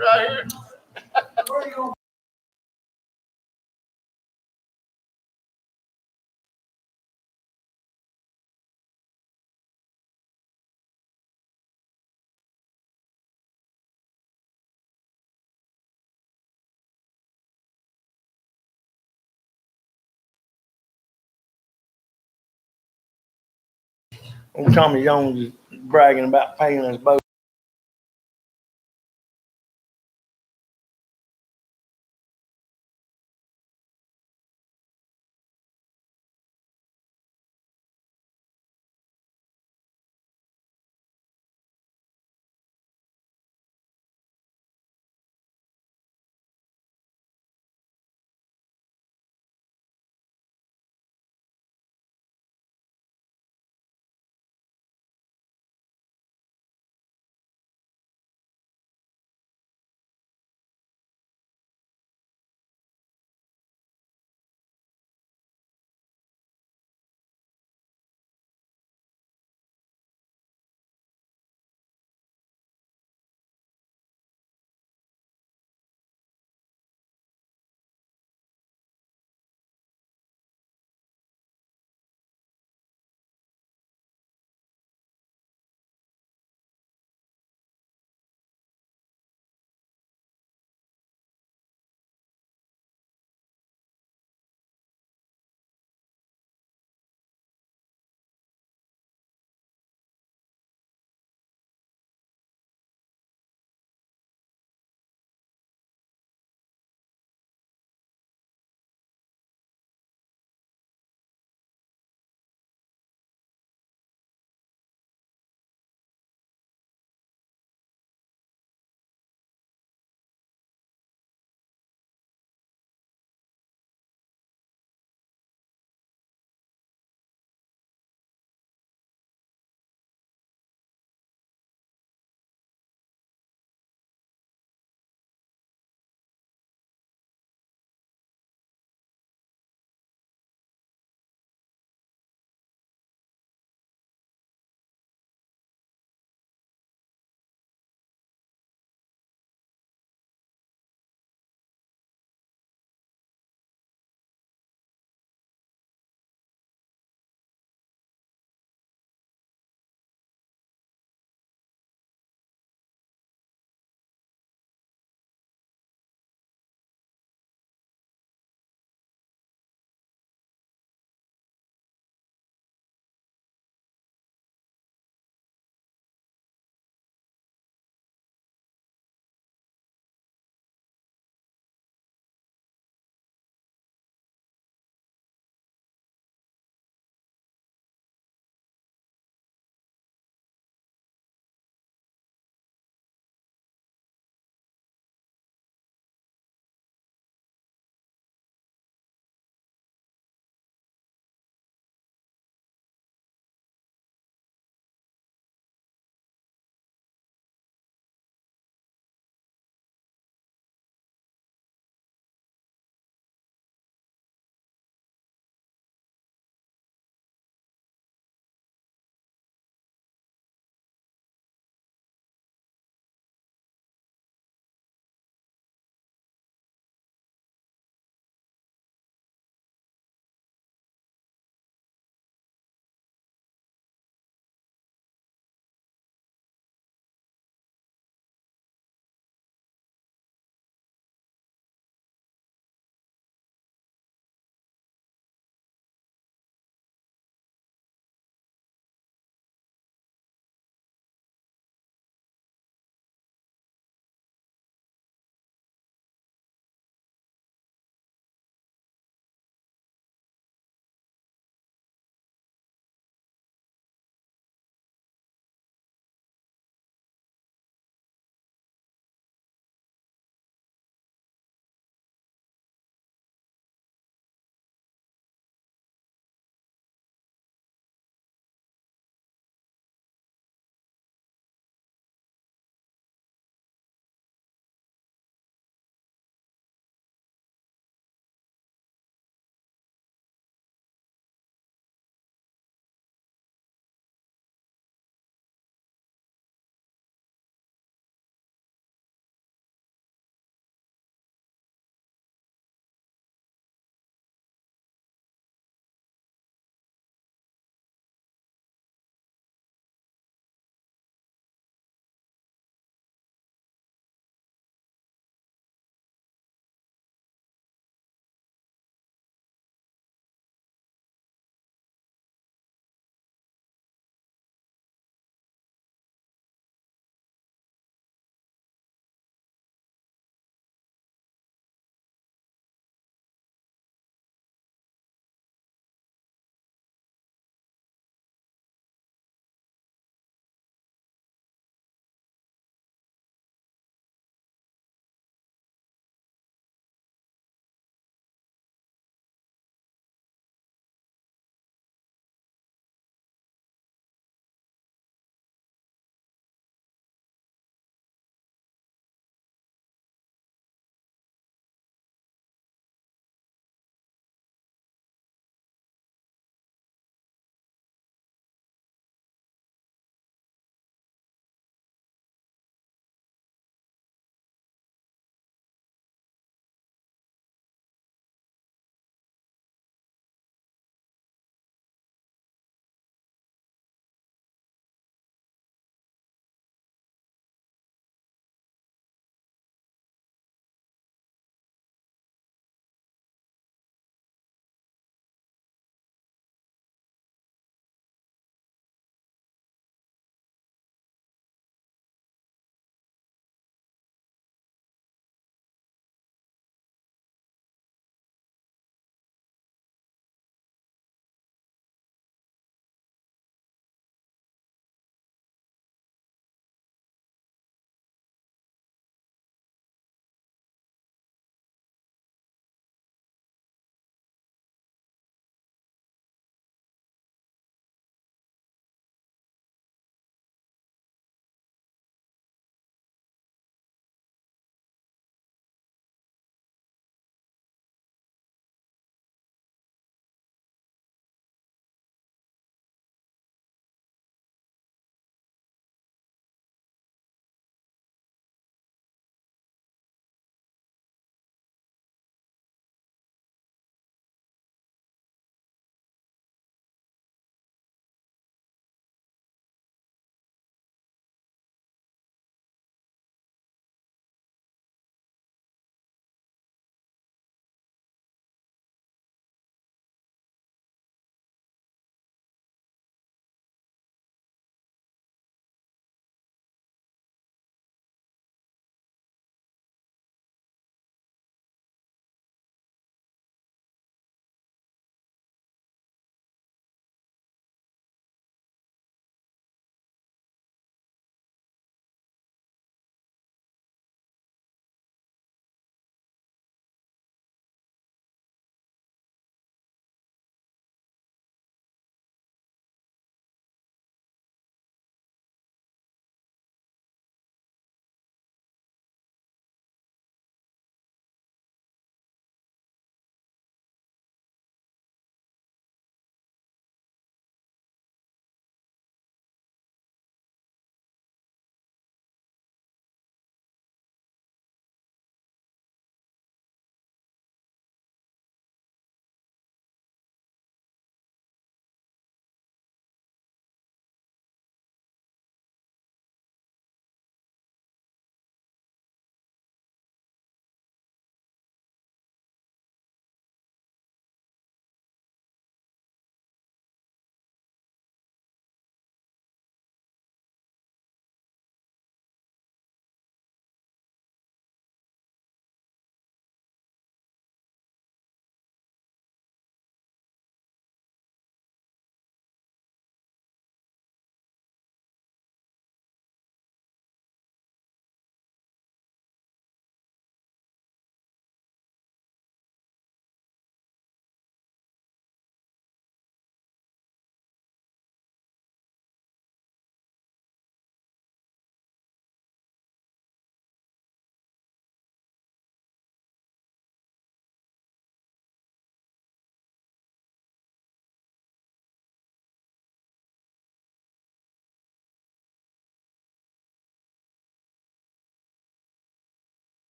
right here. Old Tommy Jones is bragging about paying us both.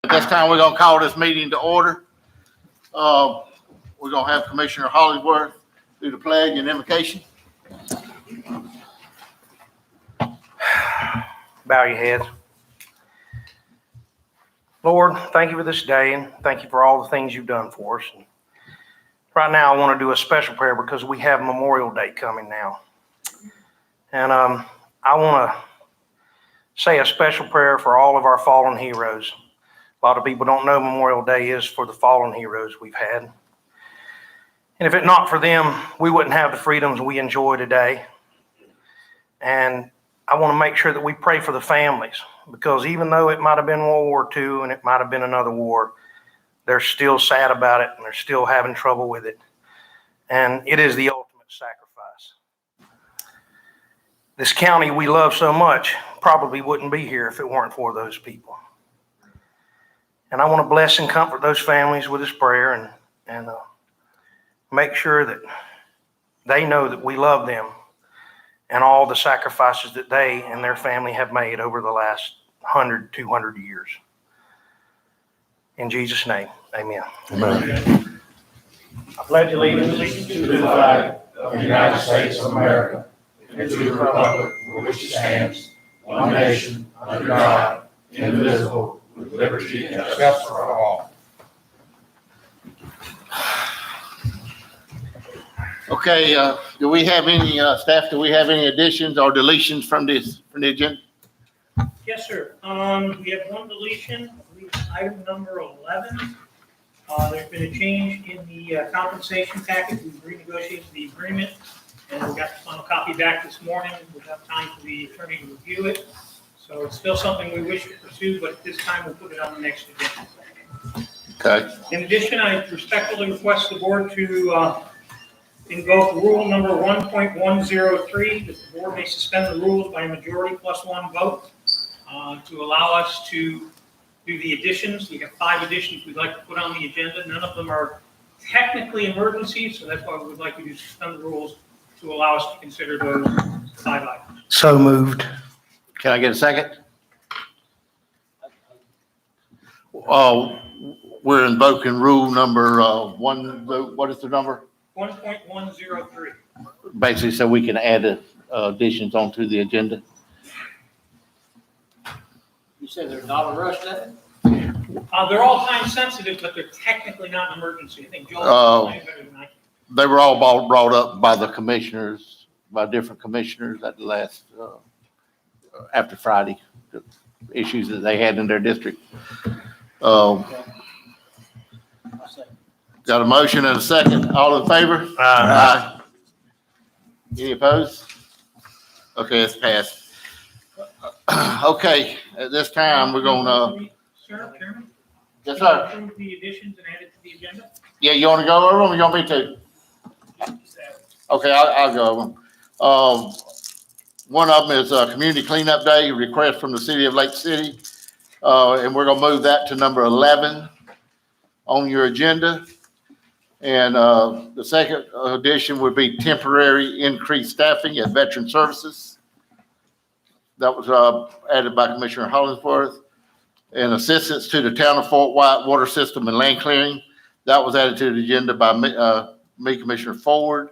At this time, we're gonna call this meeting to order. We're gonna have Commissioner Hollingsworth do the pledge and invocation. Bow your heads. Lord, thank you for this day and thank you for all the things you've done for us. And right now, I want to do a special prayer because we have Memorial Day coming now. And I want to say a special prayer for all of our fallen heroes. A lot of people don't know Memorial Day is for the fallen heroes we've had. And if it not for them, we wouldn't have the freedoms we enjoy today. And I want to make sure that we pray for the families, because even though it might have been World War II and it might have been another war, they're still sad about it and they're still having trouble with it. And it is the ultimate sacrifice. This county we love so much probably wouldn't be here if it weren't for those people. And I want to bless and comfort those families with this prayer and make sure that they know that we love them and all the sacrifices that they and their family have made over the last 100, 200 years. In Jesus' name, amen. Amen. I pledge allegiance to the flag of the United States of America and to the republic for which it stands, one nation, under God, indivisible, with liberty and justice for all. Okay, do we have any, staff, do we have any additions or deletions from the agenda? Yes, sir. We have one deletion, I believe it's item number 11. There's been a change in the compensation package. We've renegotiated the agreement, and we got the final copy back this morning. We have time for the attorney to review it. So it's still something we wish to pursue, but at this time we'll put it on the next agenda. Okay, In addition, I respectfully request the board to invoke rule number 1.103, that the board may suspend the rules by a majority plus one vote to allow us to do the additions. We have 5 additions we'd like to put on the agenda. None of them are technically emergencies, so that's why we would like you to suspend the rules to allow us to consider those 5 items. So moved. can I get a second? We're invoking rule number what is the number? 1.103. Basically, so we can add additions onto the agenda. You said there's not a rush then? They're all time sensitive, but they're technically not an emergency. I think Joel can explain better than I can. They were all brought up by the commissioners, by different commissioners at the last, after Friday, the issues that they had in their district. Got a motion and a second. All in favor? Aye. Any opposed? Okay, it's passed. Okay, at this time, we're gonna, Sir, Chairman? yes, sir. Approve the additions and add it to the agenda? Yeah, you wanna go over them or you want me to? Okay, I'll go over them. One of them is Community Cleanup Day, request from the city of Lake City. And we're gonna move that to number 11 on your agenda. And the second addition would be temporary increased staffing at Veteran Services. That was added by Commissioner Hollingsworth. And assistance to the town of Fort White water system and land clearing. That was added to the agenda by me, Commissioner Forward.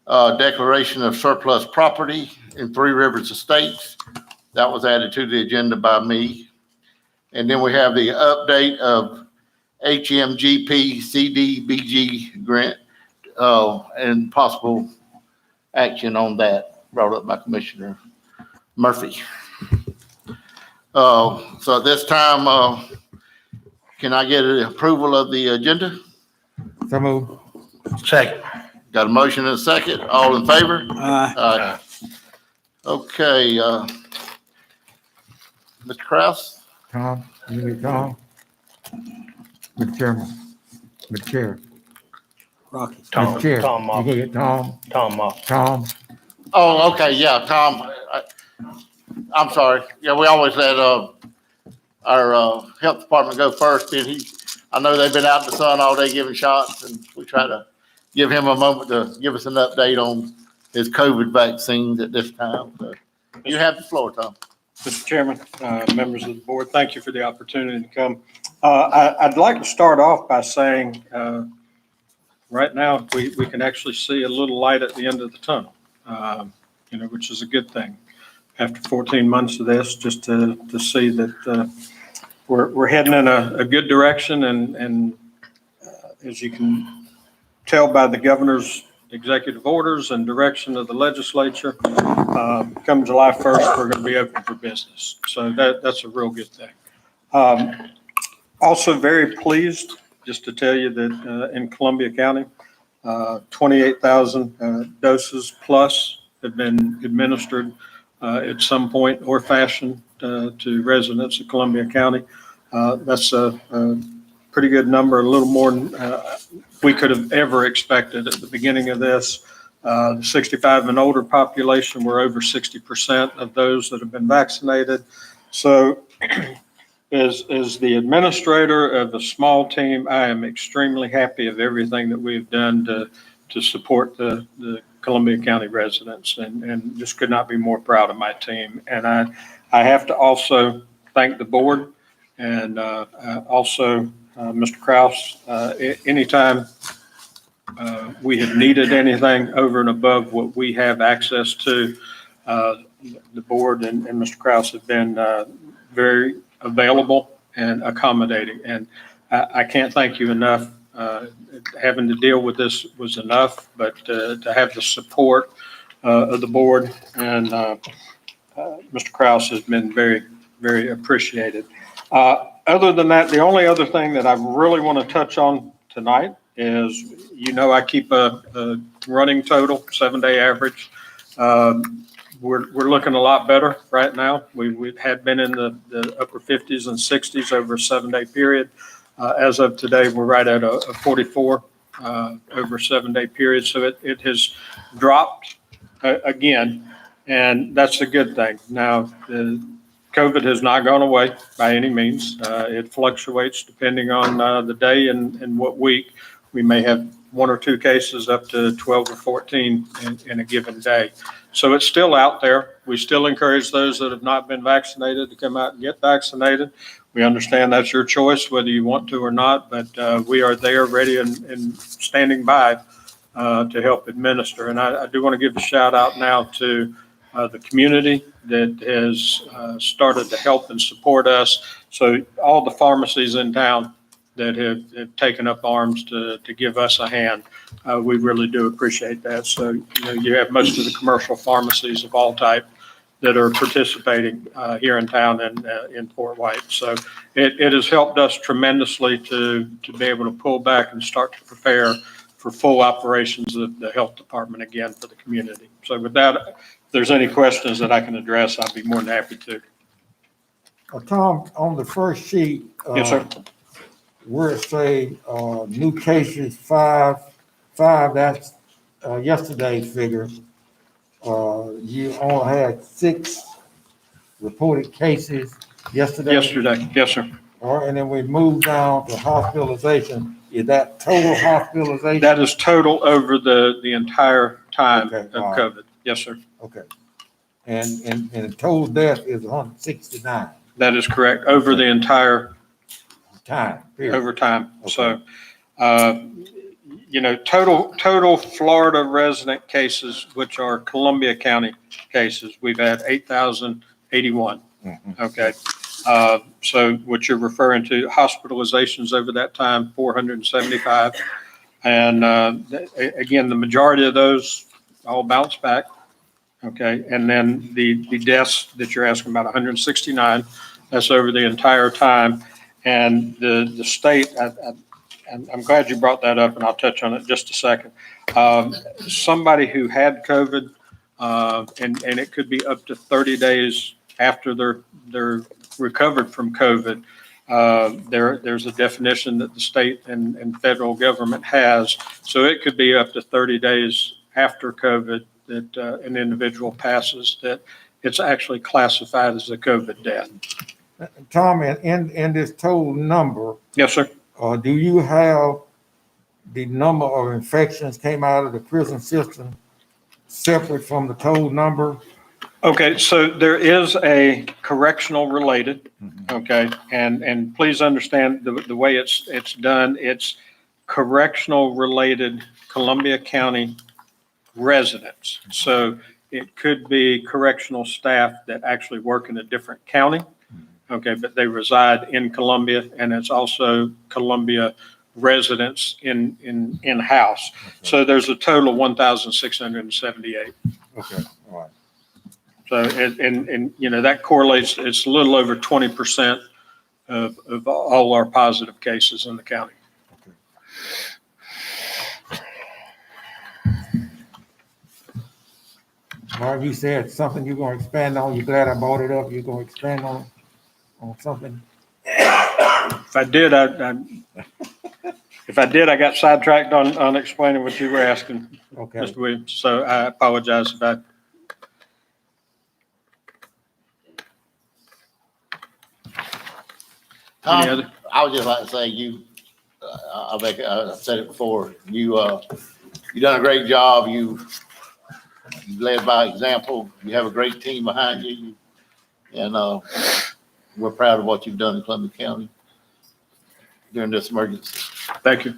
Declaration of surplus property in Three Rivers Estates. That was added to the agenda by me. And then we have the update of HMGP CDBG grant and possible action on that, brought up by Commissioner Murphy. So at this time, can I get an approval of the agenda? So move. Second. Got a motion and a second. All in favor? Aye. Aye. Okay, Mr. Kraus? Tom, you need Tom? Mr. Chairman, Mr. Chair. Rocky. Tom, Mr. Chair. Tom You Moffett. can get Tom, Tom Moffett. Tom. Oh, okay, yeah, Tom. I'm sorry. Yeah, we always let our health department go first. And I know they've been out in the sun all day giving shots, and we try to give him a moment to give us an update on his COVID vaccines at this time. So you have the floor, Tom. Mr. Chairman, members of the board, thank you for the opportunity to come. I'd like to start off by saying, right now, we can actually see a little light at the end of the tunnel, which is a good thing. After 14 months of this, just to see that we're heading in a good direction, and as you can tell by the governor's executive orders and direction of the legislature, come July 1st, we're going to be open for business. So that's a real good thing. Also very pleased just to tell you that in Columbia County, 28,000 doses plus have been administered at some point or fashion to residents of Columbia County. That's a pretty good number, a little more than we could have ever expected at the beginning of this. The 65 and older population, we're over 60% of those that have been vaccinated. So as the administrator of a small team, I am extremely happy of everything that we've done to support the Columbia County residents, and just could not be more proud of my team. And I have to also thank the board and also Mr. Kraus. Anytime we have needed anything over and above what we have access to, the board and Mr. Kraus have been very available and accommodating. And I can't thank you enough. Having to deal with this was enough, but to have the support of the board and Mr. Kraus has been very, very appreciated. Other than that, the only other thing that I really want to touch on tonight is, I keep a running total, 7-day average. We're looking a lot better right now. We had been in the upper 50s and 60s over a 7-day period. As of today, we're right at a 44 over a 7-day period. So it has dropped again, and that's a good thing. Now, COVID has not gone away by any means. It fluctuates depending on the day and what week. We may have 1 or 2 cases up to 12 or 14 in a given day. So it's still out there. We still encourage those that have not been vaccinated to come out and get vaccinated. We understand that's your choice, whether you want to or not, but we are there ready and standing by to help administer. And I do want to give a shout out now to the community that has started to help and support us. So all the pharmacies in town that have taken up arms to give us a hand, we really do appreciate that. So, you have most of the commercial pharmacies of all type that are participating here in town and in Fort White. So it has helped us tremendously to be able to pull back and start to prepare for full operations of the health department again for the community. So with that, if there's any questions that I can address, I'd be more than happy to. Tom, on the first sheet. Yes, sir. Where it say, new cases, five, that's, yesterday's figure. You only had 6 reported cases yesterday. Yes, sir. All right, and then we moved down to hospitalization. Is that total hospitalization? That is total over the entire time Okay, of all right. COVID. Yes, sir. Okay. And the total death is 169 That is correct, over the entire time, period. over time. Okay. So, total Florida resident cases, which are Columbia County cases, we've had 8,081. Mhm. Okay. So what you're referring to, hospitalizations over that time, 475. And again, the majority of those all bounce back. Okay. And then the deaths that you're asking about, 169, that's over the entire time. And the state, I'm glad you brought that up, and I'll touch on it in just a second. Somebody who had COVID, and it could be up to 30 days after they're recovered from COVID. There's a definition that the state and federal government has. So it could be up to 30 days after COVID that an individual passes, that it's actually classified as a COVID death. Tom, in this total number, Yes, sir. do you have the number of infections came out of the prison system separate from the total number? Okay, so there is a correctional related, okay, and please understand the way it's done, it's correctional related Columbia County residents. So it could be correctional staff that actually work in a different county, okay, but they reside in Columbia, and it's also Columbia residents in-house. So there's a total of 1,678. Okay, all right. So, and, you know, that correlates, it's a little over 20% of all our positive cases in the county. Mark, you said something you're gonna expand on. You glad I brought it up? You're gonna expand on something? If I did, I got sidetracked on explaining what you were asking, Okay. Mr. Williams. So I apologize if I. Any Tom, other? I would just like to say I said it before, you done a great job. You led by example. You have a great team behind you. And we're proud of what you've done in Columbia County during this emergency. Thank you.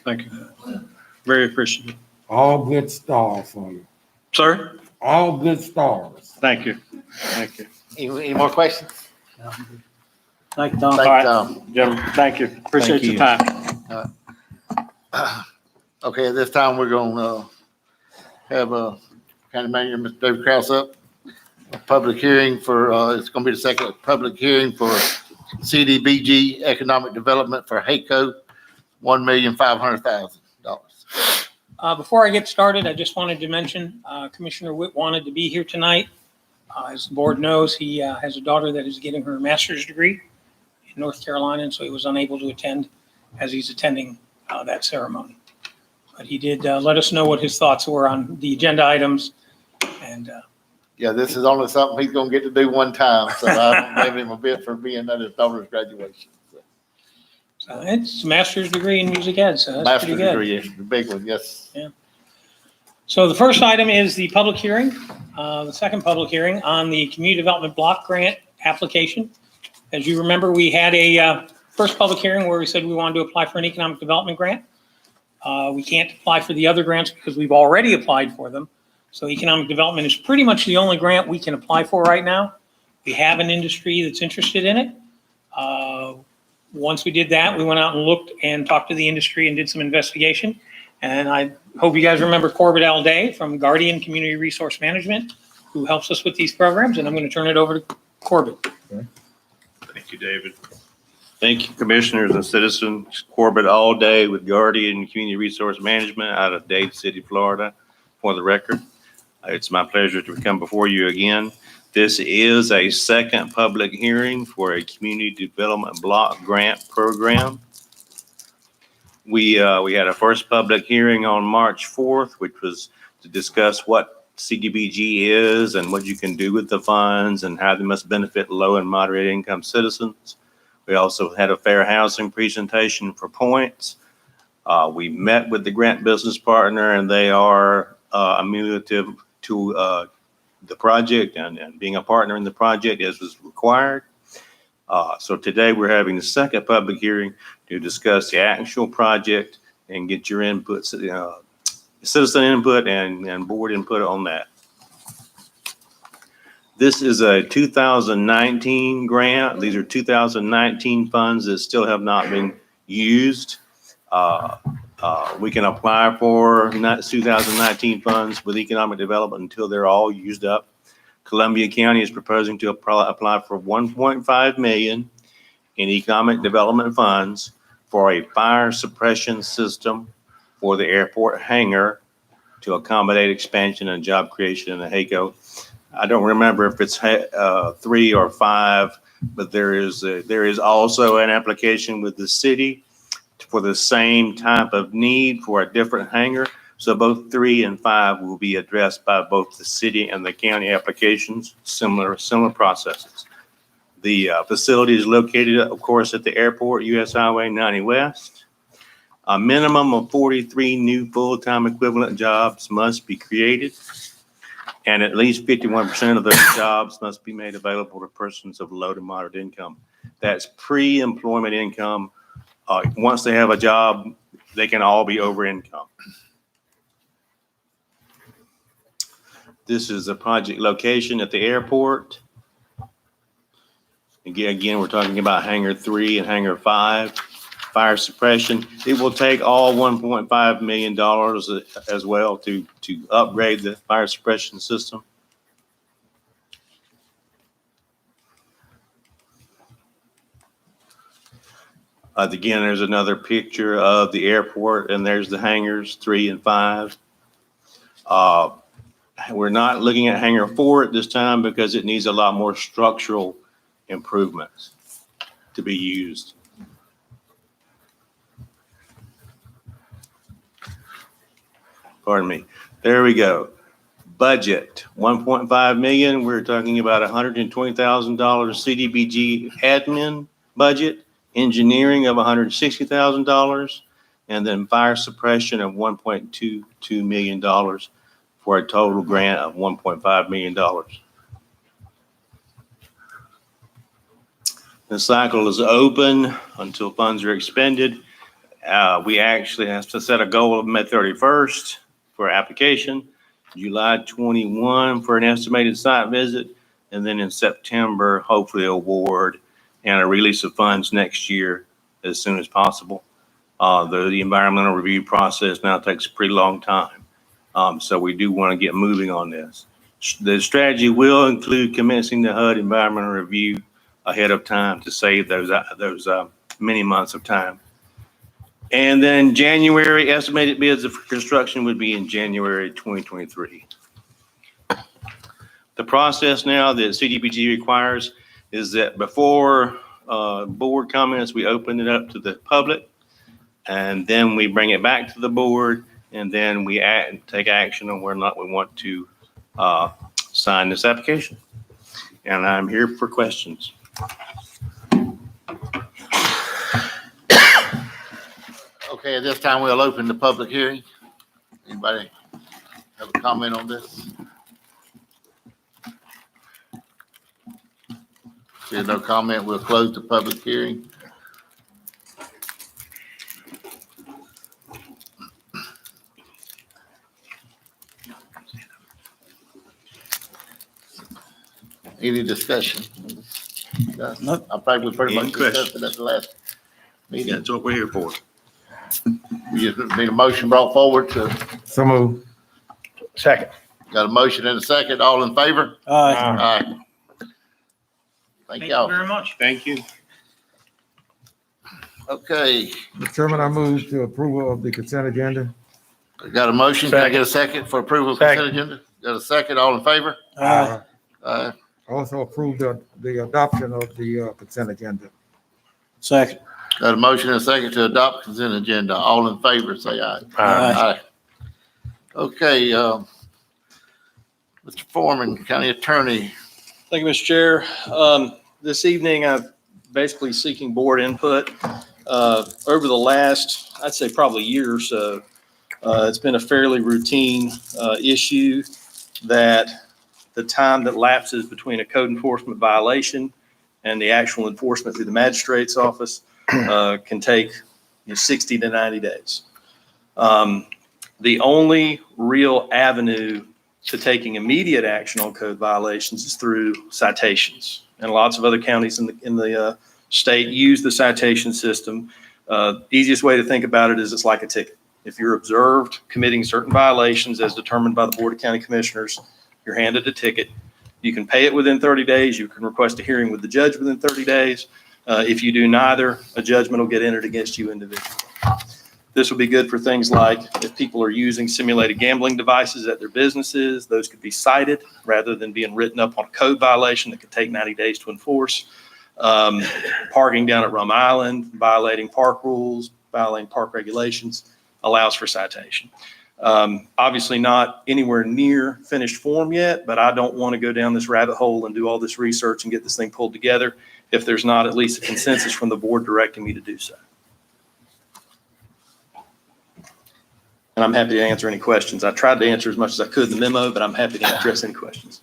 Thank you. Very appreciative. All good stars for you. Sir? All good stars. Thank you. Thank you. Any more questions? Thank you, Tom. Thank All you, Tom. Gentlemen, thank you. Appreciate your time. Okay, at this time, we're gonna have County Manager, Mr. David Kraus up. A public hearing for, it's gonna be the second public hearing for CDBG Economic Development for HACO, $1,500,000. Before I get started, I just wanted to mention, Commissioner Witt wanted to be here tonight. As the board knows, he has a daughter that is getting her master's degree in North Carolina, and so he was unable to attend as he's attending that ceremony. But he did let us know what his thoughts were on the agenda items, and Yeah, this is only something he's gonna get to do one time, so I don't blame him a bit for being at his daughter's graduation. so it's a master's degree in music ed, so that's pretty Master's good. degree, the big one, yes. So the first item is the public hearing, the second public hearing on the Community Development Block Grant application. As you remember, we had a first public hearing where we said we wanted to apply for an economic development grant. We can't apply for the other grants because we've already applied for them. So economic development is pretty much the only grant we can apply for right now. We have an industry that's interested in it. Once we did that, we went out and looked and talked to the industry and did some investigation. And I hope you guys remember Corbett Alday from Guardian Community Resource Management, who helps us with these programs. And I'm going to turn it over to Corbett. Thank you, David. Thank you, commissioners and citizens. Corbett Alday with Guardian Community Resource Management out of Dade City, Florida. For the record, it's my pleasure to come before you again. This is a second public hearing for a community development block grant program. We had a first public hearing on March 4th, which was to discuss what CDBG is and what you can do with the funds and how they must benefit low and moderate income citizens. We also had a fair housing presentation for points. We met with the grant business partner, and they are ameliorative to the project and being a partner in the project as was required. So today we're having the second public hearing to discuss the actual project and get your input, citizen input and board input on that. This is a 2019 grant. These are 2019 funds that still have not been used. We can apply for 2019 funds with economic development until they're all used up. Columbia County is proposing to apply for $1.5 million in economic development funds for a fire suppression system for the airport hangar to accommodate expansion and job creation in the HACO. I don't remember if it's 3 or 5, but there is also an application with the city for the same type of need for a different hangar. So both 3 and 5 will be addressed by both the city and the county applications, similar processes. The facility is located, of course, at the airport, US Highway 90 West. A minimum of 43 new full-time equivalent jobs must be created. and at least 51% of those jobs must be made available to persons of low to moderate income. That's pre-employment income. Once they have a job, they can all be over income. This is the project location at the airport. Again, we're talking about hangar 3 and hangar 5. Fire suppression. It will take all $1.5 million as well to upgrade the fire suppression system. Again, there's another picture of the airport, and there's the hangars 3 and 5. We're not looking at hangar 4 at this time because it needs a lot more structural improvements to be used. Pardon me. There we go. Budget, 1.5 million. We're talking about $120,000 CDBG admin budget, engineering of $160,000, and then fire suppression of $1.22 million for a total grant of $1.5 million. The cycle is open until funds are expended. We actually have to set a goal of May 31st for application, July 21 for an estimated site visit, and then in September, hopefully award and a release of funds next year as soon as possible. The environmental review process now takes a pretty long time. So we do want to get moving on this. The strategy will include commencing the HUD environmental review ahead of time to save those many months of time. And then January, estimated bids for construction would be in January 2023. The process now that CDBG requires is that before board comments, we open it up to the public, and then we bring it back to the board, and then we take action on whether or not we want to sign this application. And I'm here for questions. Okay, at this time, we'll open the public hearing. Anybody have a comment on this? Seeing no comment, we'll close the public hearing. Any discussion? Nope. I probably pretty Any much discussed it at the last meeting. That's what we're here for. We just need a motion brought forward to, So move. Second. got a motion and a second. All in favor? Aye. Aye. Thank Thank you y'all. very much. Thank you. Okay, Mr. Chairman, I move to approval of the consent agenda. got a motion. Can I get a second for approval of consent agenda? Got a second. All in favor? Aye. Aye. Also approve the adoption of the consent agenda. Second. Got a motion and a second to adopt consent agenda. All in favor, say aye. Aye. Okay, Mr. Foreman, County Attorney. Thank you, Mr. Chair. This evening, I'm basically seeking board input. Over the last, I'd say probably year or so, it's been a fairly routine issue that the time that lapses between a code enforcement violation and the actual enforcement through the magistrate's office can take 60 to 90 days. The only real avenue to taking immediate action on code violations is through citations. And lots of other counties in the state use the citation system. Easiest way to think about it is it's like a ticket. If you're observed committing certain violations as determined by the Board of County Commissioners, you're handed a ticket. You can pay it within 30 days. You can request a hearing with the judge within 30 days. If you do neither, a judgment will get entered against you individually. This will be good for things like if people are using simulated gambling devices at their businesses, those could be cited rather than being written up on a code violation that could take 90 days to enforce. Parking down at Rum Island, violating park rules, violating park regulations, allows for citation. Obviously not anywhere near finished form yet, but I don't want to go down this rabbit hole and do all this research and get this thing pulled together if there's not at least a consensus from the board directing me to do so. and I'm happy to answer any questions. I tried to answer as much as I could in the memo, but I'm happy to address any questions.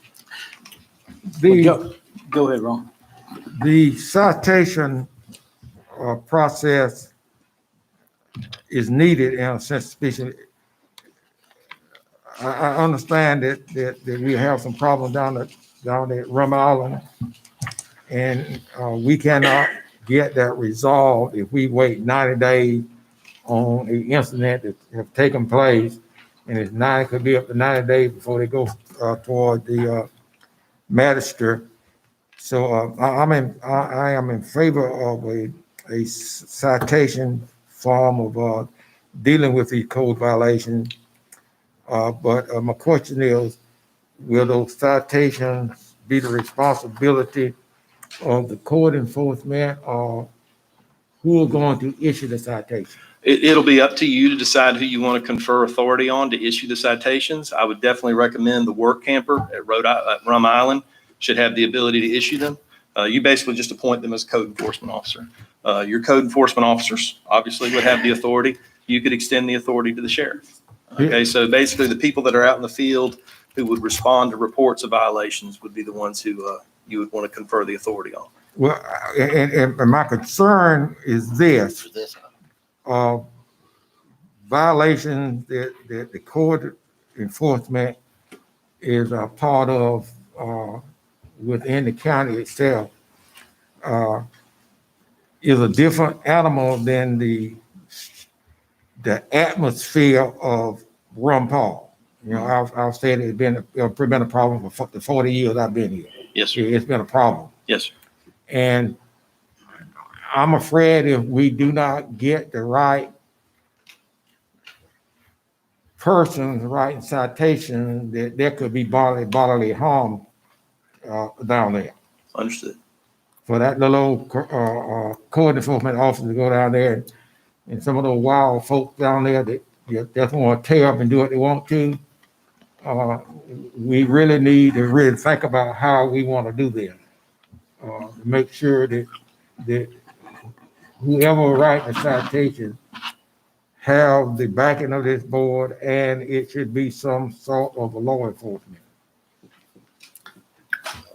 The, Go ahead, Ron. the citation process is needed in a sense, especially. I understand that we have some problems down at Rum Island. And we cannot get that resolved if we wait 90 days on an incident that have taken place. And it's could be up to 90 days before they go toward the magistrate. So I am in favor of a citation form of dealing with these code violations. But my question is, will those citations be the responsibility of the code enforcement, or who are going to issue the citation? It'll be up to you to decide who you want to confer authority on to issue the citations. I would definitely recommend the work camper at Rum Island should have the ability to issue them. You basically just appoint them as code enforcement officer. Your code enforcement officers obviously would have the authority. You could extend the authority to the sheriff. Okay, so basically the people that are out in the field who would respond to reports of violations would be the ones who you would want to confer the authority on. Well, and my concern is this, violations that the code enforcement is a part of within the county itself is a different animal than the atmosphere of Rum Paul. You know, I've said it's been a problem for the 40 years I've been here. Yes, sir. It's been a problem. Yes, sir. And I'm afraid if we do not get the right person writing citation, that there could be bodily harm down there. Understood. For that little code enforcement officer to go down there and some of those wild folks down there that just want to tear up and do what they want to, we really need to really think about how we want to do this. To make sure that whoever writes the citation have the backing of this board, and it should be some sort of a law enforcement.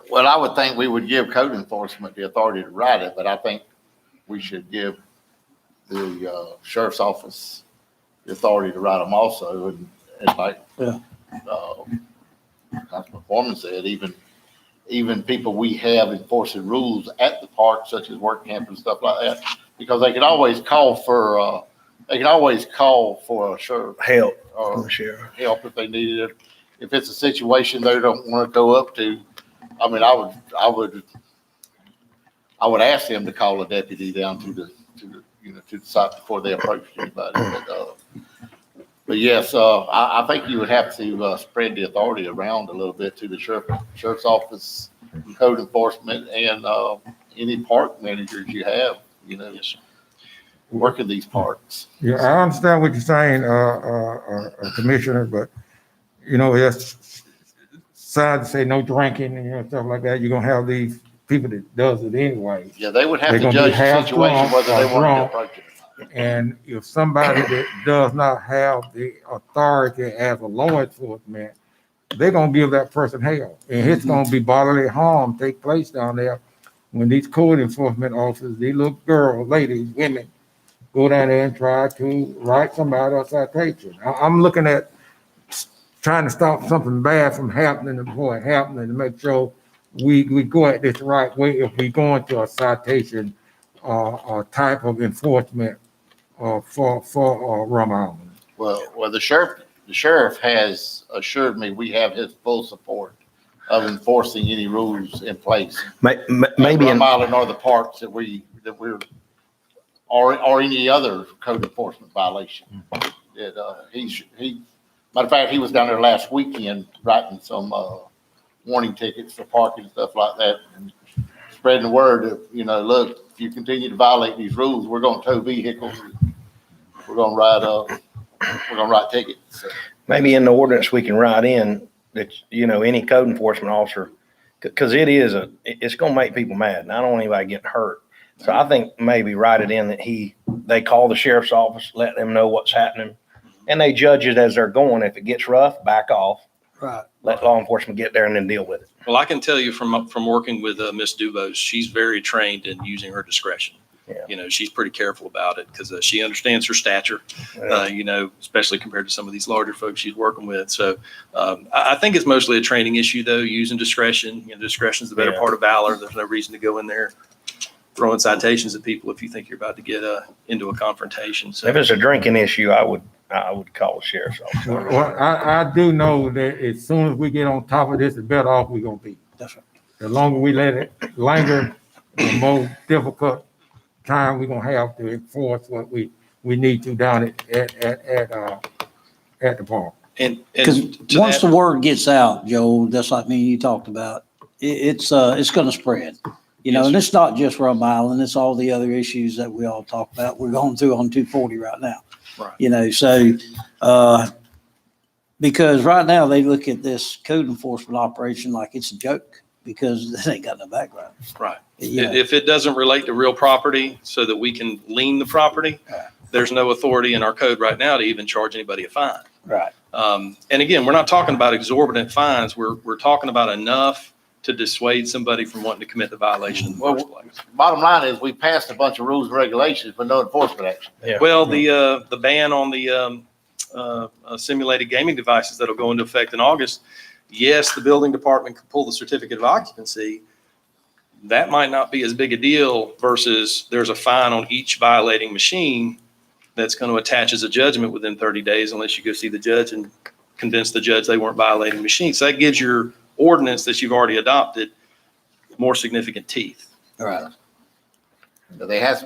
Well, I would think we would give code enforcement the authority to write it, but I think we should give the sheriff's office the authority to write them also. And like Councilman Foreman said, even people we have enforcing rules at the park, such as work camp and stuff like that, because they can always call for a sheriff Help. or help if they need it. If it's a situation they don't want to go up to, I mean, I would ask them to call a deputy down to the site before they approach anybody. But yes, I think you would have to spread the authority around a little bit to the sheriff's office, code enforcement, and any park managers you have, working these parks. Yeah, I understand what you're saying, Commissioner, but it's sad to say no drinking and stuff like that. You're gonna have these people that does it anyway. Yeah, they would have They're to gonna be judge the half situation drunk whether they or want to drunk. approach it or not. And if somebody that does not have the authority as a law enforcement, they're gonna give that person hell. And it's gonna be bodily harm take place down there when these code enforcement officers, these little girls, ladies, women, go down there and try to write somebody a citation. I'm looking at trying to stop something bad from happening before it happens, and to make sure we go at this the right way if we go into a citation type of enforcement for Rum Island. Well, the sheriff has assured me we have his full support of enforcing any rules in place. Maybe Rum Island or the parks that we're or any other code enforcement violation. Matter of fact, he was down there last weekend writing some warning tickets for parking and stuff like that, and spreading the word of, look, if you continue to violate these rules, we're going to tow vehicles. We're going to write tickets. So, maybe in the ordinance we can write in that, any code enforcement officer, because it's going to make people mad, and I don't want anybody getting hurt. So I think maybe write it in that they call the sheriff's office, let them know what's happening, And they judge it as they're going. If it gets rough, back off, Right. let law enforcement get there and then deal with it. Well, I can tell you from working with Ms. Dubose, she's very trained in using her discretion. Yeah. You know, she's pretty careful about it because she understands her stature, you know, especially compared to some of these larger folks she's working with. So I think it's mostly a training issue, though, using discretion. You know, discretion is the better Yeah. part of valor. There's no reason to go in there throwing citations at people if you think you're about to get into a confrontation. So If it's a drinking issue, I would call the sheriff's office. Well, I do know that as soon as we get on top of this, the better off we're gonna be. That's right. The longer we let it linger, the more difficult time we're gonna have to enforce what we need to down at the park. and Because to once that- the word gets out, Joe, just like me and you talked about, it's gonna spread. You know, Yes, and sir. it's not just Rum Island, it's all the other issues that we all talk about. We're going through on 240 right now. Right. You know, so, because right now they look at this code enforcement operation like it's a joke because they ain't got no background. Right. You know, If it doesn't relate to real property so that we can lien the property, there's no authority in our code right now to even charge anybody a fine. right. And again, we're not talking about exorbitant fines. We're talking about enough to dissuade somebody from wanting to commit the violation in the first place. Bottom line is we passed a bunch of rules and regulations, but no enforcement action. Yeah. Well, the ban on the simulated gaming devices that'll go into effect in August, yes, the building department can pull the certificate of occupancy. That might not be as big a deal versus there's a fine on each violating machine that's going to attach as a judgment within 30 days unless you go see the judge and convince the judge they weren't violating machines. So that gives your ordinance that you've already adopted more significant teeth. Right. But there has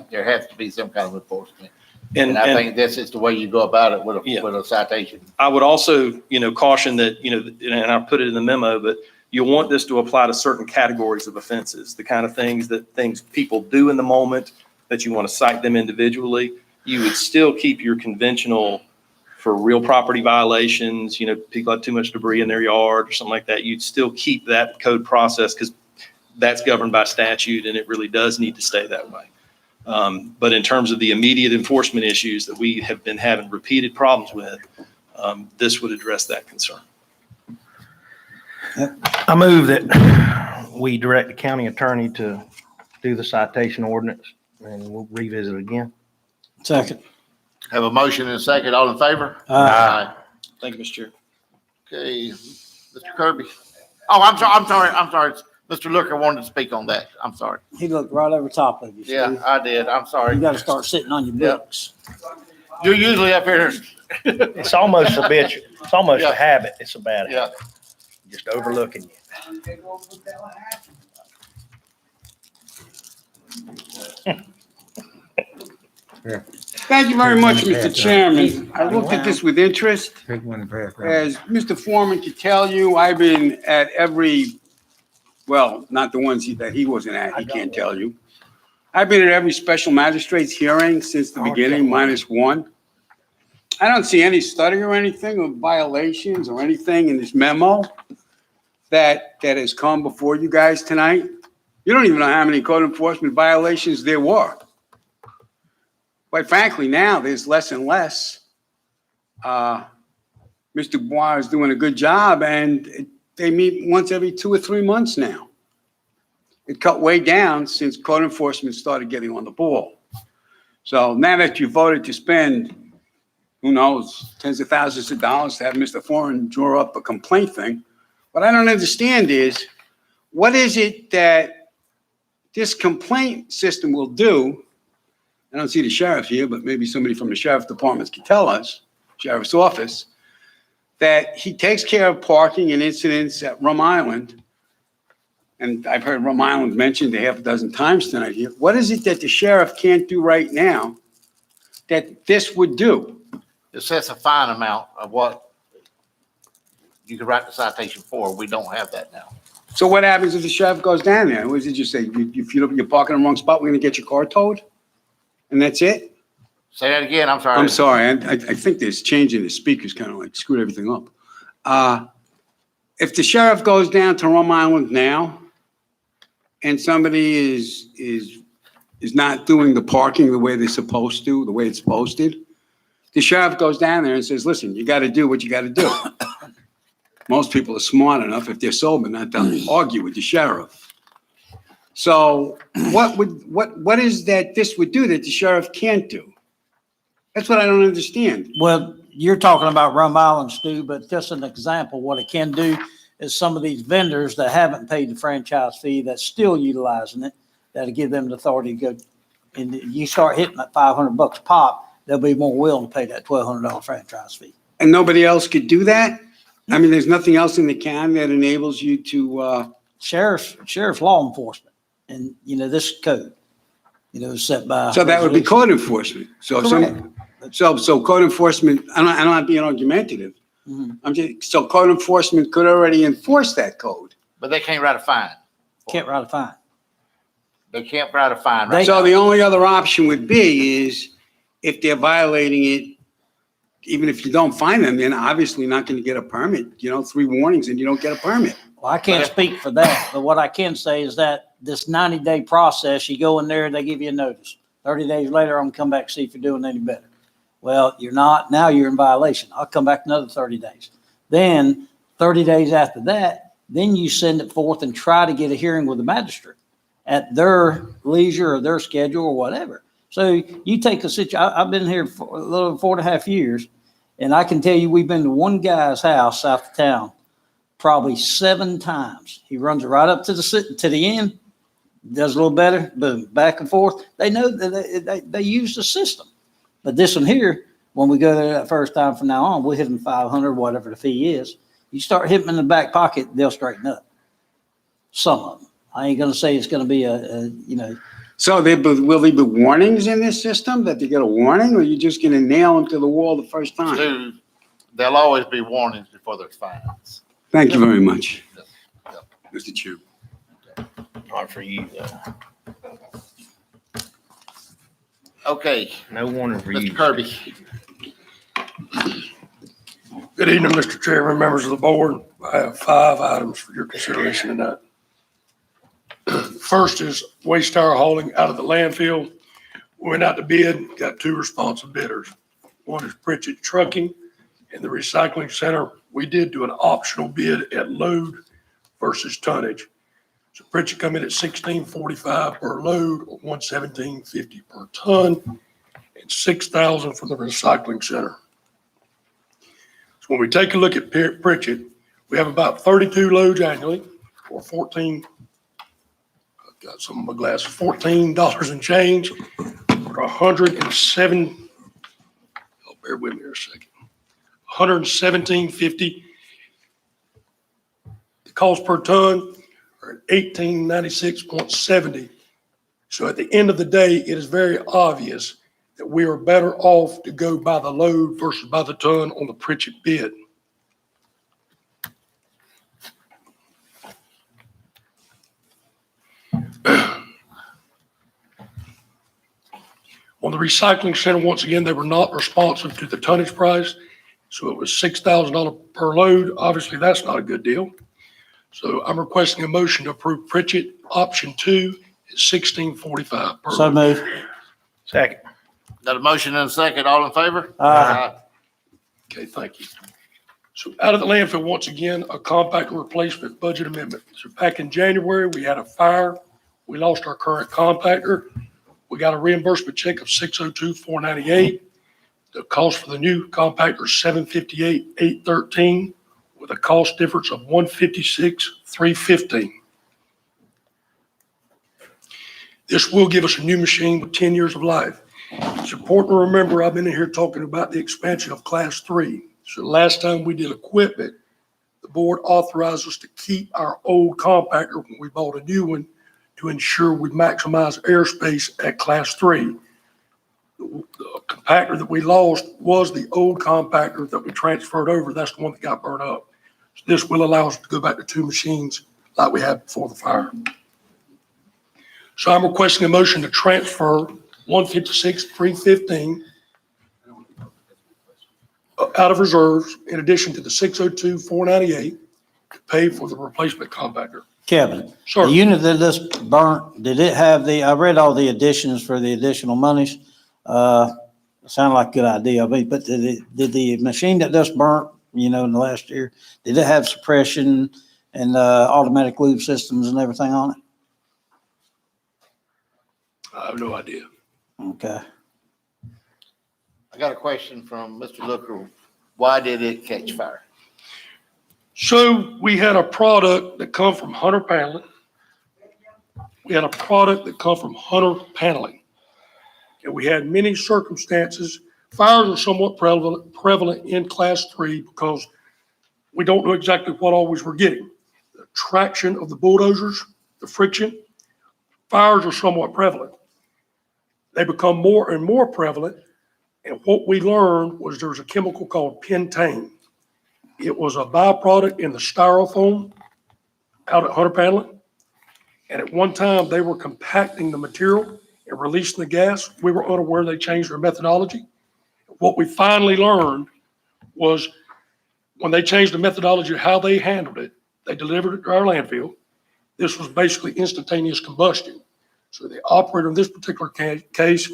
to be some kind of enforcement. And, And I and think this is the way you go about it with Yeah. with a citation. I would also, caution that, and I put it in the memo, but you'll want this to apply to certain categories of offenses, the kind of things people do in the moment that you want to cite them individually. You would still keep your conventional for real property violations, people have too much debris in their yard or something like that. You'd still keep that code process because that's governed by statute and it really does need to stay that way. But in terms of the immediate enforcement issues that we have been having repeated problems with, this would address that concern. I move that we direct the county attorney to do the citation ordinance and we'll revisit it again. Second. Have a motion and a second. All in favor? Aye. Thank you, Mr. Chair. Okay, Mr. Kirby. Oh, I'm sorry. Mr. Looker wanted to speak on that. I'm sorry. He looked right over top of you. Yeah, Steve. I did. I'm sorry. You gotta start sitting on your Yeah. books. You're usually up here. It's almost a bitch. It's almost Yeah. a habit. It's a bad Yeah. habit. Just overlooking you. Thank you very much, Mr. Chairman. I looked at this with interest. Take one and pass down. As Mr. Foreman can tell you, I've been at every, well, not the ones that he wasn't at, he can't tell you. I've been at every special magistrate's hearing since the beginning, minus one. I don't see any study or anything of violations or anything in this memo that has come before you guys tonight. You don't even know how many code enforcement violations there were. Quite frankly, now there's less and less. Mr. Bois is doing a good job and they meet once every 2 or 3 months now. It cut way down since code enforcement started getting on the ball. So now that you voted to spend, who knows, tens of thousands of dollars to have Mr. Foreman draw up a complaint thing, what I don't understand is, what is it that this complaint system will do? I don't see the sheriff here, but maybe somebody from the sheriff department can tell us, sheriff's office, that he takes care of parking and incidents at Rum Island. And I've heard Rum Island mentioned a half a dozen times tonight here. What is it that the sheriff can't do right now that this would do? It sets a fine amount of what you could write the citation for. We don't have that now. So what happens if the sheriff goes down there? What does he just say? If you're parking in the wrong spot, we're gonna get your car towed? And that's it? Say that again. I'm sorry. I'm sorry. I think this change in the speakers kind of like screwed everything up. If the sheriff goes down to Rum Island now and somebody is not doing the parking the way they're supposed to, the way it's posted, The sheriff goes down there and says, listen, you got to do what you got to do. Most people are smart enough, if they're sober, not to argue with the sheriff. So what is that this would do that the sheriff can't do? That's what I don't understand. Well, you're talking about Rum Island, Stu, but just an example, what it can do is some of these vendors that haven't paid the franchise fee, that's still utilizing it, that'll give them the authority to go, and you start hitting at $500 pop, they'll be more willing to pay that $1,200 franchise fee. And nobody else could do that? I mean, there's nothing else in the county that enables you to, Sheriff's law enforcement, and, this code, set by. so that would be code enforcement. So code enforcement, I'm not being argumentative. Mhm. So code enforcement could already enforce that code. But they can't write a fine. Can't write a fine. They can't write a fine, right? So the only other option would be is if they're violating it, even if you don't find them, then obviously not going to get a permit, 3 warnings and you don't get a permit. Well, I can't speak for that, but what I can say is that this 90-day process, you go in there, they give you a notice. 30 days later, I'm gonna come back, see if you're doing any better. Well, you're not, now you're in violation. I'll come back another 30 days. Then 30 days after that, then you send it forth and try to get a hearing with the magistrate at their leisure or their schedule or whatever. So you take a situation, I've been here for a little over 4.5 years, and I can tell you, we've been to one guy's house south of town probably 7 times. He runs it right up to the end, does a little better, boom, back and forth. They know that they use the system. But this one here, when we go there that first time from now on, we'll hit them 500, whatever the fee is. You start hitting them in the back pocket, they'll straighten up. Some of them. I ain't gonna say it's gonna be So will there be warnings in this system that they get a warning, or you just going to nail them to the wall the first time? There'll always be warnings before there's fines. Thank you very much, Mr. Chu. Not for you. Okay, No warning for you. Mr. Kirby. Good evening, Mr. Chairman, members of the board. I have 5 items for your consideration tonight. First is waste tire hauling out of the landfill. We went out to bid, got 2 responsive bidders. One is Pritchett Trucking and the Recycling Center. We did do an optional bid at load versus tonnage. So Pritchett come in at $16.45 per load, or $117.50 per ton, and $6,000 for the Recycling Center. So when we take a look at Pritchett, we have about 32 loads annually for 14. I've got some of my glasses, $14 and change for 107. Oh, bear with me here a second. $117.50. The cost per ton are at $18.96.70. So at the end of the day, it is very obvious that we are better off to go by the load versus by the ton on the Pritchett bid. On the recycling center, once again, they were not responsive to the tonnage price. So it was $6,000 per load. Obviously, that's not a good deal. So I'm requesting a motion to approve Pritchett option 2 at $16.45 per So load. move. Second. Got a motion and a second. All in favor? Aye. Okay, thank you. So out of the landfill, once again, a compactor replacement budget amendment. So back in January, we had a fire. We lost our current compactor. We got a reimbursement check of $602,498. The cost for the new compactor is $758,813 with a cost difference of $156,315. This will give us a new machine with 10 years of life. It's important to remember, I've been in here talking about the expansion of Class 3. So the last time we did equipment, the board authorized us to keep our old compactor when we bought a new one to ensure we maximize airspace at Class 3. The compactor that we lost was the old compactor that we transferred over. That's the one that got burned up. So this will allow us to go back to 2 machines like we had before the fire. So I'm requesting a motion to transfer $156,315 out of reserves in addition to the $602,498 to pay for the replacement compactor. Kevin, Sure. the unit that this burnt, did it have I read all the additions for the additional monies. Sounded like a good idea. I mean, but did the machine that just burnt, in the last year, did it have suppression and automatic lube systems and everything on it? I have no idea. Okay. I got a question from Mr. Looker. Why did it catch fire? So we had a product that come from Hunter Paneling. And we had many circumstances. Fires are somewhat prevalent in class 3 because we don't know exactly what always we're getting. The traction of the bulldozers, the friction, fires are somewhat prevalent. They become more and more prevalent. And what we learned was there's a chemical called pentane. It was a byproduct in the styrofoam out at Hunter Paneling. And at one time, they were compacting the material and releasing the gas. We were unaware they changed their methodology. What we finally learned was when they changed the methodology of how they handled it, they delivered it to our landfill. This was basically instantaneous combustion. So the operator in this particular case,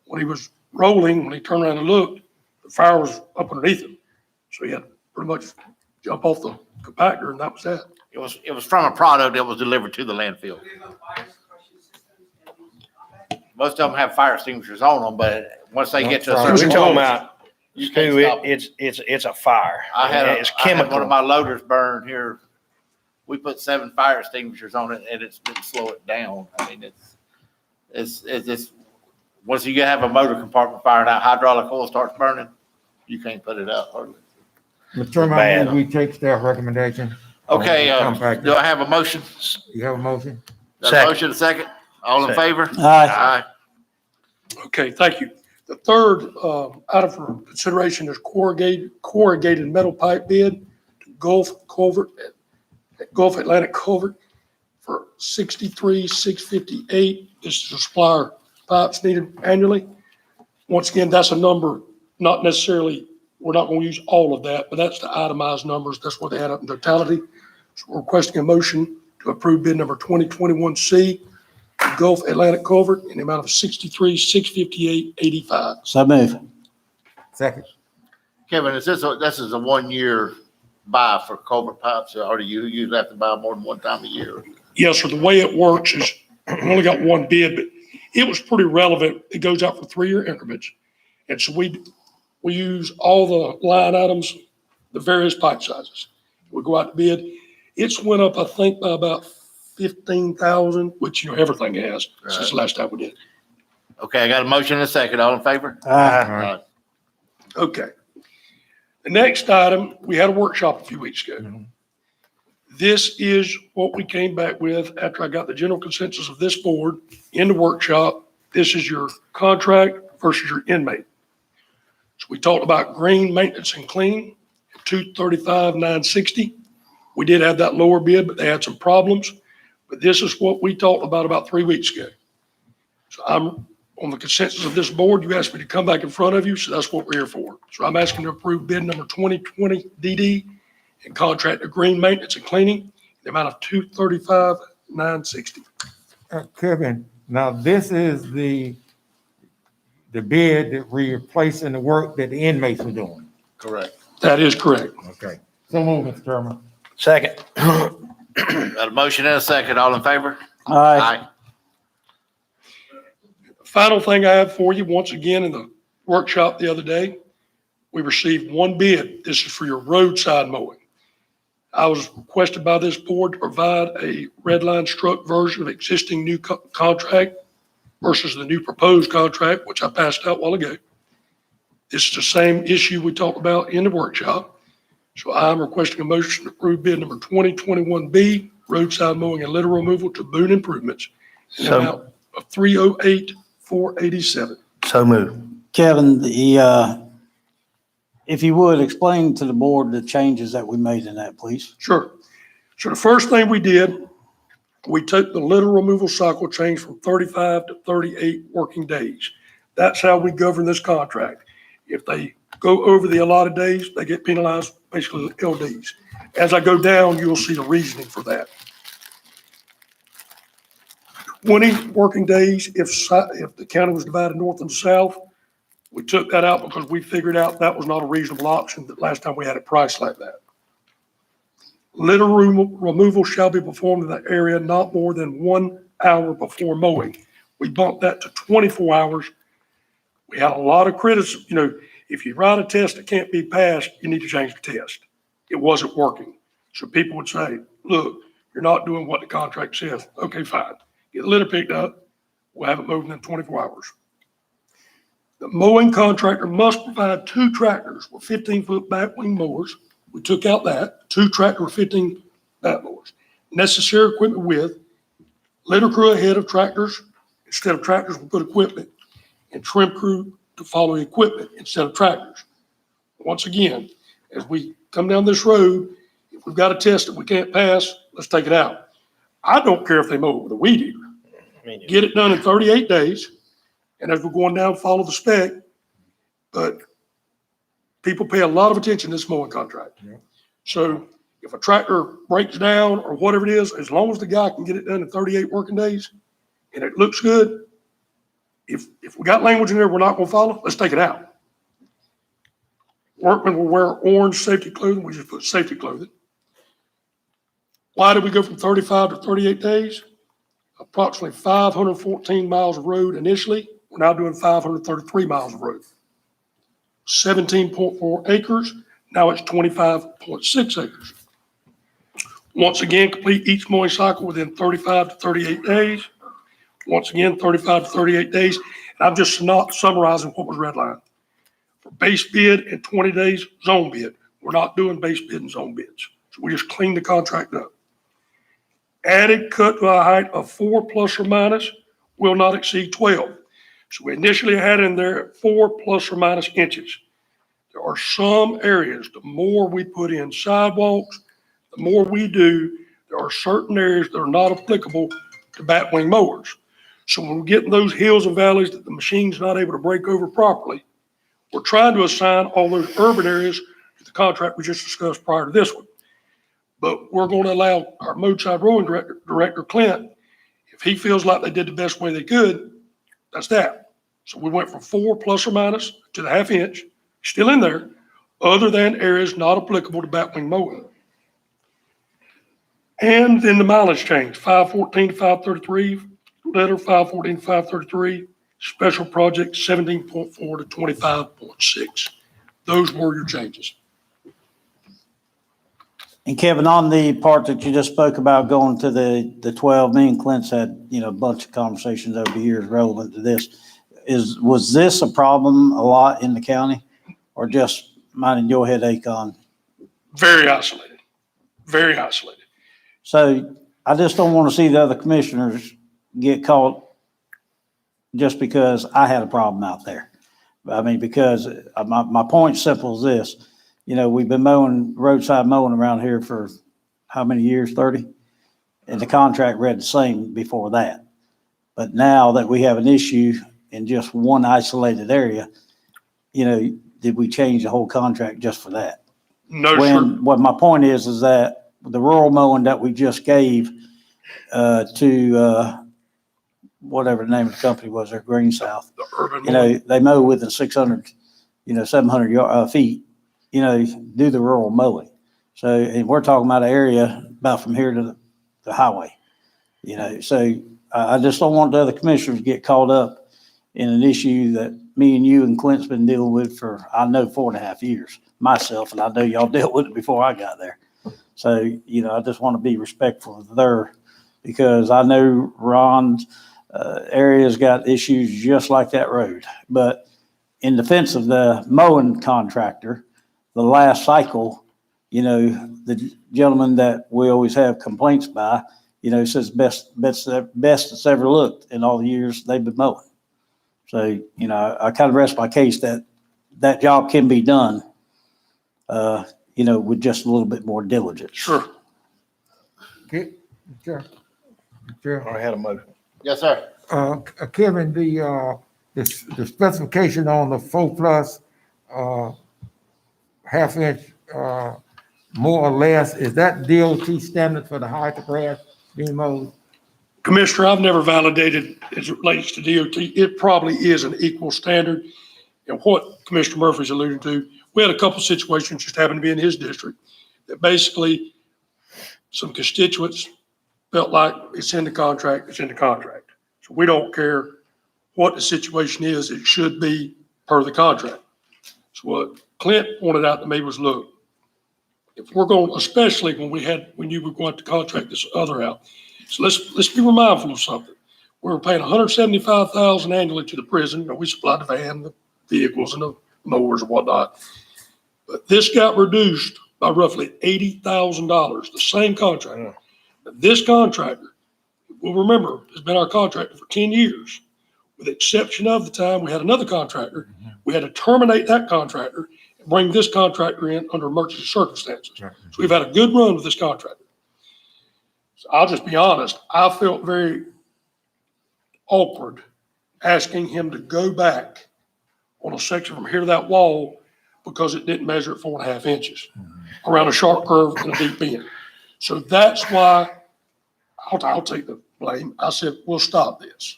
when he was rolling, when he turned around and looked, the fire was up underneath him. So he had to pretty much jump off the compactor, and that was that. It was from a product that was delivered to the landfill. Most of them have fire extinguishers on them, but once they get to a We're We're certain talking point, about, you can't Stu, stop it. it's a fire. It's I had one of chemical. my loaders burned here. We put 7 fire extinguishers on it and it's didn't slow it down. I mean, it's just, once you have a motor compartment firing out, hydraulic oil starts burning, you can't put it out hardly. Mr. Chairman, I Bad. move we take staff recommendation. Okay, Compact. do I have a motion? You have a motion? Got a Second. motion, a second? All in Second. favor? Aye. Okay, thank you. The third item for consideration is corrugated metal pipe bid to Gulf Atlantic Culvert for $63,658. This is to supply our pipes needed annually. Once again, that's a number, not necessarily, we're not going to use all of that, but that's the itemized numbers. That's what they add up in totality. So we're requesting a motion to approve bid number 2021C, Gulf Atlantic Culvert, in the amount of $63,658.85. So move. Second. Kevin, this is a 1-year buy for culvert pipes, or do you usually have to buy more than one time a year? Yes, sir. The way it works is we only got one bid, but it was pretty relevant. It goes out for 3-year increments. And so we use all the line items, the various pipe sizes. We go out to bid. It's went up, I think, by about 15,000, which, everything has since the last time we did. Okay, I got a motion and a second. All in favor? Aye. Okay. The next item, we had a workshop a few weeks ago. This is what we came back with after I got the general consensus of this board in the workshop. This is your contract versus your inmate. So we talked about green maintenance and cleaning, $235,960. We did have that lower bid, but they had some problems. But this is what we talked about 3 weeks ago. So I'm on the consensus of this board. You asked me to come back in front of you, so that's what we're here for. So I'm asking to approve bid number 2020 DD and contract to green maintenance and cleaning, in the amount of $235,960. Kevin, now this is the bid that we're replacing the work that the inmates were doing. Correct. That is correct. Okay. So move, Mr. Chairman. Second. Got a motion and a second. All in favor? Aye. Final thing I have for you, once again, in the workshop the other day, we received one bid. This is for your roadside mowing. I was requested by this board to provide a red line struck version of existing new contract versus the new proposed contract, which I passed out a while ago. This is the same issue we talked about in the workshop. So I'm requesting a motion to approve bid number 2021B, roadside mowing and litter removal to Boone Improvements, in the amount of $308,487. So move. Kevin, if you would, explain to the board the changes that we made in that, please. Sure. So the first thing we did, we took the litter removal cycle change from 35 to 38 working days. That's how we govern this contract. If they go over the allotted days, they get penalized, basically LDs. As I go down, you'll see the reasoning for that. 20 working days, if the county was divided north and south, We took that out because we figured out that was not a reasonable option the last time we had it priced like that. Litter removal shall be performed in the area not more than 1 hour before mowing. We bumped that to 24 hours. We had a lot of criticism, you know, if you write a test that can't be passed, you need to change the test. It wasn't working. So people would say, look, you're not doing what the contract says. Okay, fine. Get the litter picked up. We'll have it moved in 24 hours. The mowing contractor must provide 2 tractors with 15-foot backwing mowers. We took out that, 2 tractor with 15 back mowers. Necessary equipment with litter crew ahead of tractors. Instead of tractors, we put equipment, and trim crew to follow equipment instead of tractors. Once again, as we come down this road, if we've got a test that we can't pass, let's take it out. I don't care if they mow it with a weed eater. Get it done in 38 days. And as we're going down, follow the spec. But people pay a lot of attention to this mowing contract. Yeah. So if a tractor breaks down or whatever it is, as long as the guy can get it done in 38 working days and it looks good, if we got language in there we're not going to follow, let's take it out. Workmen will wear orange safety clothing. We just put safety clothing. Why did we go from 35 to 38 days? Approximately 514 miles of road initially. We're now doing 533 miles of road. 17.4 acres. Now it's 25.6 acres. Once again, complete each mowing cycle within 35 to 38 days. Once again, 35 to 38 days. And I'm just not summarizing what was redlined. For base bid and 20 days, zone bid. We're not doing base bid and zone bids. So we just cleaned the contract up. Added cut to a height of 4 plus or minus will not exceed 12. So we initially had in there 4 plus or minus inches. There are some areas, the more we put in sidewalks, the more we do, there are certain areas that are not applicable to batwing mowers. So when we get in those hills and valleys that the machine's not able to break over properly, we're trying to assign all those urban areas to the contract we just discussed prior to this one. But we're going to allow our Mode-Side Rowing Director, Clint, if he feels like they did the best way they could, that's that. So we went from 4 plus or minus to the ½ inch, still in there, other than areas not applicable to batwing mowing. And then the mileage change, 514 to 533, letter 514 to 533, special project 17.4 to 25.6. Those were your changes. And Kevin, on the part that you just spoke about going to the 12, me and Clint's had, a bunch of conversations over the years relevant to this. Was this a problem a lot in the county or just minding your headache on? Very isolated, very isolated. So I just don't want to see the other commissioners get caught just because I had a problem out there. I mean, because my point's simple as this. We've been roadside mowing around here for how many years? 30? And the contract read the same before that. But now that we have an issue in just one isolated area, did we change the whole contract just for that? No, sir. What my point is that the rural mowing that we just gave to whatever the name of the company was, there, Green South, The urban mowing. they mow within 600, 700 feet. Do the rural mowing. So, and we're talking about an area about from here to the highway, so I just don't want the other commissioners to get caught up in an issue that me and you and Clint's been dealing with for, 4.5 years myself. And I know y'all dealt with it before I got there. So, I just want to be respectful of there because I know Ron's area's got issues just like that road. But in defense of the mowing contractor, the last cycle, the gentleman that we always have complaints by, says best it's ever looked in all the years they've been mowing. So, I kind of rest my case that job can be done, with just a little bit more diligence. Sure. Okay. I had a motion. Yes, sir. Kevin, the specification on the 4 plus, ½ inch, more or less, is that DOT standard for the height of grass being mowed? Commissioner, I've never validated as it relates to DOT. It probably is an equal standard. And what Commissioner Murphy's alluding to, we had a couple situations just happened to be in his district that basically some constituents felt like it's in the contract, it's in the contract. So we don't care what the situation is, it should be per the contract. So what Clint pointed out to me was, look, if we're going, especially when you were going to contract this other out, so let's be mindful of something. We were paying $175,000 annually to the prison, and we supplied the van, the vehicles and the mowers and whatnot. But this got reduced by roughly $80,000, the same contractor. This contractor, we'll remember, has been our contractor for 10 years. With the exception of the time we had another contractor, we had to terminate that contractor and bring this contractor in under emergency circumstances. So we've had a good run with this contractor. So I'll just be honest, I felt very awkward asking him to go back on a section from here to that wall because it didn't measure at 4.5 inches around a sharp curve and a deep bend. So that's why I'll take the blame. I said, we'll stop this.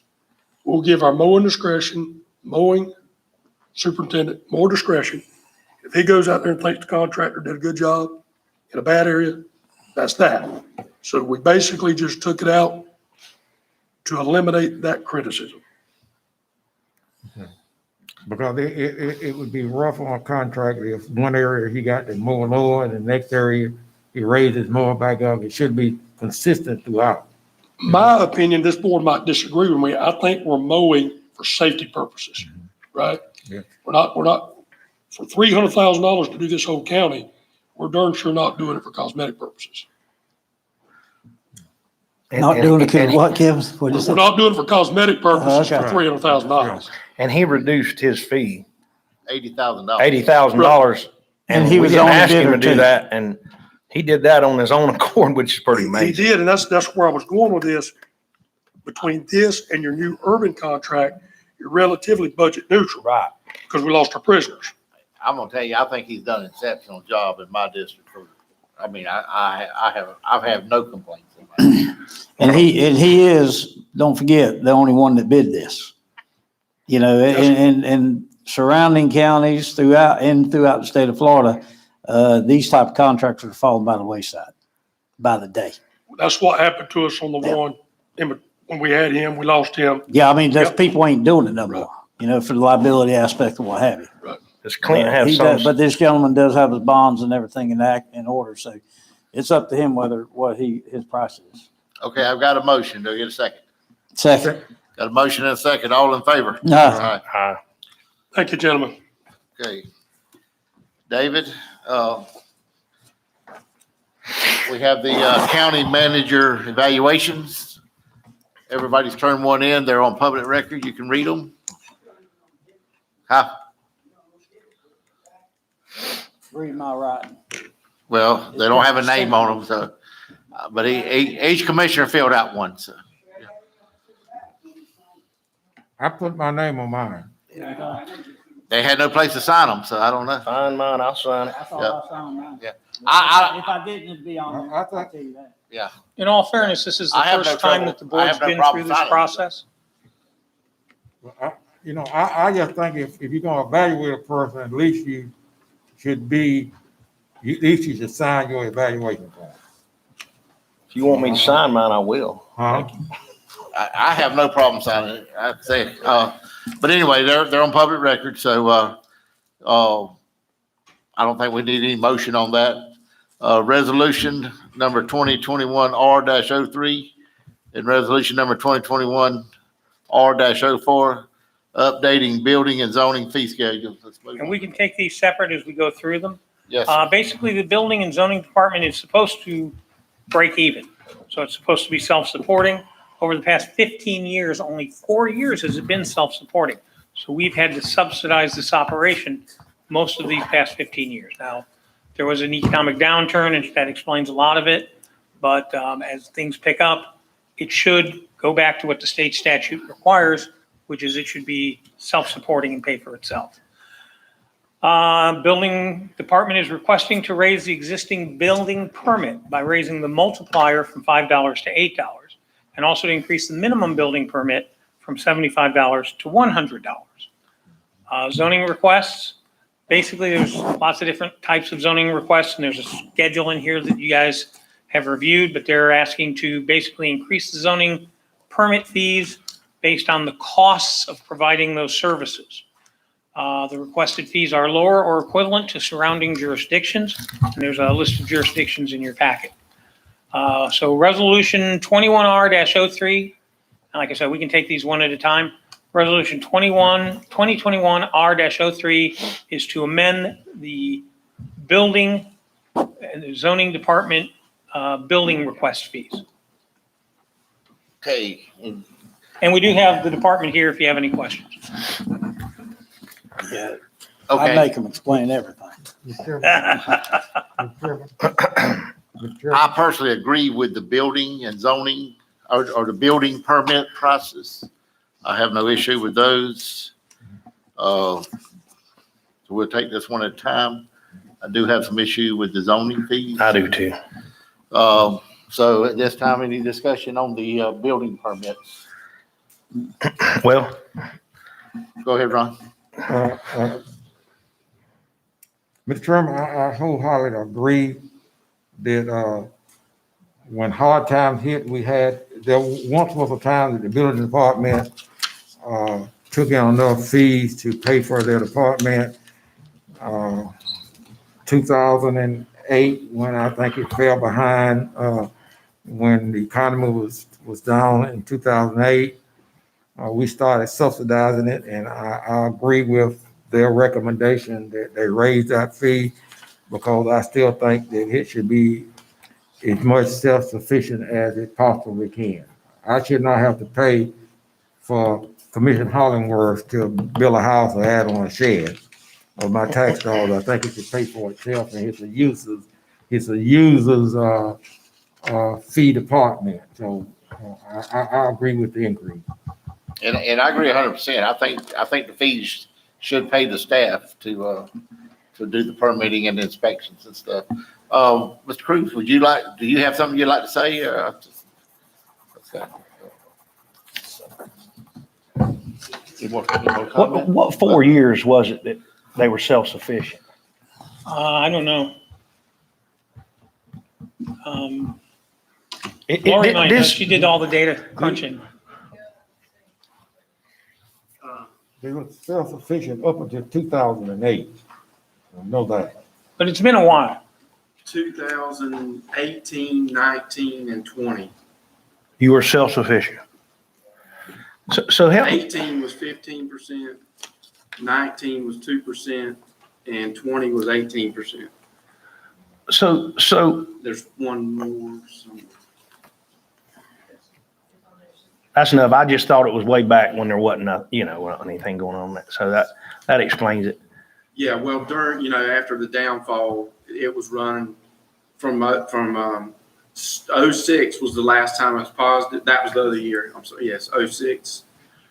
We'll give our mowing superintendent more discretion. If he goes out there and thinks the contractor did a good job in a bad area, that's that. So we basically just took it out to eliminate that criticism. Because it would be rough on a contractor if one area he got to mow lower and the next area he raised his mower back up. It should be consistent throughout. My opinion, this board might disagree with me. I think we're mowing for safety purposes, right? Yeah. We're not, for $300,000 to do this whole county, we're darn sure not doing it for cosmetic purposes. Not doing it because what, Kevin? What'd you say? We're not doing it for cosmetic purposes for Okay. $300,000. And he reduced his fee, $80,000. $80,000. And he we was didn't the only ask him bidder to do too. that, and he did that on his own accord, which is pretty He amazing. did, and that's where I was going with this. Between this and your new urban contract, you're relatively budget neutral Right. because we lost our prisoners. I'm gonna tell you, I think he's done an exceptional job in my district. I mean, I've had no complaints about it. And he is, don't forget, the only one that bid this. You know, and surrounding counties throughout the state of Florida, these type of contractors are falling by the wayside by the day. That's what happened to us on the one, when we had him, we lost him. Yeah, I mean, there's Yep. people ain't doing it no more, you know, for the liability aspect and what have you. Does Clint have He some? does, but this gentleman does have his bonds and everything in order, so it's up to him his price is. Okay, I've got a motion. Do I get a second? Second. Got a motion and a second. All in favor? No. All right. Thank you, gentlemen. Okay. David, we have the county manager evaluations. Everybody's turned one in. They're on public record. You can read them. Huh? Read my writing. Well, they don't have a name on them, so, but each commissioner filled out one, so. I put my name on mine. They had no place to sign them, so I don't know. Sign mine, I'll sign it. I thought I signed mine. Yeah. If I didn't, it'd be on there. I I'll thought- tell you that. Yeah. In all fairness, this is the I have no first time trouble. that the I board's have no been problem through this signing it. process. I just think if you're gonna evaluate a person, at least you should sign your evaluation form. If you want me to sign mine, I will. Huh? I have no problem signing it. I'd say, but anyway, they're on public record, so, I don't think we need any motion on that. Resolution number 2021 R-03 and resolution number 2021 R-04, updating building and zoning fee schedules. Let's move And on. we can take these separate as we go through them. Yes, Basically, the building and zoning department is supposed to break even. So it's supposed to be self-supporting. Over the past 15 years, only 4 years has it been self-supporting. So we've had to subsidize this operation most of these past 15 years. Now, there was an economic downturn and that explains a lot of it. But as things pick up, it should go back to what the state statute requires, which is it should be self-supporting and pay for itself. Building department is requesting to raise the existing building permit by raising the multiplier from $5 to $8, and also to increase the minimum building permit from $75 to $100. Zoning requests, basically, there's lots of different types of zoning requests, and there's a schedule in here that you guys have reviewed, but they're asking to basically increase the zoning permit fees based on the costs of providing those services. The requested fees are lower or equivalent to surrounding jurisdictions, and there's a list of jurisdictions in your packet. So Resolution 21R-03, like I said, we can take these one at a time. Resolution 2021R-03 is to amend the building and the zoning department building request fees. Okay, And we do have the department here if you have any questions. I okay. make them explain everything. Mr. Chairman, Mr. Chairman, Mr. Chairman, I personally agree with the building and zoning or the building permit process. I have no issue with those. So we'll take this one at a time. I do have some issue with the zoning fees. I do too. So at this time, any discussion on the building permits? Well, Go ahead, Ron. Mr. Chairman, I wholeheartedly agree that, when hard times hit, there once was a time that the building department, took in enough fees to pay for their department. 2008, when I think it fell behind, when the economy was down in 2008, we started subsidizing it, and I agree with their recommendation that they raise that fee, because I still think that it should be as much self-sufficient as it possibly can. I should not have to pay for Commissioner Hollingworth to build a house or add on a shed of my tax dollars. I think it should pay for itself, and it's a user's fee department. So I agree with the increase. And I agree 100%. I think the fees should pay the staff to do the permitting and inspections and stuff. Mr. Cruz, do you have something you'd like to say? Okay. Any more comment? what 4 years was it that they were self-sufficient? I don't know. It- Lori might know. this- She did all the data crunching. They were self-sufficient up until 2008. I know that. But it's been a while. 2018, 19, and 20. You were self-sufficient. So help, 18 was 15%, 19 was 2%, and 20 was 18%. so There's one more somewhere. that's enough. I just thought it was way back when there wasn't anything going on there. So that explains it. Yeah, well, during, after the downfall, it was running from 06 was the last time it was positive. That was the other year. I'm sorry. Yes, 06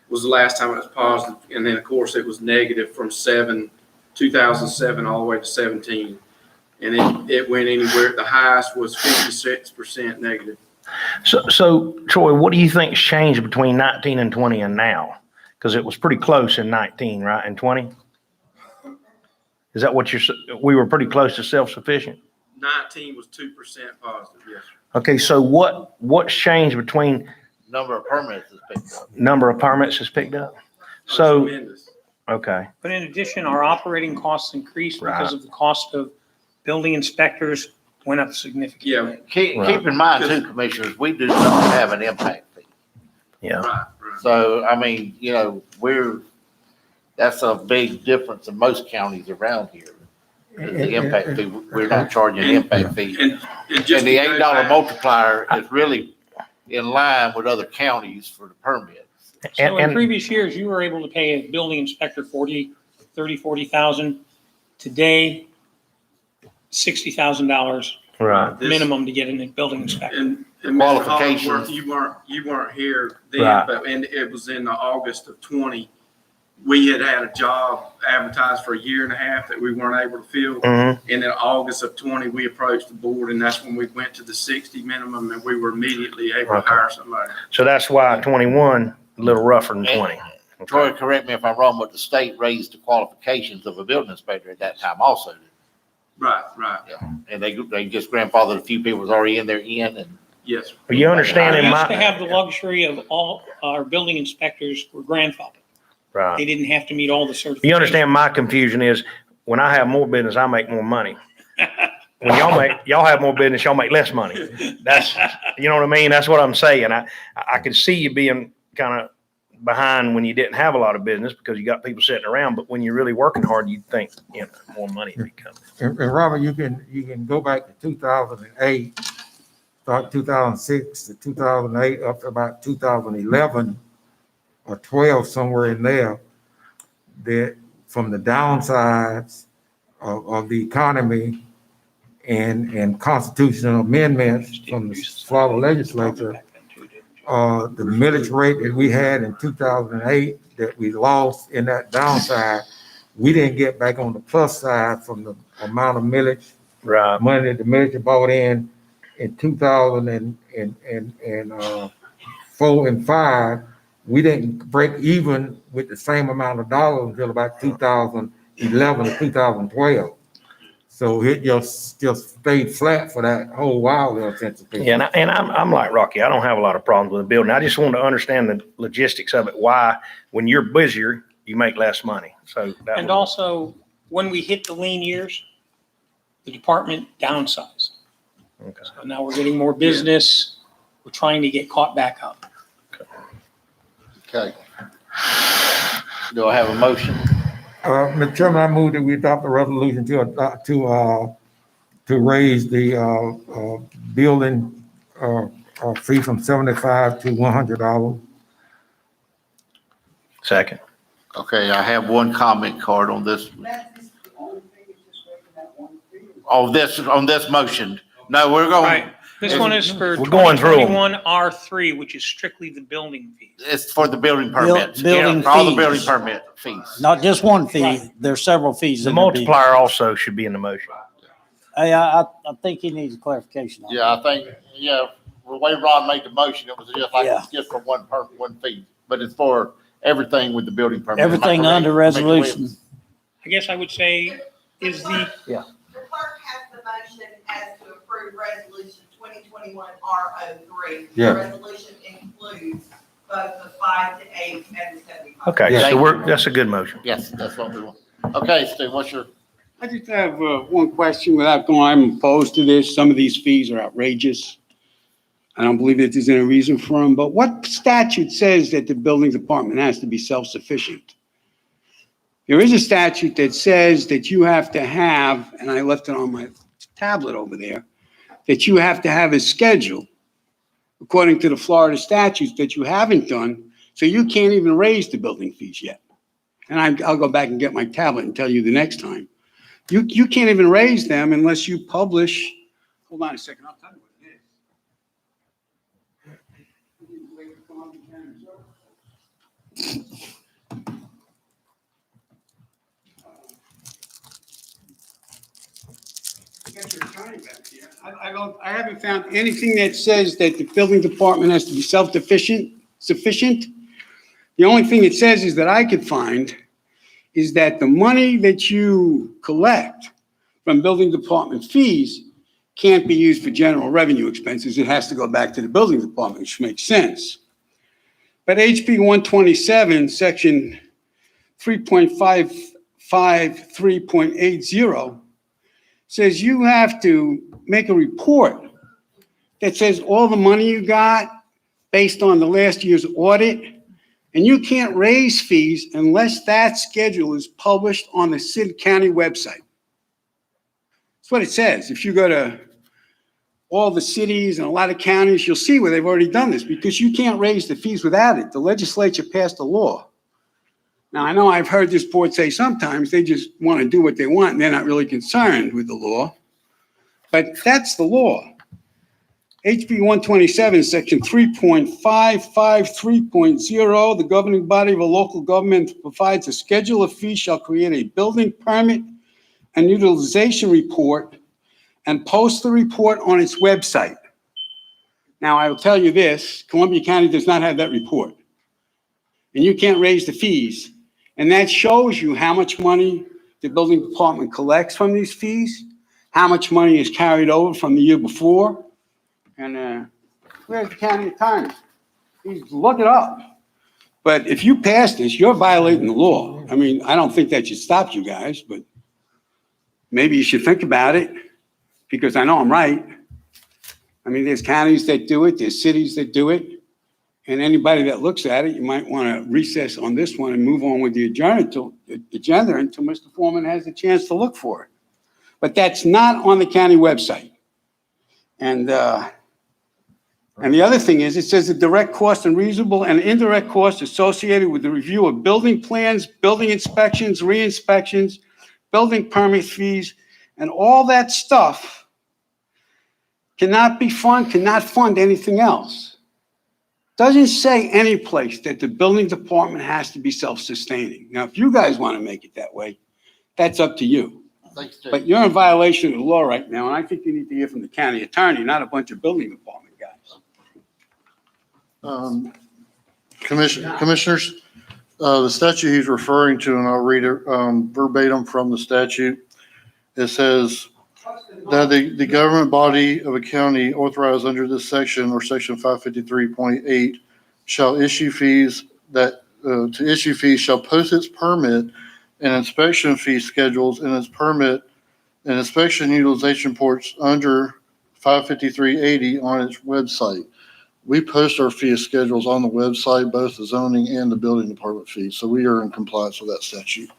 was the last time it was positive. And then, of course, it was negative from 2007 all the way to 17. And it went anywhere. The highest was 56% negative. So Troy, what do you think's changed between 19 and 20 and now? Because it was pretty close in 19, right? And 20? Is that what we were pretty close to self-sufficient? 19 was 2% positive, yes, sir. Okay, so what's changed between Number of permits is picked up. number of permits has picked up? So, Tremendous. okay, But in addition, our operating costs increased because Right. of the cost of building inspectors went up significantly. Yeah, Keep in mind too, commissioners, we do not have an impact fee. yeah. right. So, I mean, that's a big difference in most counties around here. The impact fee, we're not charging an impact fee. And just And the to go $8 back- multiplier is really in line with other counties for the permits. So in And previous years, you were able to pay a building inspector 40,000. Today, $60,000 right, This- minimum to get a building inspector. And Mr. Qualifications. Hollingworth, you weren't here then, Right. but, and it was in August of 20. We had a job advertised for a year and a half that we weren't able to fill. mhm. And in August of 20, we approached the board, and that's when we went to the 60 minimum, and we were immediately able to Okay. hire somebody. So that's why 21 a little rougher than 20. Troy, correct me if I'm wrong, but the state raised the qualifications of a building inspector at that time also. Right. Yeah, and they just grandfathered a few people was already in their end and. Yes. Are you understanding We used to my, have the luxury of all our building inspectors were grandfathered. right? They didn't have to meet all the certifications. You understand my confusion is when I have more business, I make more money. When y'all have more business, y'all make less money. That's, you know what I mean? That's what I'm saying. I could see you being kind of behind when you didn't have a lot of business because you got people sitting around, but when you're really working hard, you'd think, more money would be coming. And Robert, you can go back to 2008, start 2006 to 2008, up to about 2011 or 12, somewhere in there, that from the downsides of the economy and constitutional amendments from the Florida legislature, the millage rate that we had in 2008 that we lost in that downside, we didn't get back on the plus side from the amount of millage Right. money that the millage brought in 2004 and 5. We didn't break even with the same amount of dollars until about 2011 or 2012. So it just stayed flat for that whole while there since. Yeah, and I'm like Rocky. I don't have a lot of problems with the building. I just want to understand the logistics of it. Why, when you're busier, you make less money. So that And was- also, when we hit the lean years, the department downsized. Okay. So now we're getting more business. We're trying to get caught back up. Okay. Do I have a motion? Mr. Chairman, I move that we adopt a resolution to raise the building fee from $75 to $100. Second. Okay, I have one comment card on this. On this motion. No, we're going, Right. This one is for We're going through 'em. 2021 R3, which is strictly the building fees. it's for the building permits. building Yeah, all the fees. building permit fees. Not just one fee, there's several fees. The in there. multiplier also should be in the motion. Hey, I think he needs clarification on that. Yeah, I think, the way Ron made the motion, it was just like, Yeah. just for one fee, but it's for everything with the building permit. Am I Everything correct? under resolution. I guess I would say is the, The clerk has the motion as to approve resolution 2021 R03. Yeah. The resolution includes both the 5 to 8 and the 75. Okay, Yeah. so that's a good motion. Yes, that's what we want. Okay, Steve, what's your, I just have one question without going, I'm opposed to this. Some of these fees are outrageous. I don't believe that there's any reason for them, but what statute says that the building department has to be self-sufficient? There is a statute that says that you have to have, and I left it on my tablet over there, that you have to have a schedule according to the Florida statutes that you haven't done, so you can't even raise the building fees yet. And I'll go back and get my tablet and tell you the next time. You can't even raise them unless you publish, hold on a second, I'll tell you what it is. Get your attorney back here. I haven't found anything that says that the building department has to be sufficient. The only thing it says is that I could find is that the money that you collect from building department fees can't be used for general revenue expenses. It has to go back to the building department, which makes sense. But HB 127, section 3.553.80 says you have to make a report that says all the money you got based on the last year's audit, and you can't raise fees unless that schedule is published on the city county website. That's what it says. If you go to all the cities and a lot of counties, you'll see where they've already done this because you can't raise the fees without it. The legislature passed a law. Now, I know I've heard this board say sometimes they just want to do what they want and they're not really concerned with the law, but that's the law. HB 127, section 3.553.0, the governing body of a local government provides a schedule of fees shall create a building permit and utilization report and post the report on its website. Now, I will tell you this, Columbia County does not have that report. and you can't raise the fees. And that shows you how much money the building department collects from these fees, how much money is carried over from the year before. And where's the county attorney? Please look it up. But if you pass this, you're violating the law. I mean, I don't think that should stop you guys, but maybe you should think about it, because I know I'm right. I mean, there's counties that do it, there's cities that do it. And anybody that looks at it, you might want to recess on this one and move on with the agenda until Mr. Foreman has a chance to look for it. But that's not on the county website. And the other thing is, it says the direct cost and reasonable and indirect costs associated with the review of building plans, building inspections, re-inspections, building permit fees, and all that stuff cannot fund anything else. Doesn't say any place that the building department has to be self-sustaining. Now, if you guys want to make it that way, that's up to you. Thanks, Jay. But you're in violation of the law right now, and I think you need to hear from the county attorney, not a bunch of building department guys. Commissioners, the statute he's referring to, and I'll read it verbatim from the statute. It says that the government body of a county authorized under this section or section 553.8 shall issue fees to issue fees shall post its permit and inspection fee schedules in its permit and inspection utilization reports under 553.80 on its website. We post our fee schedules on the website, both the zoning and the building department fees. So we are in compliance with that statute.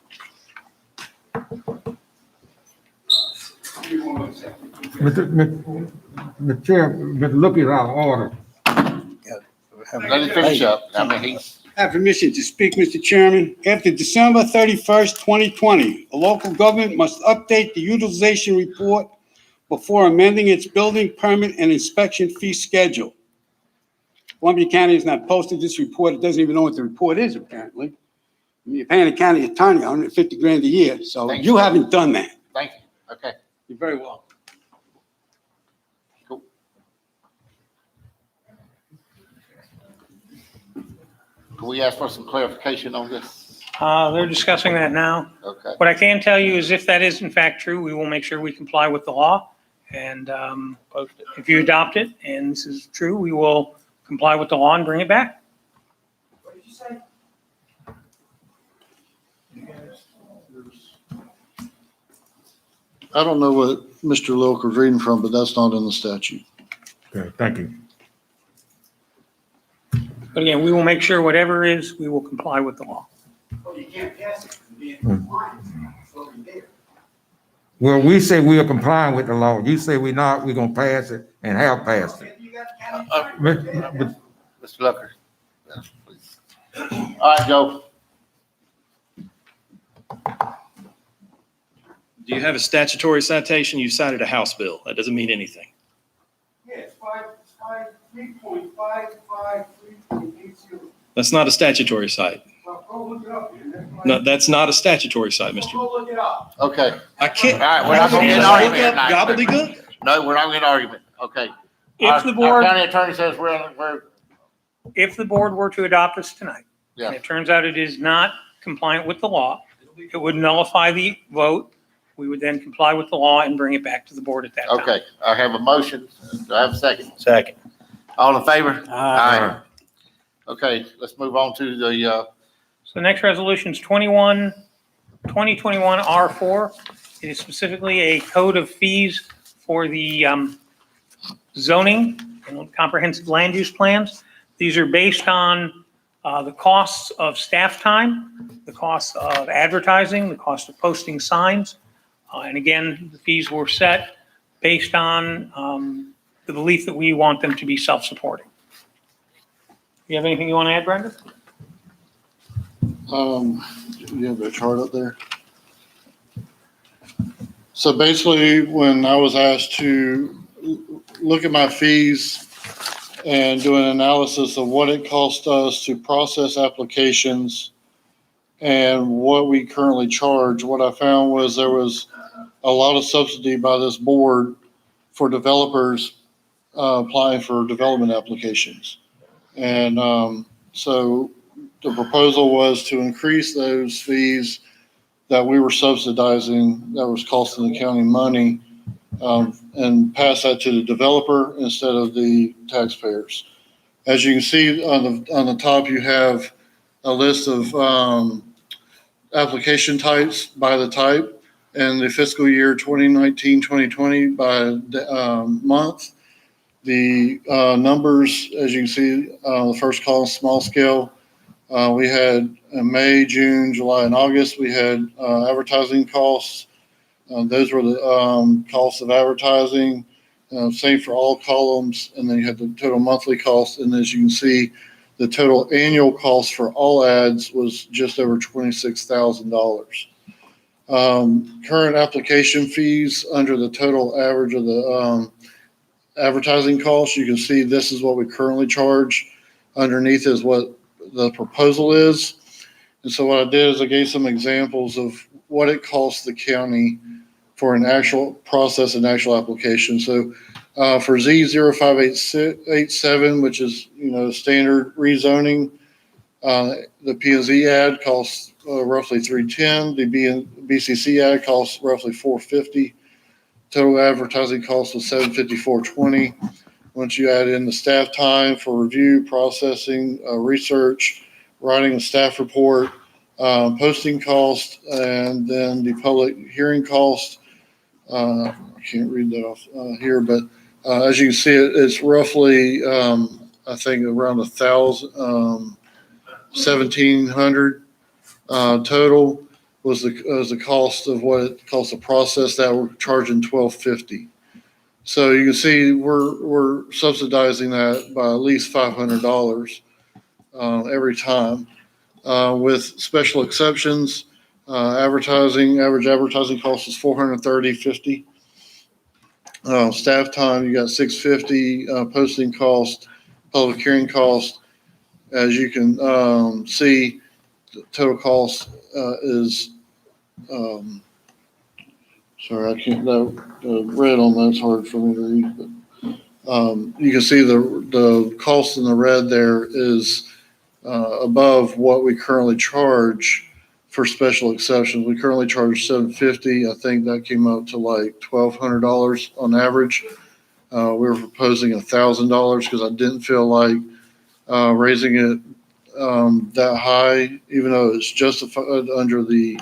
Mr. Chair, but look at our order. Let him finish up. I mean, he's. I have permission to speak, Mr. Chairman. After December 31st, 2020, a local government must update the utilization report before amending its building permit and inspection fee schedule. Columbia County has not posted this report. It doesn't even know what the report is, apparently. I mean, you're paying a county attorney $150,000 a year, so Thanks. you haven't done that. Thank you. Okay. You're very welcome. Cool. Can we ask for some clarification on this? They're discussing that now. Okay. What I can tell you is if that is in fact true, we will make sure we comply with the law. And if you adopt it and this is true, we will comply with the law and bring it back. What did you say? I don't know what Mr. Lilk was reading from, but that's not in the statute. Okay, thank you. But again, we will make sure whatever is, we will comply with the law. Oh, you can't pass it. Be in compliance. It's over there. Well, we say we are complying with the law. You say we're not, we're gonna pass it and have passed it. You got county attorney. Mr. Lucker. Yeah, please. All right, Joe. Do you have a statutory citation? You cited a House bill. That doesn't mean anything. Yeah, it's 3.553.80. That's not a statutory cite. Well, go look it up, man. That's why- No, that's not a statutory cite, Mr. Go look it up. Okay. I can't. All right, we're not gonna get an argument tonight. Gobbledygook? No, we're not gonna get an argument. Okay. If the Our board, county attorney says we're, if the board were to adopt this tonight, yeah. and it turns out it is not compliant with the law, it would nullify the vote. We would then comply with the law and bring it back to the board at that time. Okay, I have a motion. Do I have a second? Second. All in favor? Aye. Okay, let's move on to the, So the next resolution is 2021 R4. It is specifically a code of fees for the zoning and comprehensive land use plans. These are based on the costs of staff time, the costs of advertising, the cost of posting signs. And again, the fees were set based on the belief that we want them to be self-supporting. You have anything you want to add, Brenda? you have a chart up there? So basically, when I was asked to look at my fees and do an analysis of what it cost us to process applications and what we currently charge, what I found was there was a lot of subsidy by this board for developers applying for development applications. And so the proposal was to increase those fees that we were subsidizing, that was costing the county money, and pass that to the developer instead of the taxpayers. As you can see on the top, you have a list of application types by the type and the fiscal year 2019, 2020 by month. The numbers, as you can see, the first column, small scale, we had in May, June, July, and August, we had advertising costs. Those were the costs of advertising. Same for all columns. And then you had the total monthly cost. And as you can see, the total annual cost for all ads was just over $26,000. Current application fees under the total average of the advertising costs, you can see this is what we currently charge. Underneath is what the proposal is. And so what I did is I gave some examples of what it costs the county for an actual process and actual application. So for Z0587, which is, standard rezoning, the P&Z ad costs roughly $310. The BCC ad costs roughly $450. Total advertising cost was $754.20. Once you add in the staff time for review, processing, research, writing a staff report, posting cost, and then the public hearing cost. I can't read that off here, but as you can see, it's roughly, I think, around 1,700 total was the cost of what it costs to process that. We're charging $1,250. So you can see we're subsidizing that by at least $500 every time. With special exceptions, average advertising cost is $430.50. Staff time, you got $650. Posting cost, public hearing cost. As you can see, the total cost is. Sorry, I can't. The red on that's hard for me to read, but you can see the cost in the red there is above what we currently charge for special exceptions. We currently charge $750. I think that came up to like $1,200 on average. We were proposing $1,000 because I didn't feel like raising it that high, even though it's justified under the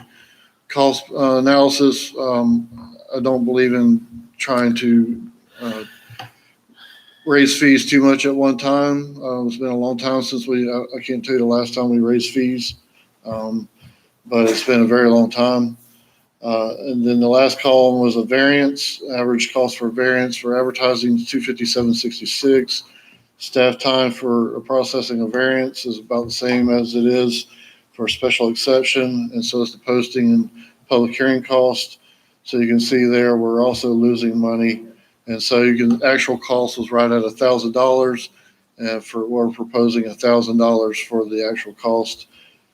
cost analysis. I don't believe in trying to raise fees too much at one time. It's been a long time since I can't tell you the last time we raised fees, but it's been a very long time. And then the last column was a variance. Average cost for variance for advertising is $257.66. Staff time for processing a variance is about the same as it is for a special exception, and so is the posting and public hearing cost. So you can see there we're also losing money, and so actual cost was right at $1,000, and we're proposing $1,000 for the actual cost.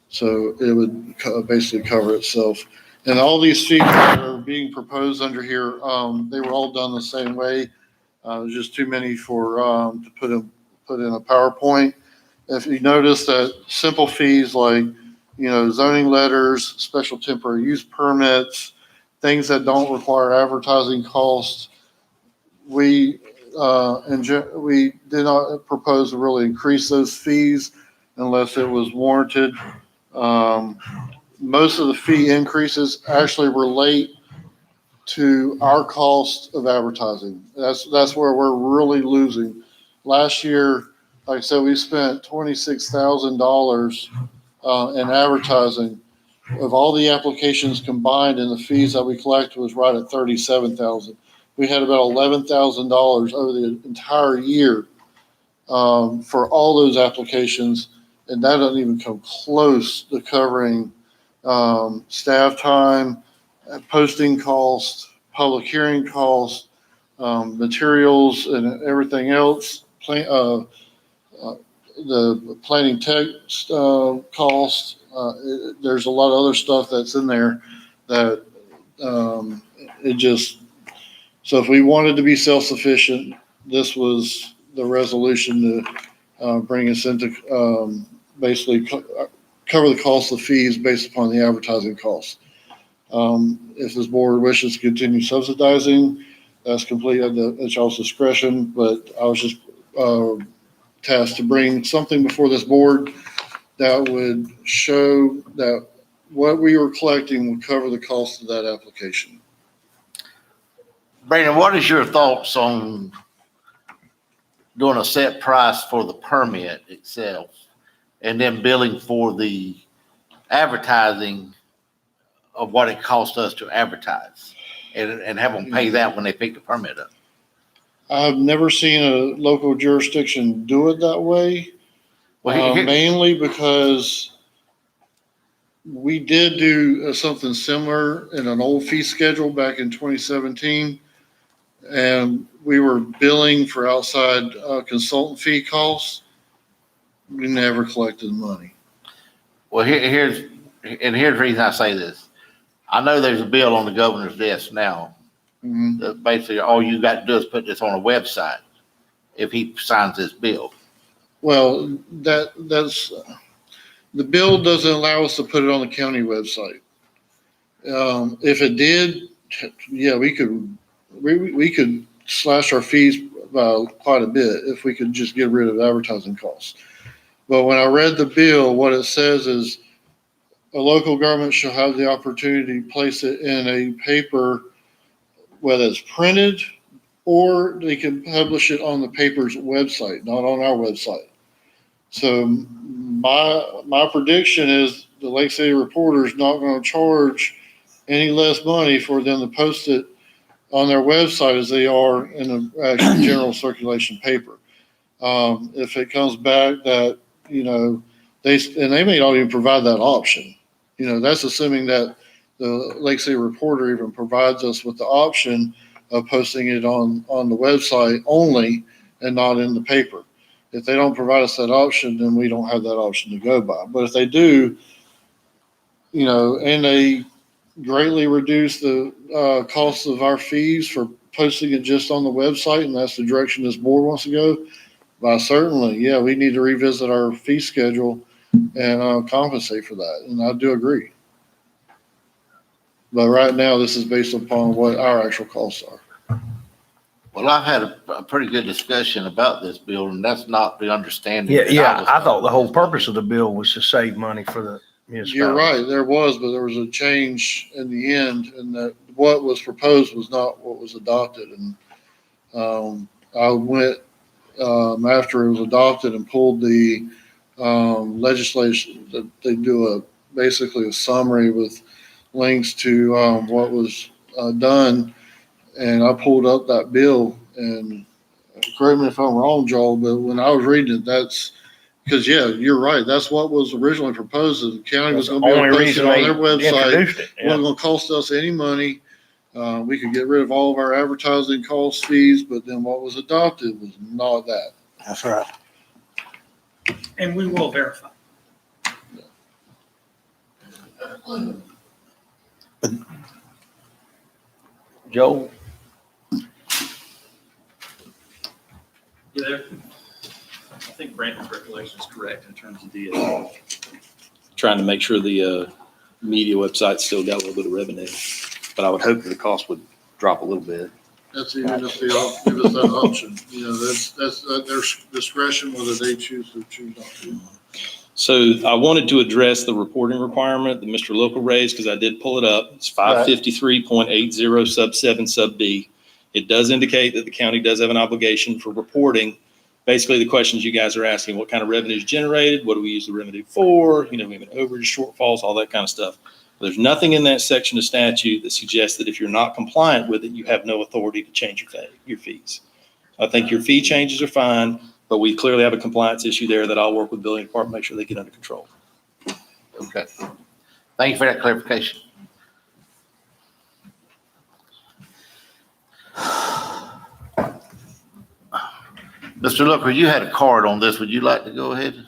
So it would basically cover itself. And all these fees that are being proposed under here, they were all done the same way. There's just too many for to put in a PowerPoint. If you notice that simple fees like zoning letters, special temporary use permits, things that don't require advertising costs, we did not propose to really increase those fees unless it was warranted. Most of the fee increases actually relate to our cost of advertising. That's where we're really losing. Last year, like I said, we spent $26,000 in advertising. Of all the applications combined and the fees that we collected was right at $37,000. We had about $11,000 over the entire year for all those applications, and that doesn't even come close to covering staff time, posting costs, public hearing costs, materials, and everything else. The planning text cost. There's a lot of other stuff that's in there that so if we wanted to be self-sufficient, this was the resolution to bring us into basically cover the cost of fees based upon the advertising costs. If this board wishes to continue subsidizing, that's completely at y'all's discretion, but I was just tasked to bring something before this board that would show that what we were collecting would cover the cost of that application. Brandon, what is your thoughts on doing a set price for the permit itself and then billing for the advertising of what it costs us to advertise and have them pay that when they pick the permit up? I've never seen a local jurisdiction do it that way, Well, mainly because we did do something similar in an old fee schedule back in 2017. And we were billing for outside consultant fee costs. We never collected the money. Well, here's the reason I say this. I know there's a bill on the governor's desk now. Mhm. That basically all you got to do is put this on a website if he signs this bill. Well, that's the bill doesn't allow us to put it on the county website. If it did, yeah, we could slash our fees by quite a bit if we could just get rid of advertising costs. But when I read the bill, what it says is a local government shall have the opportunity to place it in a paper, whether it's printed or they can publish it on the paper's website, not on our website. So my prediction is the Lake City Reporter is not going to charge any less money for them to post it on their website as they are in the actual general circulation paper. If it comes back that, they may not even provide that option. That's assuming that the Lake City Reporter even provides us with the option of posting it on the website only and not in the paper. If they don't provide us that option, then we don't have that option to go by. But if they do, and they greatly reduce the cost of our fees for posting it just on the website, and that's the direction this board wants to go, certainly, yeah, we need to revisit our fee schedule and compensate for that. And I do agree. But right now, this is based upon what our actual costs are. Well, I've had a pretty good discussion about this bill, and that's not the understanding. Yeah, that yeah, was I thought the whole told. purpose of the bill was to save money for the municipalities. You're right, there was, but there was a change in the end, and that what was proposed was not what was adopted. And I went after it was adopted and pulled the legislation that they do basically a summary with links to what was done. And I pulled up that bill, and correct me if I'm wrong, Joel, but when I was reading it, that's because, yeah, you're right. That's what was originally proposed. The county was going to be able to post it on their website. It wasn't going to cost us any money. We could get rid of all of our advertising costs, fees, but then what was adopted was not that. That's right. And we will verify. Joe? Yeah, I think Brandon's regulation is correct in terms of the, trying to make sure the media website still got a little bit of revenue. But I would hope that the cost would drop a little bit. That's even if they don't give us that option. That's at their discretion whether they choose not to. So I wanted to address the reporting requirement that Mr. Local raised, because I did pull it up. It's 553.80 sub 7 sub B. It does indicate that the county does have an obligation for reporting. Basically, the questions you guys are asking: what kind of revenue is generated? What do we use the revenue for? We have an overage, shortfalls, all that kind of stuff. There's nothing in that section of statute that suggests that if you're not compliant with it, you have no authority to change your fees. I think your fee changes are fine, but we clearly have a compliance issue there that I'll work with Billing Department, make sure they get under control. Okay. Thank you for that clarification. Mr. Looker, you had a card on this. Would you like to go ahead?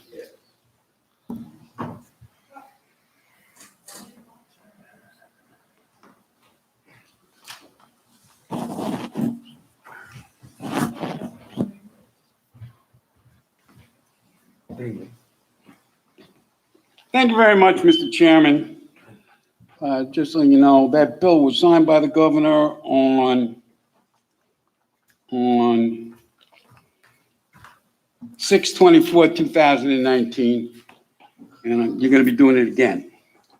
Thank you very much, Mr. Chairman. Just so you know, that bill was signed by the governor on 6/24/2019, and you're going to be doing it again.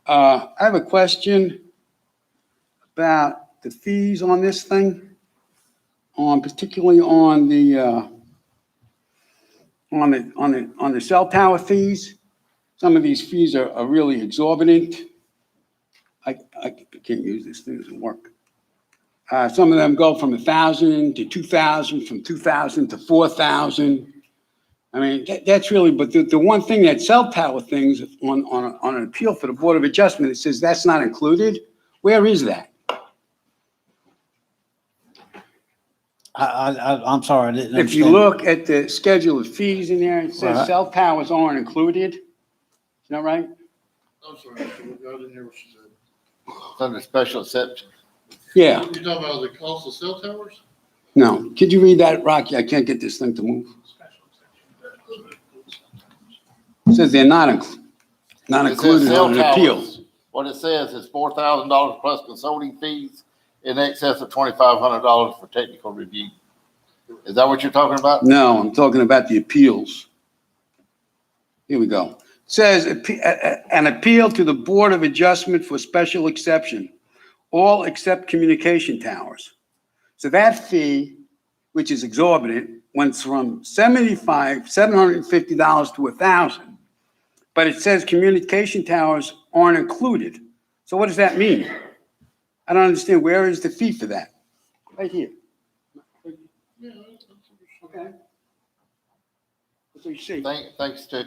I have a question about the fees on this thing, particularly on the cell tower fees. Some of these fees are really exorbitant. I can't use this thing, it doesn't work. Some of them go from 1,000 to 2,000, from 2,000 to 4,000. I mean, that's really, but the one thing that cell tower things on an appeal for the Board of Adjustment, it says that's not included. Where is that? I'm sorry, I didn't If you understand. look at the schedule of fees in there, it says Right. cell towers aren't included. Is that right? I'm sorry, I didn't hear what you said. It's under special exception. Yeah, You talking about the cost of cell towers? no. Could you read that, Rocky? I can't get this thing to move. It says they're not It says included cell on an appeal. towers. What it says is $4,000 plus consulting fees in excess of $2,500 for technical review. Is that what you're talking about? No, I'm talking about the appeals. Here we go. It says an appeal to the Board of Adjustment for special exception, all except communication towers. So that fee, which is exorbitant, went from $750 to $1,000. But it says communication towers aren't included. So what does that mean? I don't understand. Where is the fee for that? Right here. Okay. That's what you see. Thanks to,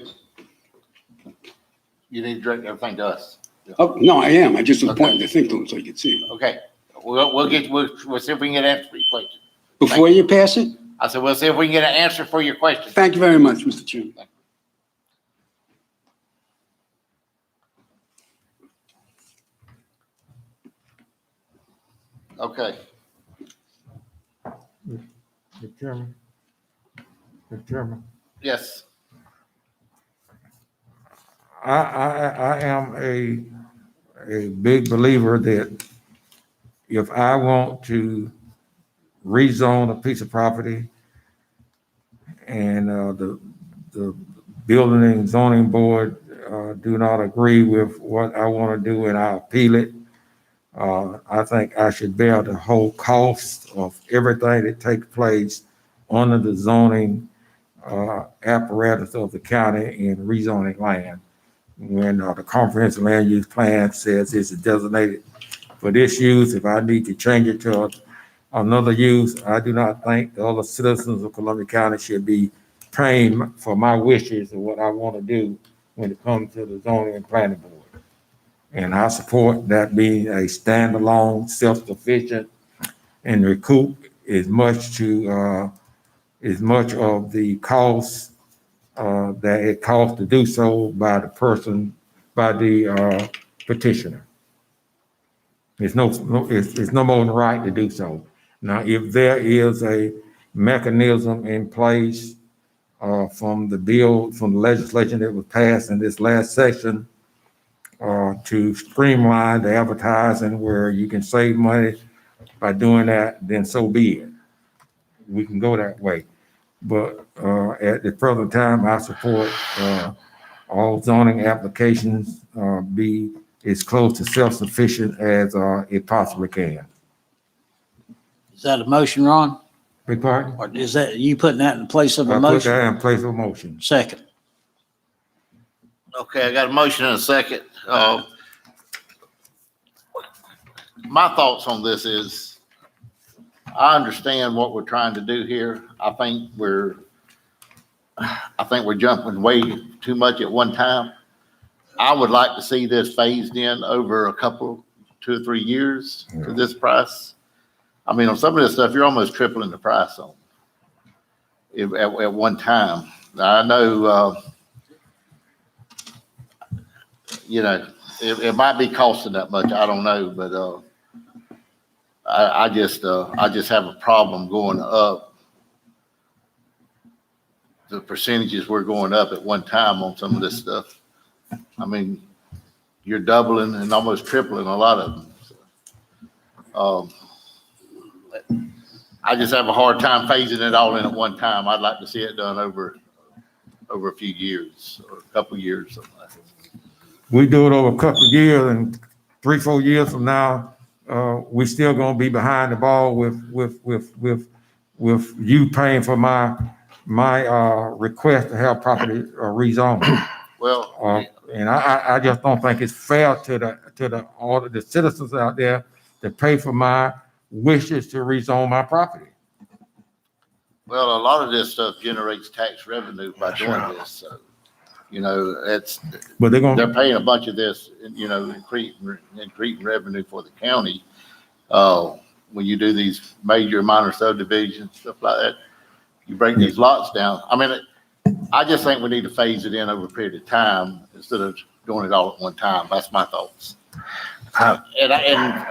you need to direct everything to us. Oh, no, I am. I just was Okay. pointing the thing to him so you could see it. Okay, we'll see if we can get an answer for your question. Before you pass it, I said, we'll see if we can get an answer for your question. thank you very much, Mr. Chairman. Okay, Mr. Chairman. Mr. Chairman. yes, I am a big believer that if I want to rezone a piece of property and the building and zoning board do not agree with what I want to do and I appeal it, I think I should bear the whole cost of everything that takes place under the zoning apparatus of the county in rezoning land. When the comprehensive land use plan says it's designated for this use, if I need to change it to another use, I do not think the other citizens of Columbia County should be paying for my wishes of what I want to do when it comes to the zoning and planning board. And I support that being a standalone, self-sufficient, and recoup as much of the cost that it costs to do so by the petitioner. It's no more than right to do so. Now, if there is a mechanism in place from the legislation that was passed in this last session to streamline the advertising where you can save money by doing that, then so be it. We can go that way. But at the present time, I support all zoning applications be as close to self-sufficient as it possibly can. Is that a motion, Ron? Big pardon? Or is that, you putting that in place of I a put motion? that in place of a motion. Second. okay, I got a motion and a second. My thoughts on this is, I understand what we're trying to do here. I think we're jumping way too much at one time. I would like to see this phased in over a couple, 2 or 3 years to this price. I mean, on some of this stuff, you're almost tripling the price on at one time. I know, it might be costing that much. I don't know, but I just have a problem going up. The percentages we're going up at one time on some of this stuff. I mean, you're doubling and almost tripling a lot of them. I just have a hard time phasing it all in at one time. I'd like to see it done over a few years or a couple of years. Something like that. We do it over a couple of years, and 3-4 years from now, we still gonna be behind the ball with you paying for my request to have property rezoned. Well, And I just don't think it's fair to all of the citizens out there to pay for my wishes to rezone my property. well, a lot of this stuff generates tax revenue by doing this. So, you know, But they're they're gonna, paying a bunch of this, you know, increasing revenue for the county. When you do these major minor subdivisions, stuff like that, you break these lots down. I mean, I just think we need to phase it in over a period of time instead of doing it all at one time. That's my thoughts. And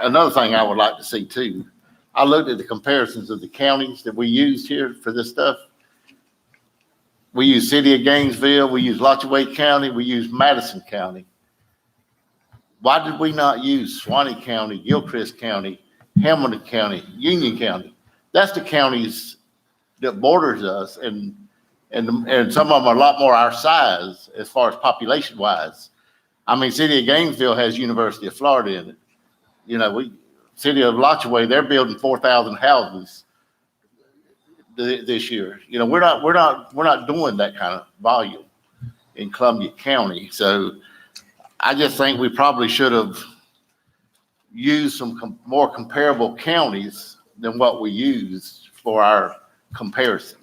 another thing I would like to see too, I looked at the comparisons of the counties that we used here for this stuff. We use City of Gainesville, we use Lachue County, we use Madison County. Why did we not use Suwannee County, Gilchrist County, Hamilton County, Union County? That's the counties that borders us, and some of them are a lot more our size as far as population wise. I mean, City of Gainesville has University of Florida in it. You know, City of Lachue, they're building 4,000 houses this year. You know, we're not doing that kind of volume in Columbia County. So I just think we probably should have used some more comparable counties than what we used for our comparison.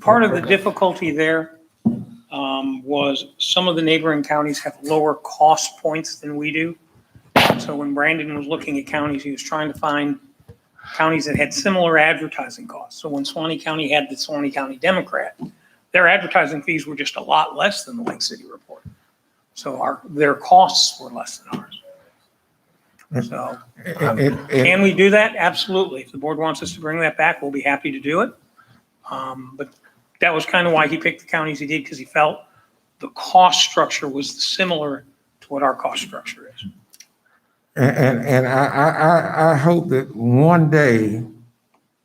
Part of the difficulty there was some of the neighboring counties have lower cost points than we do. So when Brandon was looking at counties, he was trying to find counties that had similar advertising costs. So when Suwannee County had the Suwannee County Democrat, their advertising fees were just a lot less than the Lake City Report. So their costs were less than ours. So can we do that? Absolutely. If the board wants us to bring that back, we'll be happy to do it. But that was kind of why he picked the counties he did, because he felt the cost structure was similar to what our cost structure is. And I hope that one day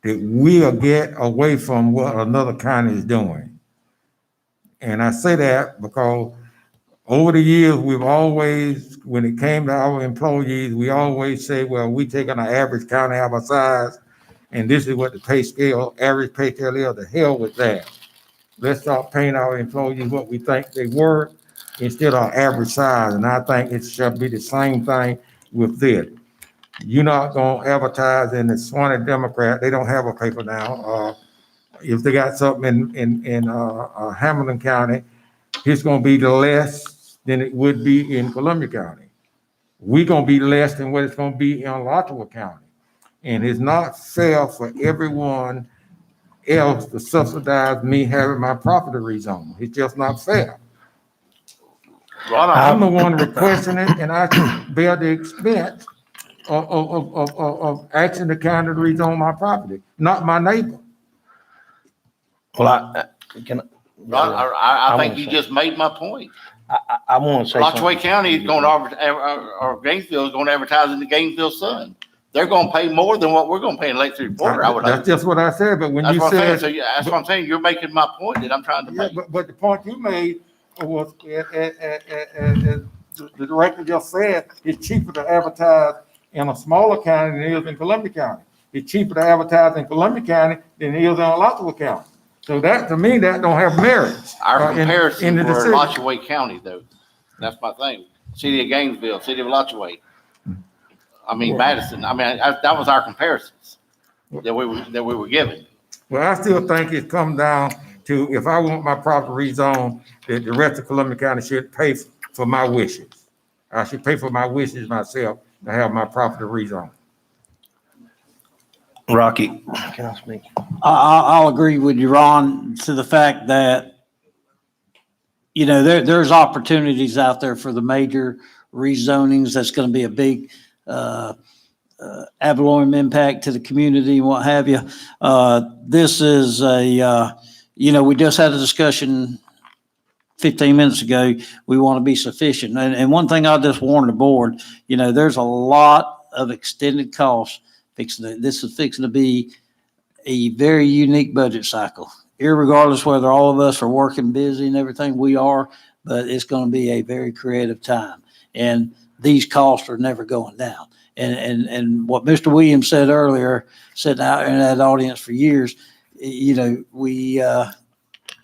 that we'll get away from what another county is doing. And I say that because over the years, we've always, when it came to our employees, we always say, well, we taking an average county of our size, and this is what the pay scale, average pay scale is. The hell with that. Let's start paying our employees what we think they worth instead of average size. And I think it should be the same thing with this. You're not gonna advertise in the Suwannee Democrat. They don't have a paper now. If they got something in Hamilton County, it's gonna be less than it would be in Columbia County. We're gonna be less than what it's gonna be in Alachua County. And it's not fair for everyone else to subsidize me having my property rezoned. It's just not fair. I'm the one requesting it, and I should bear the expense of asking the county to rezone my property, not my neighbor. Well, I think you just made my point. I want to say something. Lachue County is going to or Gainesville is going to advertise in the Gainesville Sun. They're going to pay more than what we're going to pay in Lake City Reporter, I would hope. That's just what I said, but when That's you what I'm saying. said. So that's what I'm saying. You're making my point that I'm trying to Yeah, make. but the point you made was, the director just said, it's cheaper to advertise in a smaller county than it is in Columbia County. It's cheaper to advertise in Columbia County than it is in Alachua County. So that, to me, that don't have merit. Our in comparison the for decision. Lachue County, though. That's my thing. City of Gainesville, City of Lachue. I mean, Madison. I mean, that was our comparisons that we were given. Well, I still think it comes down to, if I want my property rezoned, that the rest of Columbia County should pay for my wishes. I should pay for my wishes myself to have my property rezoned. Rocky, can I speak? I'll agree with you, Ron, to the fact that, you know, there's opportunities out there for the major rezonings. That's going to be a big ad valorem impact to the community and what have you. This is we just had a discussion 15 minutes ago, we want to be sufficient. And one thing I just warned the board, there's a lot of extended costs this is fixing to be a very unique budget cycle. Irregardless whether all of us are working busy and everything, we are, but it's going to be a very creative time. And these costs are never going down. And what Mr. Williams said earlier, sitting out in that audience for years,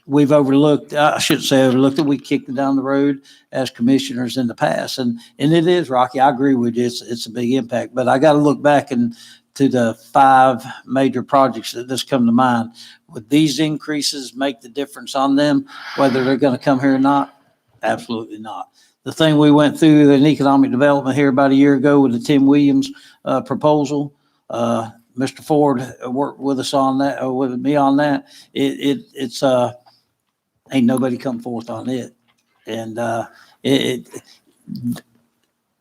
we've overlooked, I shouldn't say overlooked it, we kicked it down the road as commissioners in the past. And it is, Rocky, I agree with you, it's a big impact. But I got to look back to the 5 major projects that just come to mind. Would these increases make the difference on them, whether they're going to come here or not? Absolutely not. The thing we went through in economic development here about a year ago with the Tim Williams proposal, Mr. Ford worked with us on that, or with me on that. It's ain't nobody come forth on it. And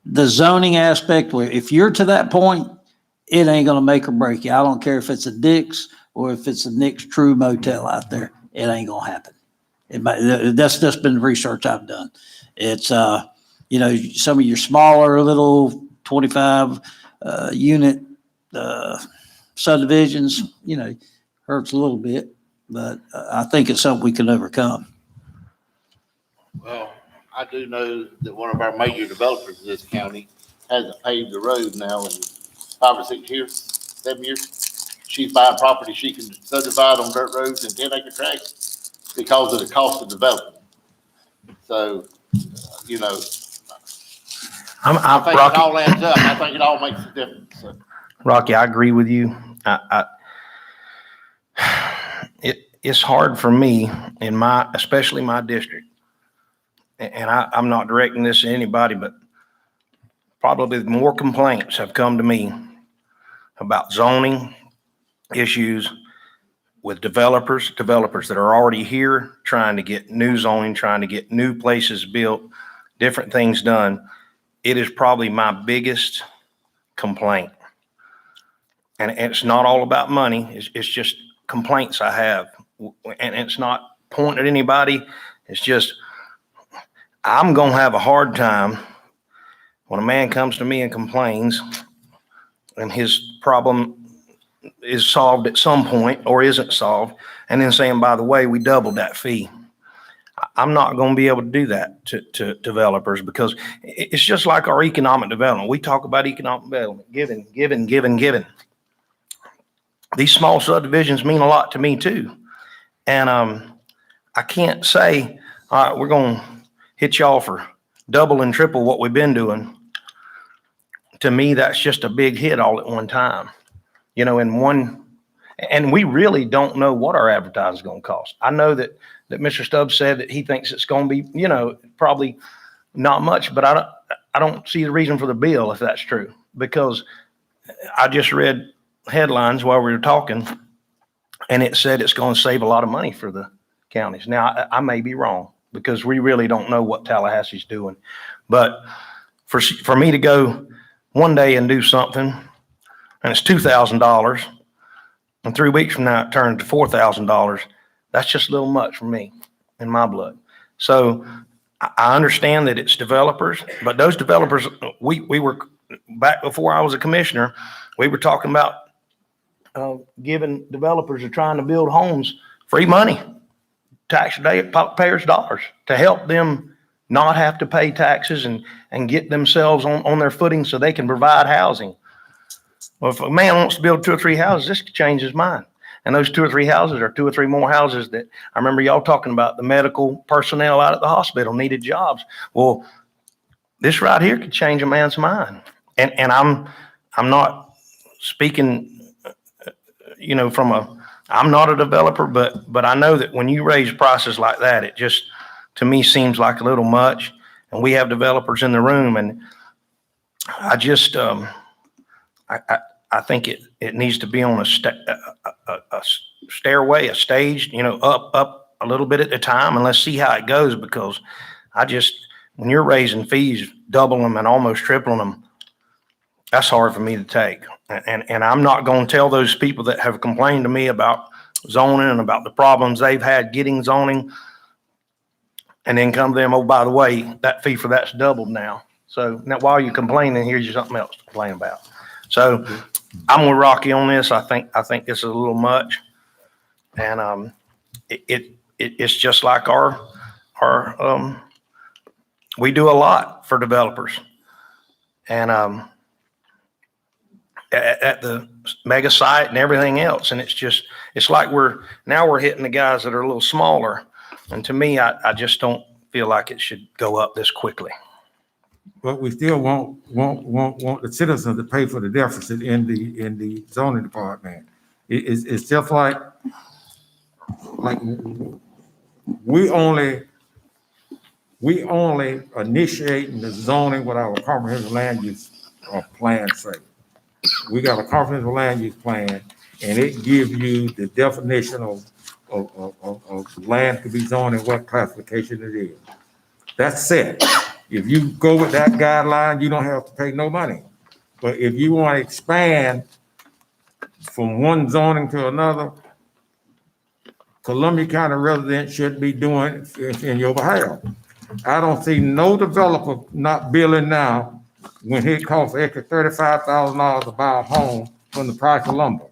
the zoning aspect, where if you're to that point, it ain't gonna make or break you. I don't care if it's a Dick's or if it's a Nick's True Motel out there. It ain't gonna happen. That's just been the research I've done. It's, some of your smaller little 25 unit subdivisions, hurts a little bit, but I think it's something we can overcome. Well, I do know that one of our major developers in this county hasn't paved the road now in 5 or 6 years, 7 years. She's buying property she can subdivide on dirt roads and 10-acre tracts because of the cost of development. So, I think it all adds up. I think it all makes a difference. So. Rocky, I agree with you. It's hard for me especially my district. And I'm not directing this to anybody, but probably more complaints have come to me about zoning issues with developers that are already here trying to get new zoning, trying to get new places built, different things done. It is probably my biggest complaint. And it's not all about money. It's just complaints I have. And it's not pointing at anybody. It's just, I'm going to have a hard time when a man comes to me and complains and his problem is solved at some point or isn't solved, and then saying, by the way, we doubled that fee. I'm not going to be able to do that to developers, because it's just like our economic development. We talk about economic development, giving. These small subdivisions mean a lot to me too. And I can't say, all right, we're going to hit y'all for double and triple what we've been doing. To me, that's just a big hit all at one time. And we really don't know what our advertising is going to cost. I know that Mr. Stubbs said that he thinks it's going to be, probably not much, but I don't see the reason for the bill if that's true, because I just read headlines while we were talking and it said it's going to save a lot of money for the counties. Now, I may be wrong, because we really don't know what Tallahassee's doing, but for me to go one day and do something and it's $2,000, and 3 weeks from now it turned to $4,000, that's just a little much for me in my blood. So I understand that it's developers, but those developers, we were, back before I was a commissioner, we were talking about giving developers who are trying to build homes free money, taxpayers' dollars, to help them not have to pay taxes and get themselves on their footing so they can provide housing. Well, if a man wants to build 2 or 3 houses, this could change his mind. And those 2 or 3 houses are 2 or 3 more houses that I remember y'all talking about. The medical personnel out at the hospital needed jobs. Well, this right here could change a man's mind. And I'm not speaking, I'm not a developer, but I know that when you raise prices like that, it just, to me, seems like a little much. And we have developers in the room, and I just, I think it needs to be on a stairway, a stage, up a little bit at a time, and let's see how it goes, because when you're raising fees, doubling them and almost tripling them, that's hard for me to take. And I'm not going to tell those people that have complained to me about zoning and about the problems they've had getting zoning and then come to them, oh, by the way, that fee for that's doubled now. So now while you're complaining, here's you something else to complain about. So I'm with Rocky on this. I think this is a little much. And it's just like our we do a lot for developers. And at the mega site and everything else. And it's like we're hitting the guys that are a little smaller. And to me, I just don't feel like it should go up this quickly. But we still want the citizens to pay for the deficit in the zoning department. It's just like we only initiating the zoning with our comprehensive land use plan say. We got a comprehensive land use plan, and it gives you the definition of land to be zoned and what classification it is. That's set. If you go with that guideline, you don't have to pay no money. But if you want to expand from one zoning to another, Columbia County residents should be doing it in your behalf. I don't see no developer not building now when it costs extra $35,000 to buy a home from the price of lumber.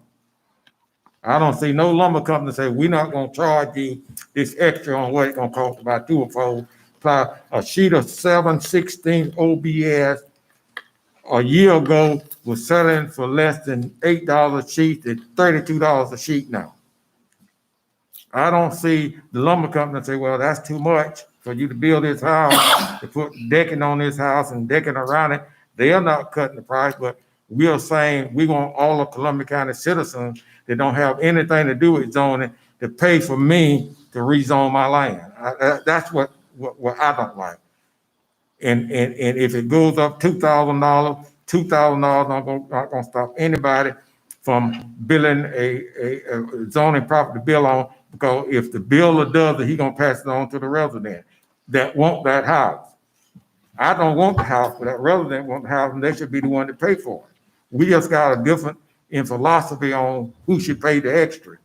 I don't see no lumber company say, we're not gonna charge you this extra on what it's gonna cost to buy 2 or 4 ply. A sheet of 7/16 OBS a year ago was selling for less than $8 a sheet to $32 a sheet now. I don't see the lumber company say, well, that's too much for you to build this house, to put decking on this house and decking around it. They are not cutting the price, but we are saying we want all of Columbia County citizens that don't have anything to do with zoning to pay for me to rezone my land. That's what I don't like. And if it goes up $2,000, $2,000 not gonna stop anybody from building a zoning property to build on, because if the builder does it, he gonna pass it on to the resident that want that house. I don't want the house, but that resident want the house, and they should be the one to pay for it. We just got a different in philosophy on who should pay the extra.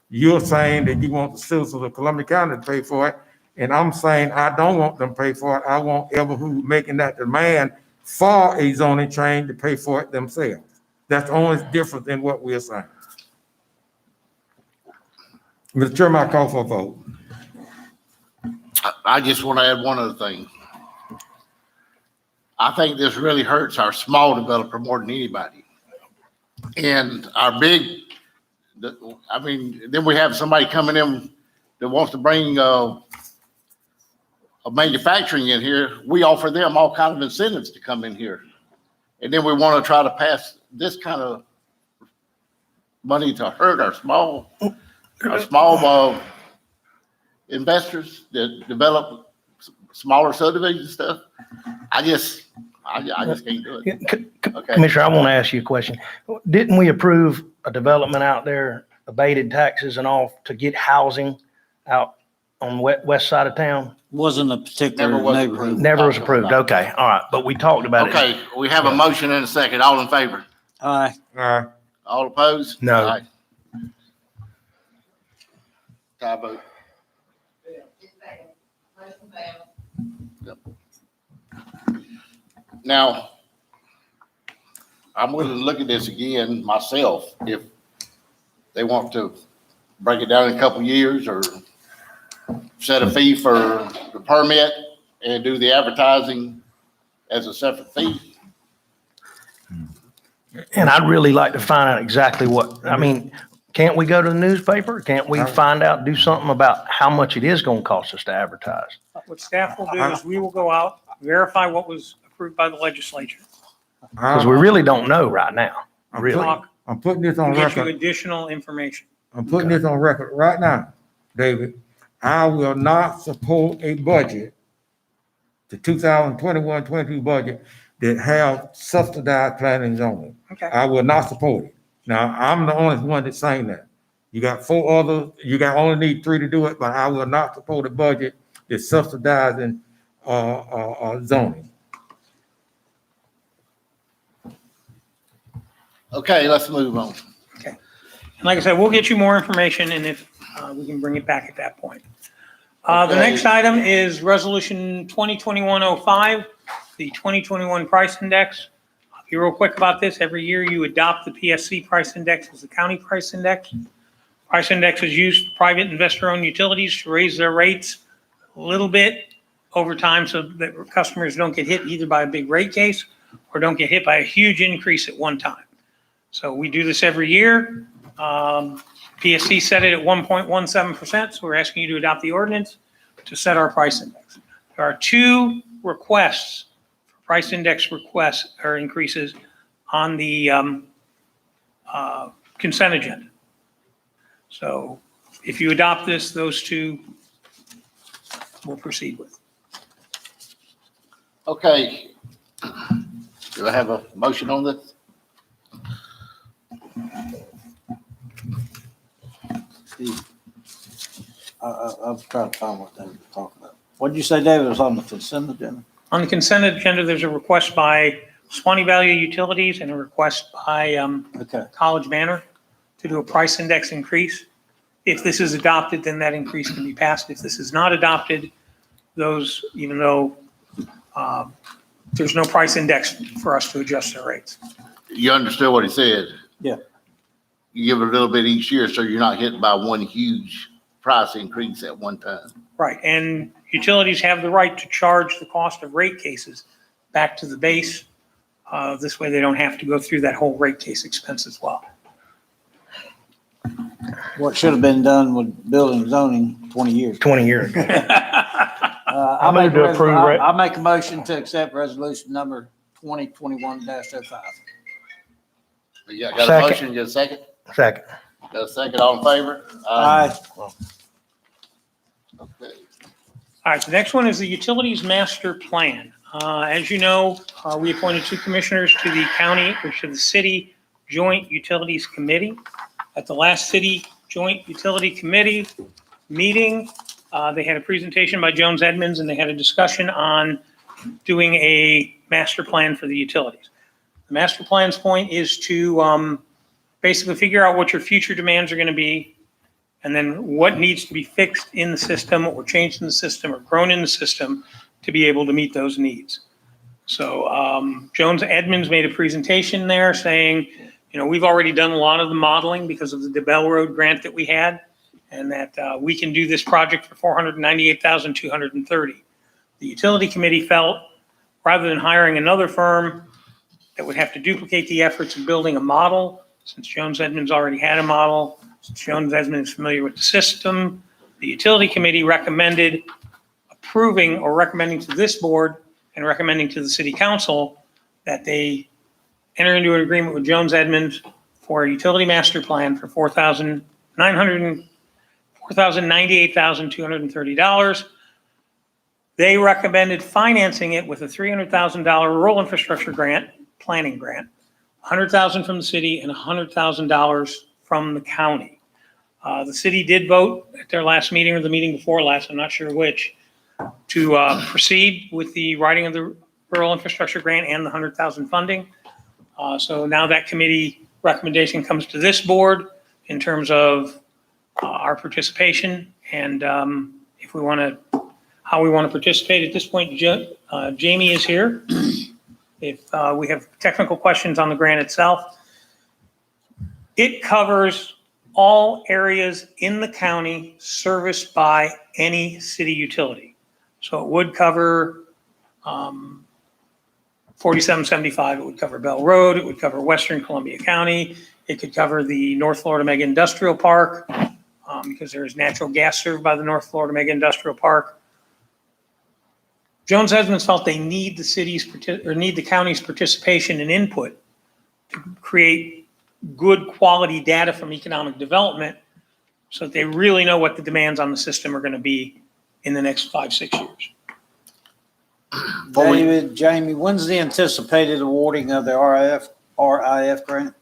You're saying that you want the citizens of Columbia County to pay for it, and I'm saying I don't want them to pay for it. I want everyone who's making that demand for a zoning change to pay for it themselves. That's the only difference in what we're saying. Mr. Chairman, I call for a vote. I just want to add one other thing. I think this really hurts our small developer more than anybody. And our big, then we have somebody coming in that wants to bring a manufacturing in here. We offer them all kinds of incentives to come in here. And then we want to try to pass this kind of money to hurt our small investors that develop smaller subdivision stuff. I just can't do it. Okay. Commissioner, I want to ask you a question. Didn't we approve a development out there, abated taxes and all, to get housing out on west side of town? Wasn't a particular Never was neighborhood. approved. Never was approved. Okay, all right. But we talked about it. Okay, we have a motion and a second. All in favor? Aye. All opposed? No. Aye. Tie vote. It failed. Motion failed. Now, I'm willing to look at this again myself, if they want to break it down in a couple years or set a fee for the permit and do the advertising as a separate fee. And I'd really like to find out exactly can't we go to the newspaper? Can't we find out, do something about how much it is going to cost us to advertise? What staff will do is we will go out, verify what was approved by the legislature. Because we really don't know right now, really. Talk, I'm putting this on get you record. additional information. I'm putting this on record right now, David. I will not support a budget, the 2021-22 budget, that have subsidized planning and zoning. Okay. I will not support it. Now, I'm the only one that's saying that. You got 4 others, only need 3 to do it, but I will not support a budget that's subsidizing zoning. Okay, let's move on. And like I said, we'll get you more information, and if we can bring it back at that point. The next item is Resolution 2021-05, the 2021 Price Index. I'll be real quick about this. Every year you adopt the PSC Price Index as the county price index. Price index is used for private investor-owned utilities to raise their rates a little bit over time so that customers don't get hit either by a big rate case or don't get hit by a huge increase at one time. So we do this every year. PSC set it at 1.17%, so we're asking you to adopt the ordinance to set our price index. There are two requests, price index requests or increases on the consent agenda. So if you adopt this, those two we'll proceed with. Okay. Do I have a motion on this? I'm trying to find what they were talking about. What did you say, David, was on the consent agenda? On the consent agenda, there's a request by Swanee Valley Utilities and a request by Okay. College Manor to do a price index increase. If this is adopted, then that increase can be passed. If this is not adopted, those, even though there's no price index for us to adjust our rates. You understood what he said? Yeah. You give it a little bit each year, so you're not hit by one huge price increase at one time. Right, and utilities have the right to charge the cost of rate cases back to the base. This way they don't have to go through that whole rate case expense as well. What should have been done with building and zoning 20 years. 20 years ago. I'll move to approve it. I'll make a motion to accept resolution number 2021-05. You got a Second. motion, get a second? Second. Got a second, all in favor? Aye. Okay. All right, the next one is the Utilities Master Plan. As you know, we appointed two commissioners to the county, or to the city Joint Utilities Committee. At the last City Joint Utility Committee meeting, they had a presentation by Jones Edmonds, and they had a discussion on doing a master plan for the utilities. The master plan's point is to basically figure out what your future demands are going to be, and then what needs to be fixed in the system or changed in the system or grown in the system to be able to meet those needs. So Jones Edmonds made a presentation there saying, you know, we've already done a lot of the modeling because of the DeBell Road grant that we had, and that we can do this project for $498,230. The utility committee felt, rather than hiring another firm that would have to duplicate the efforts of building a model, since Jones Edmonds already had a model, since Jones Edmonds is familiar with the system, the utility committee recommended approving or recommending to this board and recommending to the city council that they enter into an agreement with Jones Edmonds for a utility master plan for $4,098,230. They recommended financing it with a $300,000 rural infrastructure grant, planning grant, $100,000 from the city and $100,000 from the county. The city did vote at their last meeting or the meeting before last, I'm not sure which, to proceed with the writing of the rural infrastructure grant and the $100,000 funding. So now that committee recommendation comes to this board in terms of our participation and if we want to, how we want to participate. At this point, Jamie is here. If we have technical questions on the grant itself, it covers all areas in the county serviced by any city utility. So it would cover 4775, it would cover Bell Road, it would cover Western Columbia County, it could cover the North Florida Mega Industrial Park, because there is natural gas served by the North Florida Mega Industrial Park. Jones Edmonds felt they need the county's participation and input to create good quality data from economic development so that they really know what the demands on the system are going to be in the next 5-6 years. David, Jamie, when's the anticipated awarding of the RIF grant?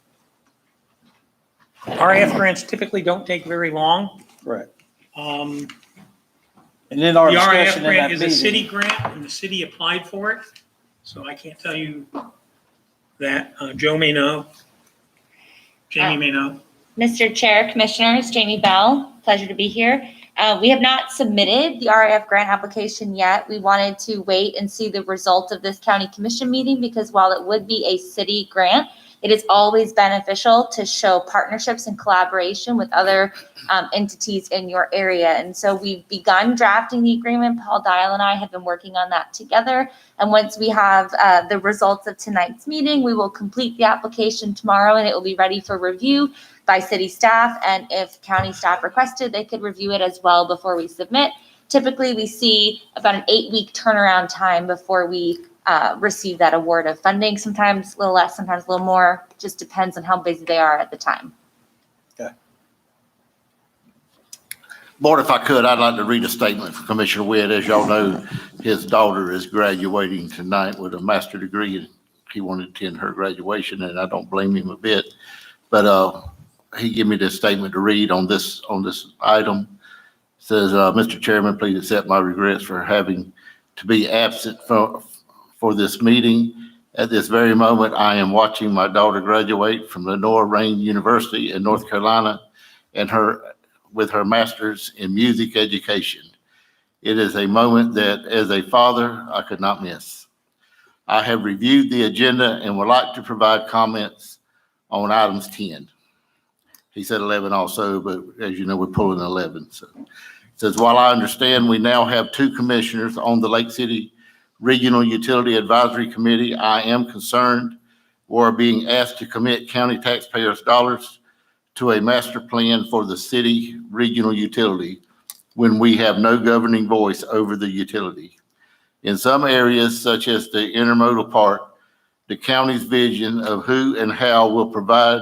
RIF grants typically don't take very long. Correct. The And then our RIF discussion in that grant is a meeting. city grant and the city applied for it. So I can't tell you that. Joe may know. Jamie may know. Mr. Chair, Commissioners, Jamie Bell, pleasure to be here. We have not submitted the RIF grant application yet. We wanted to wait and see the result of this county commission meeting because while it would be a city grant, it is always beneficial to show partnerships and collaboration with other entities in your area. And so we've begun drafting the agreement. Paul Dial and I have been working on that together. And once we have the results of tonight's meeting, we will complete the application tomorrow and it will be ready for review by city staff. And if county staff requested, they could review it as well before we submit. Typically, we see about an 8-week turnaround time before we receive that award of funding. Sometimes a little less, sometimes a little more. It just depends on how busy they are at the time. Board, if I could, I'd like to read a statement from Commissioner Witt. As y'all know, his daughter is graduating tonight with a master's degree, and he wanted to attend her graduation, and I don't blame him a bit. But he gave me this statement to read on this item. It says, Mr. Chairman, please accept my regrets for having to be absent for this meeting. At this very moment, I am watching my daughter graduate from Lenore Rain University in North Carolina with her master's in music education. It is a moment that, as a father, I could not miss. I have reviewed the agenda and would like to provide comments on items 10. He said 11 also, but as you know, we're pulling 11. So it says, while I understand we now have 2 commissioners on the Lake City Regional Utility Advisory Committee, I am concerned we're being asked to commit county taxpayers' dollars to a master plan for the city regional utility when we have no governing voice over the utility. In some areas, such as the intermodal part, the county's vision of who and how will provide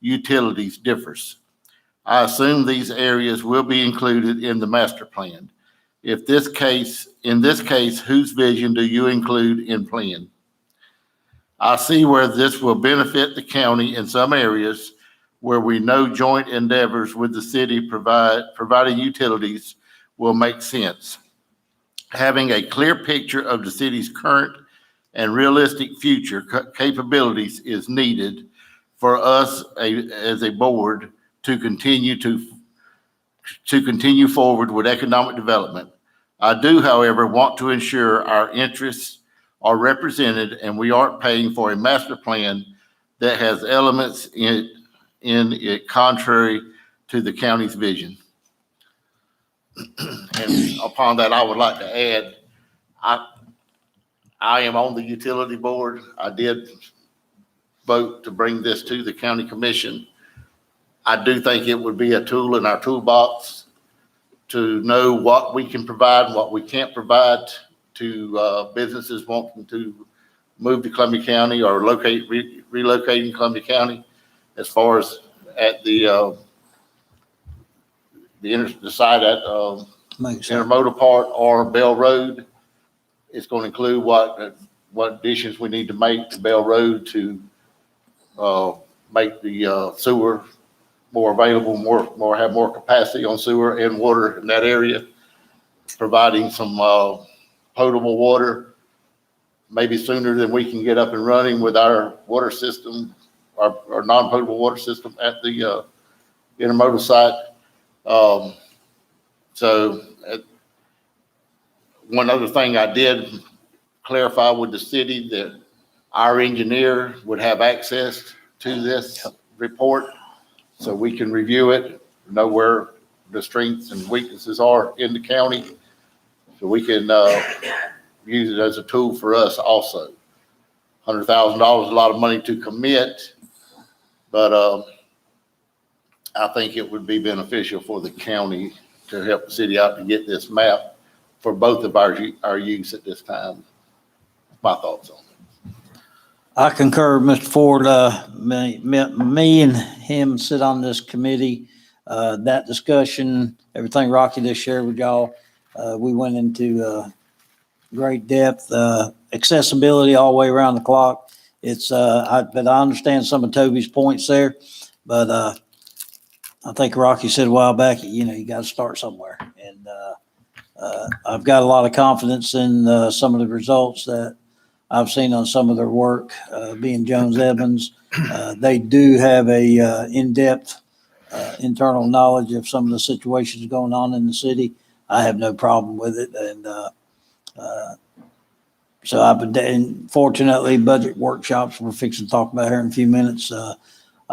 utilities differs. I assume these areas will be included in the master plan. In this case, whose vision do you include in plan? I see where this will benefit the county in some areas where we know joint endeavors with the city providing utilities will make sense. Having a clear picture of the city's current and realistic future capabilities is needed for us as a board to continue forward with economic development. I do, however, want to ensure our interests are represented and we aren't paying for a master plan that has elements in it contrary to the county's vision. And upon that, I would like to add, I am on the utility board. I did vote to bring this to the county commission. I do think it would be a tool in our toolbox to know what we can provide and what we can't provide to businesses wanting to move to Columbia County or relocate in Columbia County. As far as at the site at intermodal part or Bell Road, it's going to include what additions we need to make to Bell Road to make the sewer more available, have more capacity on sewer and water in that area, providing some potable water, maybe sooner than we can get up and running with our water system, our non-potable water system at the intermodal site. One other thing I did clarify with the city that our engineer would have access to this report so we can review it, know where the strengths and weaknesses are in the county, so we can use it as a tool for us also. $100,000 is a lot of money to commit, but I think it would be beneficial for the county to help the city out to get this map for both of our use at this time. My thoughts on it. I concur, Mr. Ford. Me and him sit on this committee. That discussion, everything Rocky just shared with y'all, we went into great depth, accessibility all the way around the clock. But I understand some of Toby's points there, but I think Rocky said a while back, you got to start somewhere. And I've got a lot of confidence in some of the results that I've seen on some of their work, being Jones Evans. They do have a in-depth internal knowledge of some of the situations going on in the city, I have no problem with it. And so I've been, and fortunately, budget workshops we're fixing to talk about here in a few minutes. I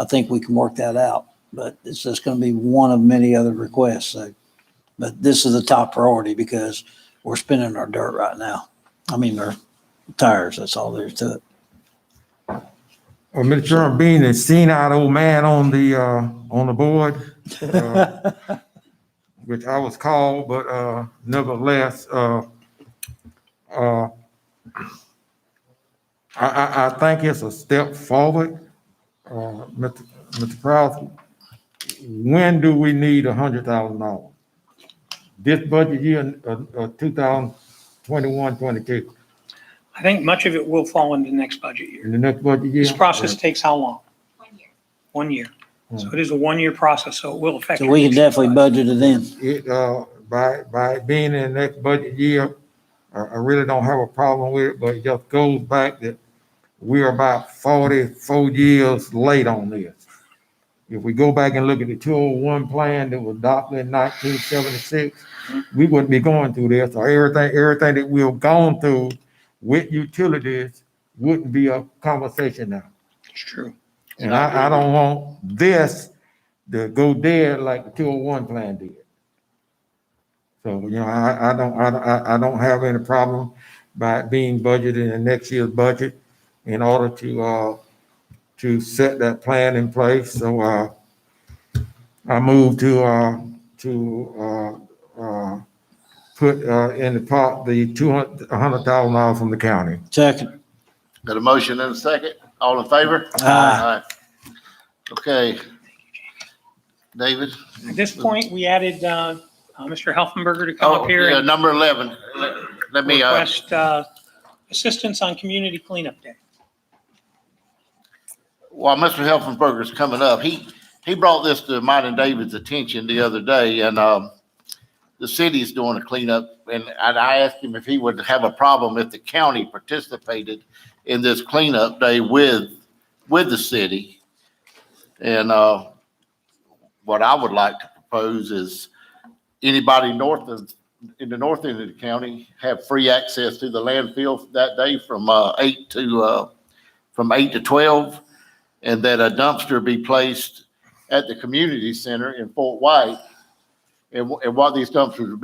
think we can work that out, but it's just going to be one of many other requests. So, but this is the top priority because we're spinning our dirt right now. I mean, our tires, that's all there is to it. Well, Mr. Chairman, being a senile old man on the board, which I was called, but nevertheless, I think it's a step forward. Mr. Krause, when do we need $100,000? This budget year, 2021, 22, I think much of it will fall into the next budget year. in the next budget year? This process takes how long? 1 year. 1 year. So it is a 1 year process, so it will affect. So your we can next definitely budget it in. It, by being in the next budget year, I really don't have a problem with it, but it just goes back that we're about 44 years late on this. If we go back and look at the 201 plan that was adopted in 1976, we wouldn't be going through this, or everything that we've gone through with utilities wouldn't be a conversation now. It's true. And I don't want this to go dead like the 201 plan did. So, you know, I don't have any problem by it being budgeted in next year's budget in order to set that plan in place. So, I move to put in the pot the $100,000 from the county. Second. Got a motion and a second? All in favor? Aye. Okay. David? At this point, we added Mr. Helfenberger to come Oh, up here yeah, and number 11. Let me, request assistance on Community Cleanup Day. while Mr. Helfenberger's coming up, he brought this to mine and David's attention the other day, and the city's doing a cleanup, and I asked him if he would have a problem if the county participated in this cleanup day with the city. And what I would like to propose is anybody in the north end of the county have free access to the landfill that day from 8 to 12, and that a dumpster be placed at the community center in Fort White. And what these dumpsters would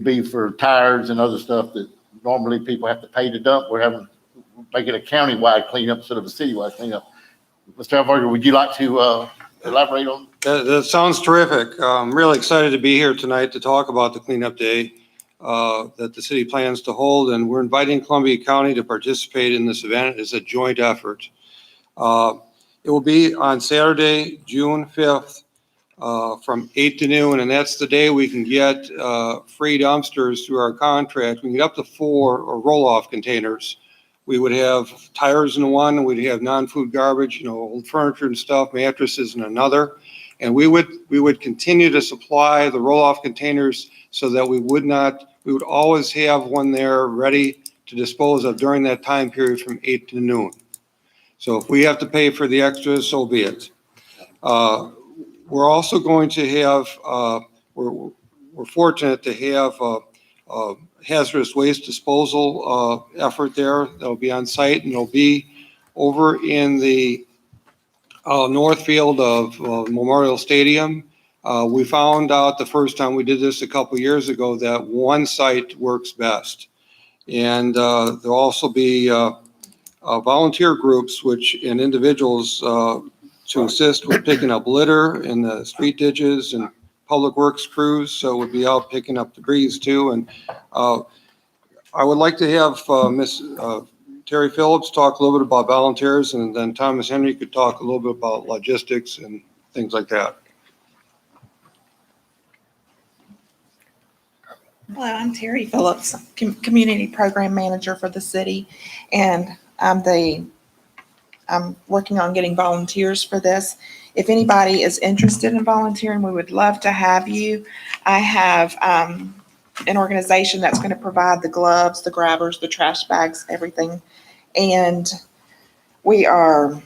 be for tires and other stuff that normally people have to pay to dump. We're making a countywide cleanup instead of a citywide cleanup. Mr. Helfenberger, would you like to elaborate on? That sounds terrific. I'm really excited to be here tonight to talk about the cleanup day that the city plans to hold, and we're inviting Columbia County to participate in this event. It's a joint effort. It will be on Saturday, June 5th, from 8 to noon, and that's the day we can get free dumpsters through our contract. We can get up to 4 or roll-off containers. We would have tires in one, we'd have non-food garbage, old furniture and stuff, mattresses in another. And we would continue to supply the roll-off containers so that we would always have one there ready to dispose of during that time period from 8 to noon. So if we have to pay for the extras, so be it. We're also going to have, we're fortunate to have a hazardous waste disposal effort there. That'll be on site, and it'll be over in the north field of Memorial Stadium. We found out the first time we did this a couple years ago that one site works best. And there'll also be volunteer groups and individuals to assist with picking up litter in the street ditches and public works crews. So we'll be out picking up debris too. And I would like to have Miss Terry Phillips talk a little bit about volunteers, and then Thomas Henry could talk a little bit about logistics and things like that. Hello, I'm Terry Phillips, Community Program Manager for the city, and I'm working on getting volunteers for this. If anybody is interested in volunteering, we would love to have you. I have an organization that's going to provide the gloves, the grabbers, the trash bags, everything. And we are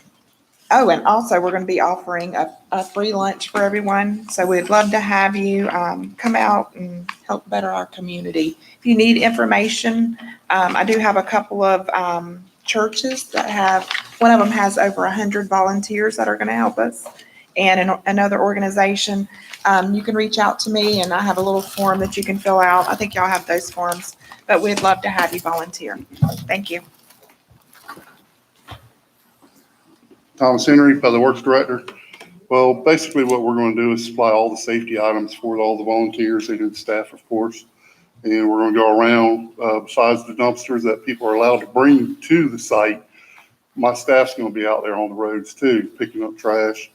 Oh, and also we're going to be offering a free lunch for everyone. So we'd love to have you come out and help better our community. If you need information, I do have a couple of churches that have, one of them has over 100 volunteers that are going to help us. And another organization, you can reach out to me and I have a little form that you can fill out. I think y'all have those forms, but we'd love to have you volunteer. Thank you. Thomas Henry, Public Works Director. Well, basically what we're going to do is supply all the safety items for all the volunteers and the staff, of course. And we're going to go around, besides the dumpsters that people are allowed to bring to the site. My staff's going to be out there on the roads too, picking up trash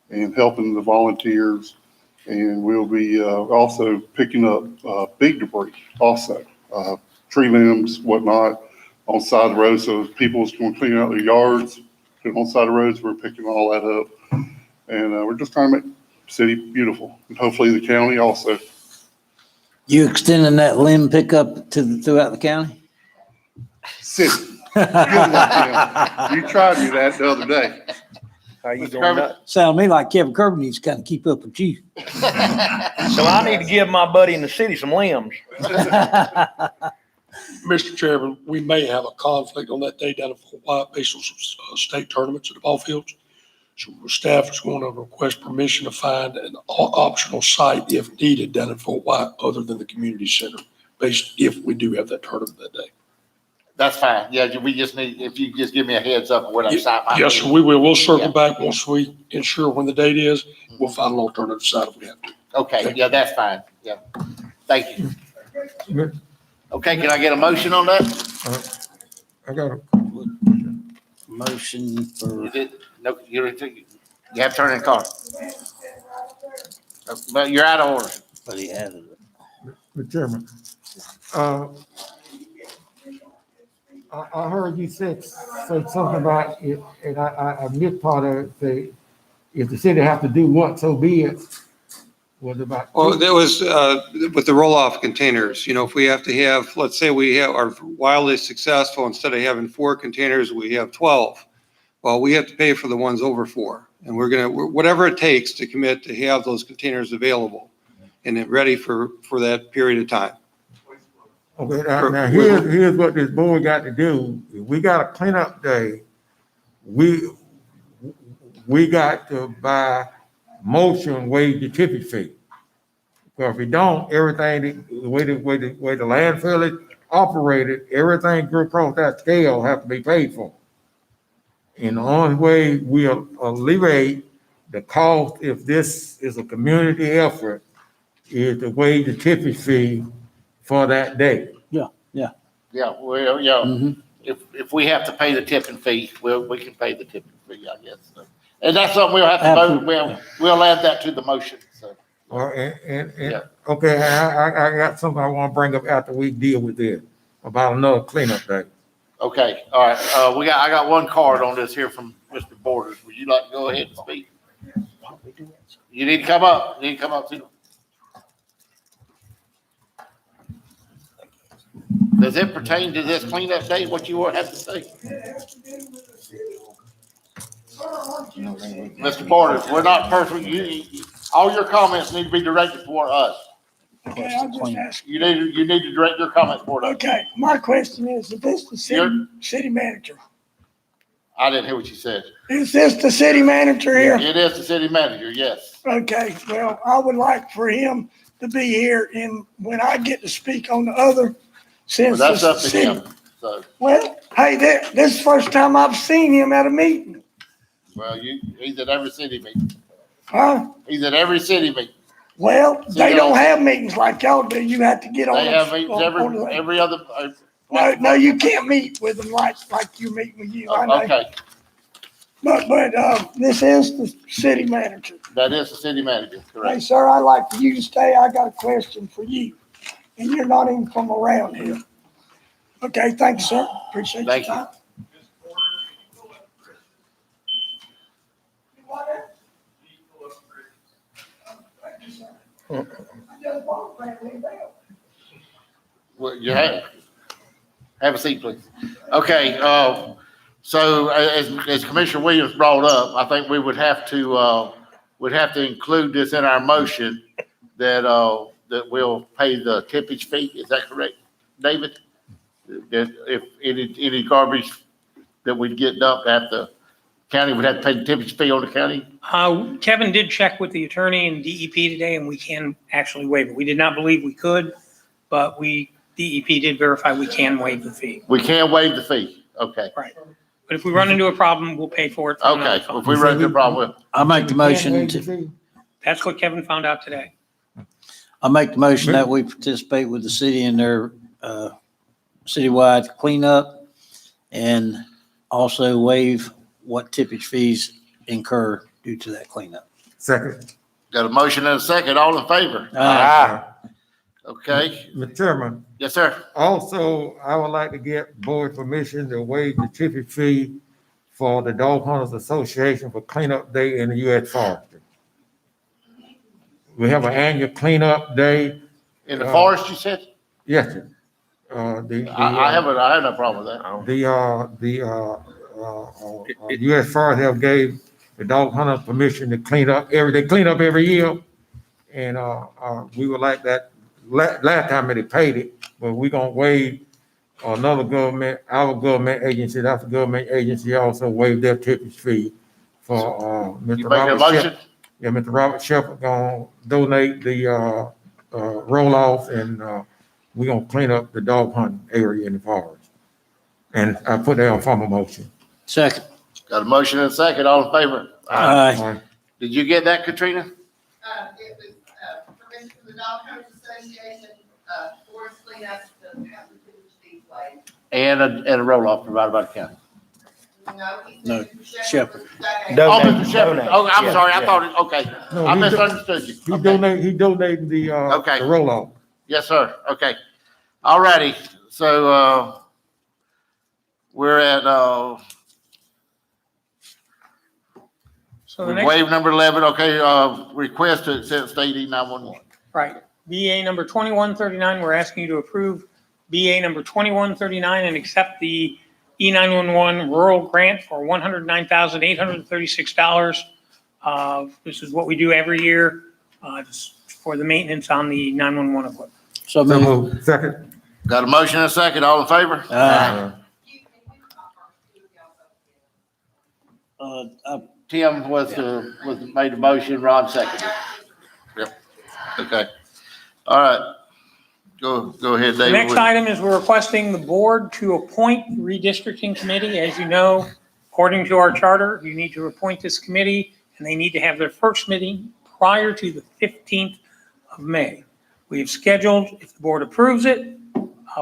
and helping the volunteers. And we'll be also picking up big debris also, tree limbs, whatnot, on the side of the road. So if people's going to clean out their yards, on the side of the roads, we're picking all that up. And we're just trying to make the city beautiful, and hopefully the county also. You extending that limb pickup throughout the county? City. Good luck, Tim. You tried me that the other day. How you Mr. doing? Kermit? Sound to me like Kevin Kirby needs to kind of keep up with you. So I need to give my buddy in the city some limbs. Mr. Chairman, we may have a conflict on that day down in Fort White based on some state tournaments at the ball fields. So staff is going to request permission to find an optional site if needed down in Fort White other than the community center, based if we do have that tournament that day. That's fine. Yeah, we just need, if you just give me a heads up of where that site might be. Yes, sir, we will. We'll circle Yeah. back once we ensure when the date is. We'll find an alternative site if we have to. Okay, yeah, that's fine. Yeah. Thank you. Okay, can I get a motion on that? I got a Motion for, You did, no, you have to turn in the car. But you're out of order. but he added it. Mr. Chairman, I heard you say something about it, and I missed part of it, say, if the city have to do what, so be it. Was about. Well, there was, with the roll-off containers, if we have to have, let's say we are wildly successful, instead of having 4 containers, we have 12. Well, we have to pay for the ones over 4. And whatever it takes to commit to have those containers available and it ready for that period of time. Okay, now here's what this board got to do. If we got a cleanup day, we got to by motion waive the tipping fee. Because if we don't, everything, the way the landfill is operated, everything across that scale have to be paid for. And the only way we'll alleviate the cost if this is a community effort is to waive the tipping fee for that day. Yeah, well, yeah, Mhm. if we have to pay the tipping fee, we can pay the tipping fee, I guess. So. And that's something we'll have to vote, we'll add that to the motion, so. And okay, I got something I want to bring up after we deal with this, about another cleanup day. Okay, all right, I got one card on this here from Mr. Borders. Would you like to go ahead and speak? You need to come up, too. Does it pertain to this cleanup day, what you have to say? Mr. Borders, we're not perfect, all your comments need to be directed toward us. Okay, I'll just ask. You need to direct your comments toward us. Okay, my question is this the city manager? I didn't hear what you said. Is this the city manager here? It is the city manager, yes. Okay, well, I would like for him to be here and when I get to speak on the other, Well, since that's the up to city. him, so, Well, hey, this is the first time I've seen him at a meeting, well, he's at every city meeting. huh? He's at every city meeting. Well, they don't have meetings like y'all do. You have to get on. They the- have meetings on the- every other. No, you can't meet with them like you meet with you. I know. Okay, But, this is the city manager. that is the city manager, Hey, correct? sir, I'd like for you to stay. I got a question for you. And you're not even from around here. Okay, thanks, sir. Appreciate your Thank you. time. Well, you have a seat, please. Okay, So as Commissioner Williams brought up, I think we would have to include this in our motion that we'll pay the tippage fee. Is that correct, David? That if any garbage that we get dumped at the county would have to pay the tippage fee on the county? Kevin did check with the attorney and DEP today, and we can actually waive it. We did not believe we could, but DEP did verify we can waive the fee. We can waive the fee. Okay. Right. But if we run into a problem, we'll pay for it. from another Okay. fund. If we run into a problem, I make the motion to, That's what Kevin found out today. I make the motion that we participate with the city in their, citywide cleanup and also waive what tippage fees incur due to that cleanup. Second. got a motion and a second. All in favor? Aye. Okay. Mr. Chairman, Yes, sir. also, I would like to get board permission to waive the tippage fee for the Dog Hunters Association for cleanup day in the U.S. Forestry. We have an annual cleanup day. In the forest, you said? Yes, sir. I have no problem with that. The U.S. Forest have gave the dog hunters permission to clean up they clean up every year. And, we would like that, last time they paid it, but we gonna waive our government agency, that's a government agency also waive their tippage fee for, Mr. You making a Robert motion? Shepherd. Yeah, Mr. Robert Shepherd gonna donate the, roll-off and, we gonna clean up the dog hunting area in the forest. And I put that on formal motion. Second. Got a motion and a second. All in favor? Aye. Did you get that, Katrina? It was, permission from the Dog Owners Association, forest cleanup to have the tippage fees waived. And a roll-off provided by the county. No, Shepherd. Oh, Mr. Shepherd. Oh, I'm sorry. I Yeah. thought okay. No, I he misunderstood you. He donated the, Okay. the roll-off. Yes, sir. Okay. All righty. So, we're at, So the next. waive number 11. Okay, request to accept state E911. Right. BA number 2139, we're asking you to approve BA number 2139 and accept the E911 rural grant for $109,836. This is what we do every year, just for the maintenance on the 911 equipment. So So moved. moved. Second. Got a motion and a second. All in favor? Aye. Tim made the motion, Ron seconded. Yep. Okay. All right. Go ahead, The David. next item is we're requesting the board to appoint the redistricting committee. As you know, according to our charter, you need to appoint this committee, and they need to have their first meeting prior to the 15th of May. We have scheduled, if the board approves it,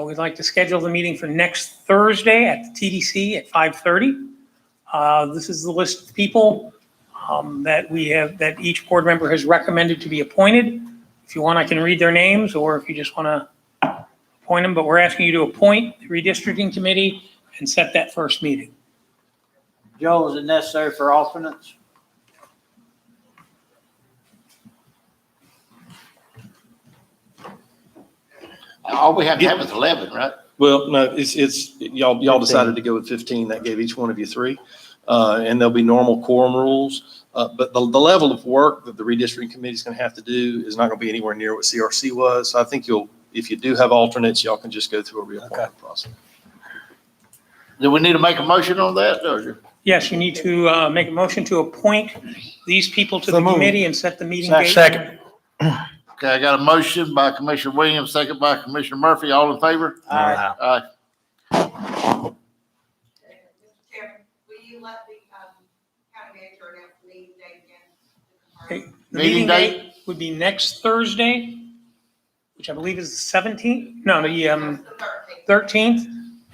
we'd like to schedule the meeting for next Thursday at the TDC at 5:30. This is the list of people that we have, that each board member has recommended to be appointed. If you want, I can read their names, or if you just want to appoint them, but we're asking you to appoint the redistricting committee and set that first meeting. Joe, is it necessary for alternates? All we have to have is 11, right? Well, no, y'all decided to go with 15. That gave each one of you 3. And there'll be normal quorum rules. But the level of work that the redistricting committee is going to have to do is not going to be anywhere near what CRC was. So I think if you do have alternates, y'all can just go through a reappointment process. Do we need to make a motion on that, or? Yes, you need to make a motion to appoint these people to So the moved. committee and set the meeting date. Second. Okay, I got a motion by Commissioner Williams, second by Commissioner Murphy. All in favor? Aye. Aye. Mr. Chairman, will you let the, county manager announce the meeting date again? Okay, the Meeting meeting date would be next Thursday, which I believe is the 17th, no, the The 13th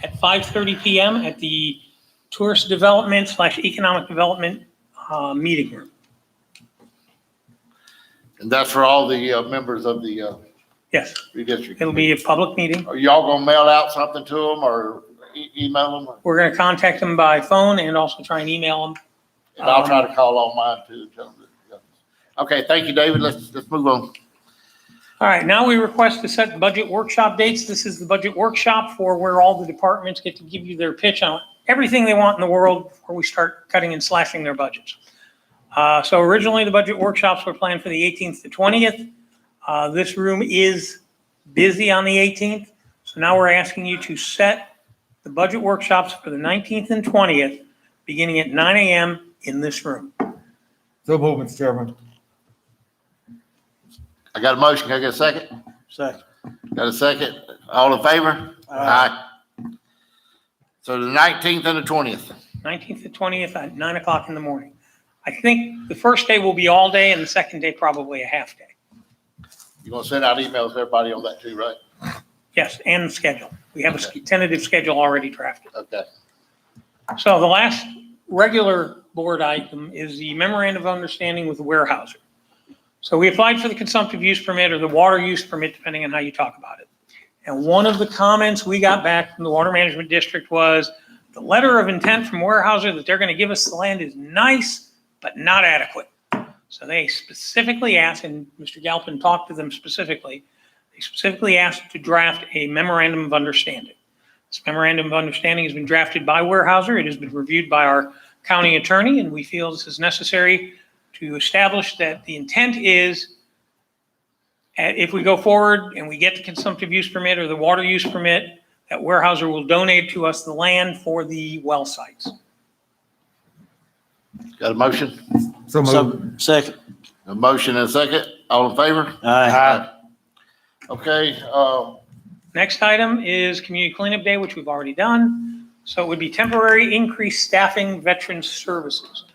at 5:30 PM at the Tourist Development / Economic Development Meeting Room. And that's for all the members of the Yes, redistricting. it'll be a public meeting. Are y'all gonna mail out something to them or email them? We're going to contact them by phone and also try and email them. And I'll try to call on mine too. Tell them that- Okay, thank you, David. Let's move on. All right, now we request to set budget workshop dates. This is the budget workshop for where all the departments get to give you their pitch on everything they want in the world before we start cutting and slashing their budgets. So originally, the budget workshops were planned for the 18th to 20th. This room is busy on the 18th, so now we're asking you to set the budget workshops for the 19th and 20th, beginning at 9 a.m. in this room. So move, Mr. Chairman. I got a motion. Can I get a second? Second. Got a second? All in favor? Aye. So the 19th and the 20th. 19th to 20th at 9 o'clock in the morning. I think the first day will be all day and the second day probably a half day. You're gonna send out emails to everybody on that too, right? Yes, and the schedule. We have a tentative schedule already drafted. Okay. So the last regular board item is the memorandum of understanding with the Weyerhaeuser. So we applied for the consumptive use permit or the water use permit, depending on how you talk about it. And one of the comments we got back from the Water Management District was the letter of intent from Weyerhaeuser that they're going to give us the land is nice, but not adequate. So they specifically asked, and Mr. Galpin talked to them specifically, they specifically asked to draft a memorandum of understanding. This memorandum of understanding has been drafted by Weyerhaeuser. It has been reviewed by our county attorney, and we feel this is necessary to establish that the intent is if we go forward and we get the consumptive use permit or the water use permit, that Weyerhaeuser will donate to us the land for the well sites. Got a motion? So move. Second. A motion and a second. All in favor? Aye. Okay, Next item is Community Cleanup Day, which we've already done. So it would be temporary increased staffing veterans services.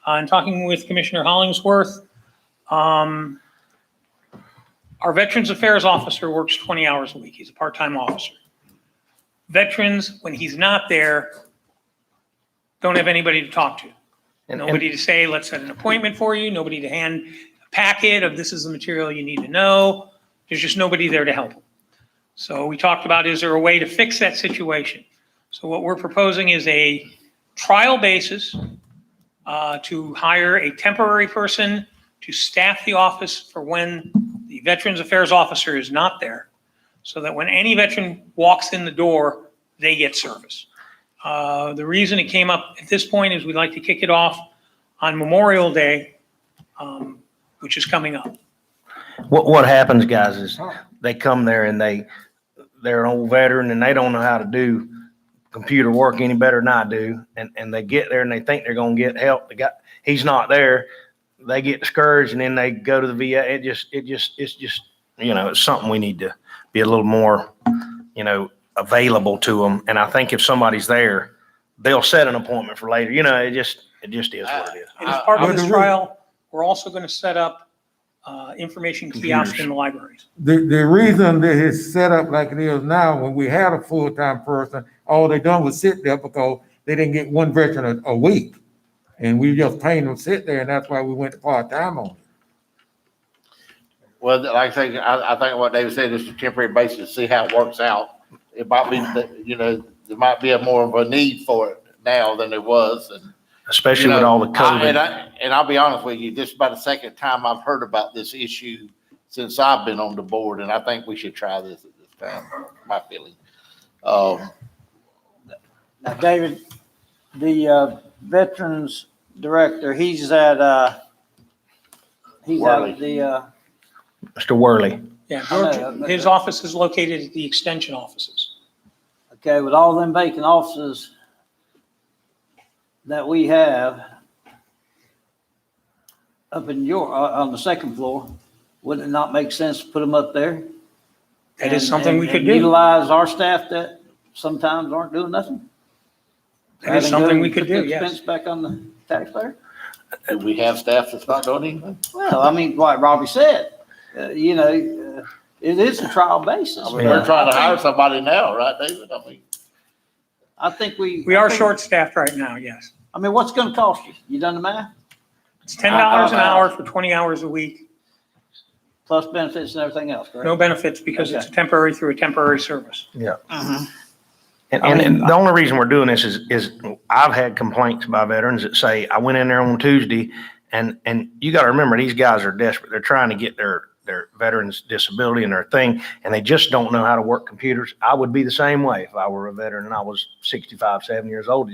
In talking with Commissioner Hollingsworth, our Veterans Affairs officer works 20 hours a week. He's a part-time officer. Veterans, when he's not there, don't have anybody to talk to. Nobody to say, let's set an appointment for you. Nobody to hand a packet of this is the material you need to know. There's just nobody there to help them. So we talked about, is there a way to fix that situation? So what we're proposing is a trial basis to hire a temporary person to staff the office for when the Veterans Affairs officer is not there, so that when any veteran walks in the door, they get service. The reason it came up at this point is we'd like to kick it off on Memorial Day, which is coming up. What happens, guys, is they come there and they're an old veteran and they don't know how to do computer work any better than I do. And they get there and they think they're going to get help. He's not there. They get discouraged and then they go to the VA. It's just, it's something we need to be a little more, available to them. And I think if somebody's there, they'll set an appointment for later. It just is what it is. And as part of this trial, we're also going to set up information kiosks in the libraries. The reason that it's set up like it is now, when we had a full-time person, all they done was sit there because they didn't get one veteran a week. And we just paying them sit there, and that's why we went to part-time on it. well, like I say, I think what David said is a temporary basis to see how it works out. It might be that, there might be more of a need for it now than there was. And Especially with all the COVID. And I'll be honest with you, this is about the second time I've heard about this issue since I've been on the board, and I think we should try this at this time, my feeling. Now, David, the Veterans Director, he's at the, Mr. Worley. Yeah, I George, know. his office is located at the extension offices. okay, with all them vacant offices that we have up in on the second floor, would it not make sense to put them up there? That is something we could do. Utilize our staff that sometimes aren't doing nothing? That is Rather than something go we and could put the do, yes. Expense back on the taxpayer? Do we have staff that's not doing anything? Well, I mean, like Robbie said, it is a trial basis. I mean, we're trying to hire somebody now, right, David? I think we. We are short-staffed right now, yes. I mean, what's it gonna cost you? You done the math? It's $10 an hour for 20 hours a week. Plus benefits and everything else, correct? No benefits because it's temporary through a temporary service. Yeah. And the only reason we're doing this is I've had complaints by veterans that say, I went in there on Tuesday and you got to remember, these guys are desperate. They're trying to get their their veterans disability and their thing, and they just don't know how to work computers. I would be the same way if I were a veteran and I was 65, 70 years old.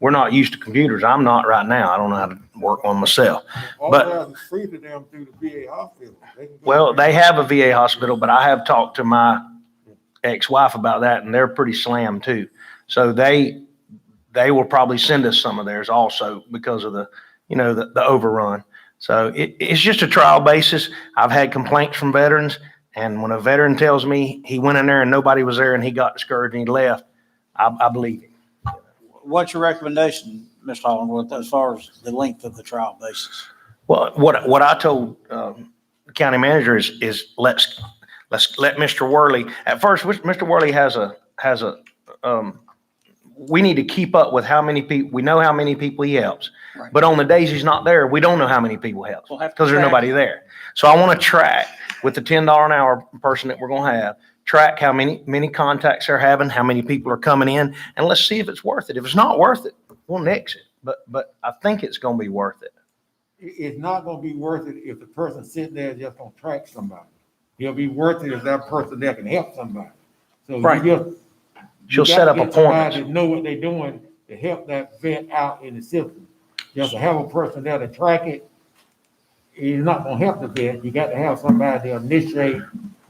We're not used to computers. I'm not right now. I don't know how to work one myself. But All free to them through the VA hospital. well, they have a VA hospital, but I have talked to my ex-wife about that, and they're pretty slammed too. So they will probably send us some of theirs also because of the overrun. So it's just a trial basis. I've had complaints from veterans, and when a veteran tells me he went in there and nobody was there and he got discouraged and he left, I believe him. What's your recommendation, Mr. Hollingworth, as far as the length of the trial basis? Well, what I told the county manager is let's let Mr. Worley. At first, Mr. Worley has a we need to keep up with how many people, we know how many people he helps. Right. But on the days he's not there, we don't know how many people he helps We'll have to because there's track. nobody there. So I want to track with the $10 an hour person that we're going to have, track how many contacts they're having, how many people are coming in, and let's see if it's worth it. If it's not worth it, we'll nix it. But I think it's going to be worth it. It's not gonna be worth it if the person sitting there just gonna track somebody. It'll be worth it if that person there can help somebody. So Right. She'll set up appointments. appointments. To know what they're doing to help that vet out in the system. Just to have a person there to track it is not gonna help the vet. You got to have somebody to initiate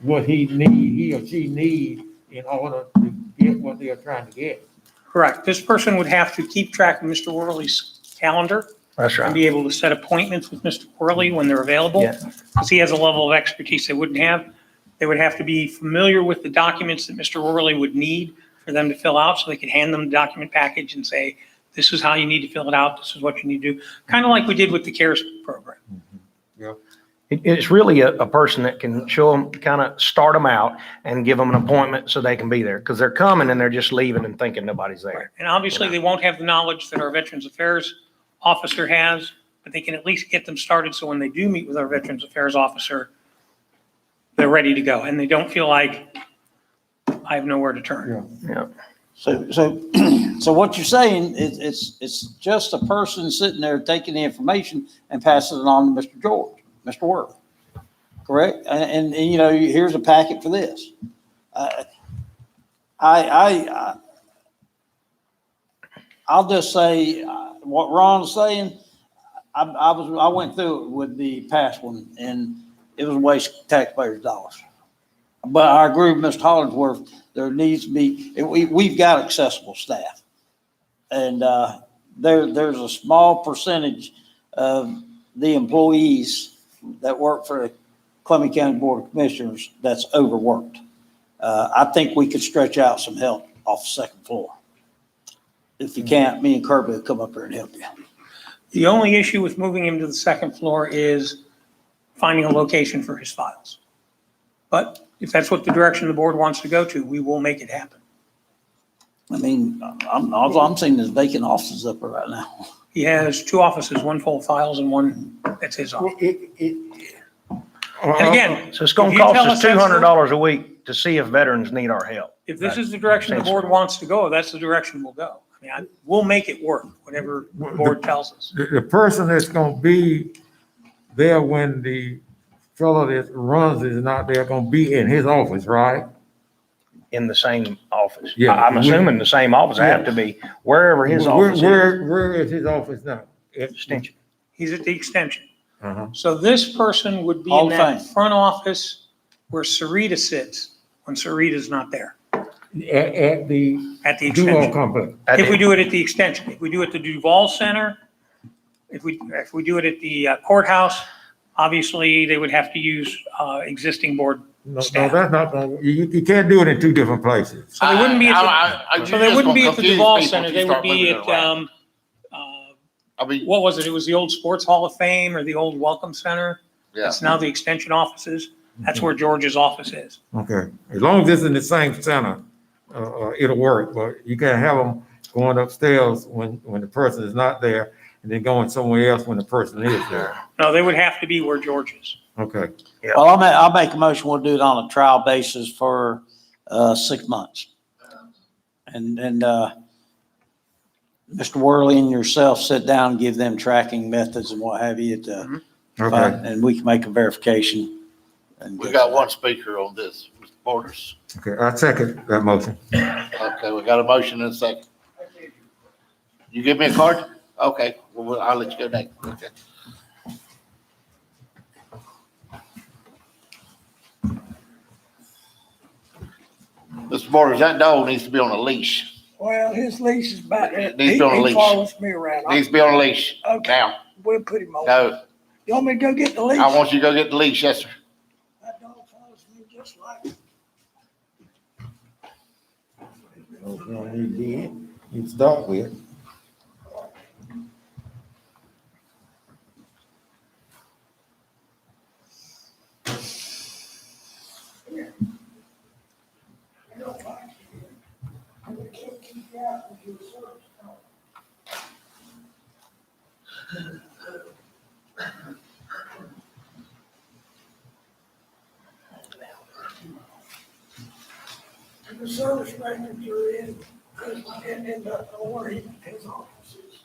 what he or she needs in order to get what they're trying to get. Correct. This person would have to keep track of Mr. Worley's calendar That's and right. be able to set appointments with Mr. Worley when they're available. Yeah. Because he has a level of expertise they wouldn't have. They would have to be familiar with the documents that Mr. Worley would need for them to fill out, so they could hand them the document package and say, this is how you need to fill it out, this is what you need to do. Kind of like we did with the CARES program. It's really a person that can show them, kind of start them out and give them an appointment so they can be there. Because they're coming and they're just leaving and thinking nobody's there. And obviously, they won't have the knowledge that our Veterans Affairs officer has, but they can at least get them started, so when they do meet with our Veterans Affairs officer, they're ready to go, and they don't feel like, I have nowhere to turn. Yeah. So what you're saying is it's just a person sitting there taking the information and passing it on to Mr. George, Mr. Worley, correct? And you know, here's a packet for this. I'll just say what Ron's saying. I went through it with the past one, and it was a waste of taxpayers' dollars. But I agree with Mr. Hollingsworth. There needs to be, we've got accessible staff. And there's a small percentage of the employees that work for the Columbia County Board of Commissioners that's overworked. I think we could stretch out some help off the second floor. If you can't, me and Kirby will come up here and help you. The only issue with moving him to the second floor is finding a location for his files. But if that's what the direction the board wants to go to, we will make it happen. I mean, all I'm seeing is vacant offices up there right now. He has two offices, one full of files and one that's his office. And again, So it's going if to you tell cost us us that's the- $200 a week to see if veterans need our help. If this is the direction the board wants to go, that's the direction we'll go. I mean, we'll make it work, whatever the board tells us. The person that's gonna be there when the fellow that runs is not there, gonna be in his office, right? In the same office. Yeah. I'm assuming the same office. I have to be wherever his office is. Where is his office now? Extension. He's at the extension. Uh-huh. So this person would be Hall in of that Fame. front office where Sarita sits when Sarita's not there, At the at the Duval extension. complex. If we do it at the extension, if we do it at the Duval Center, if we do it at the courthouse, obviously they would have to use existing board No, staff. that's not gonna, you can't do it in two different places. So they wouldn't be at you're so they just wouldn't be gonna at the confuse Duval people Center, if you they would start be moving at, it around. I mean, what was it? It was the old Sports Hall of Fame or the old Welcome Center. yeah. It's now the extension offices. That's where George's office is. Okay, as long as it's in the same center, it'll work, but you can't have them going upstairs when the person is not there and then going somewhere else when the person is there. No, they would have to be where George is. Okay. Well, I'll make a motion. We'll do it on a trial basis for 6 months. And Mr. Worley and yourself sit down and give them tracking methods and what have you to, Okay. and we can make a verification. We got one speaker on this, Mr. Borders. Okay, I second that motion. Okay, we got a motion and a second. You give me a card? Okay, well, I'll let you go next. Okay. Mr. Borders, that dog needs to be on a leash. Well, his leash is back there. Needs to be on a leash. He follows me around. Needs to be on a leash. Okay. Now, We'll put him on. no, You want me to go get the leash? I want you to go get the leash, yes, sir. That dog follows me just like. You start with. The service manager in the, or his offices.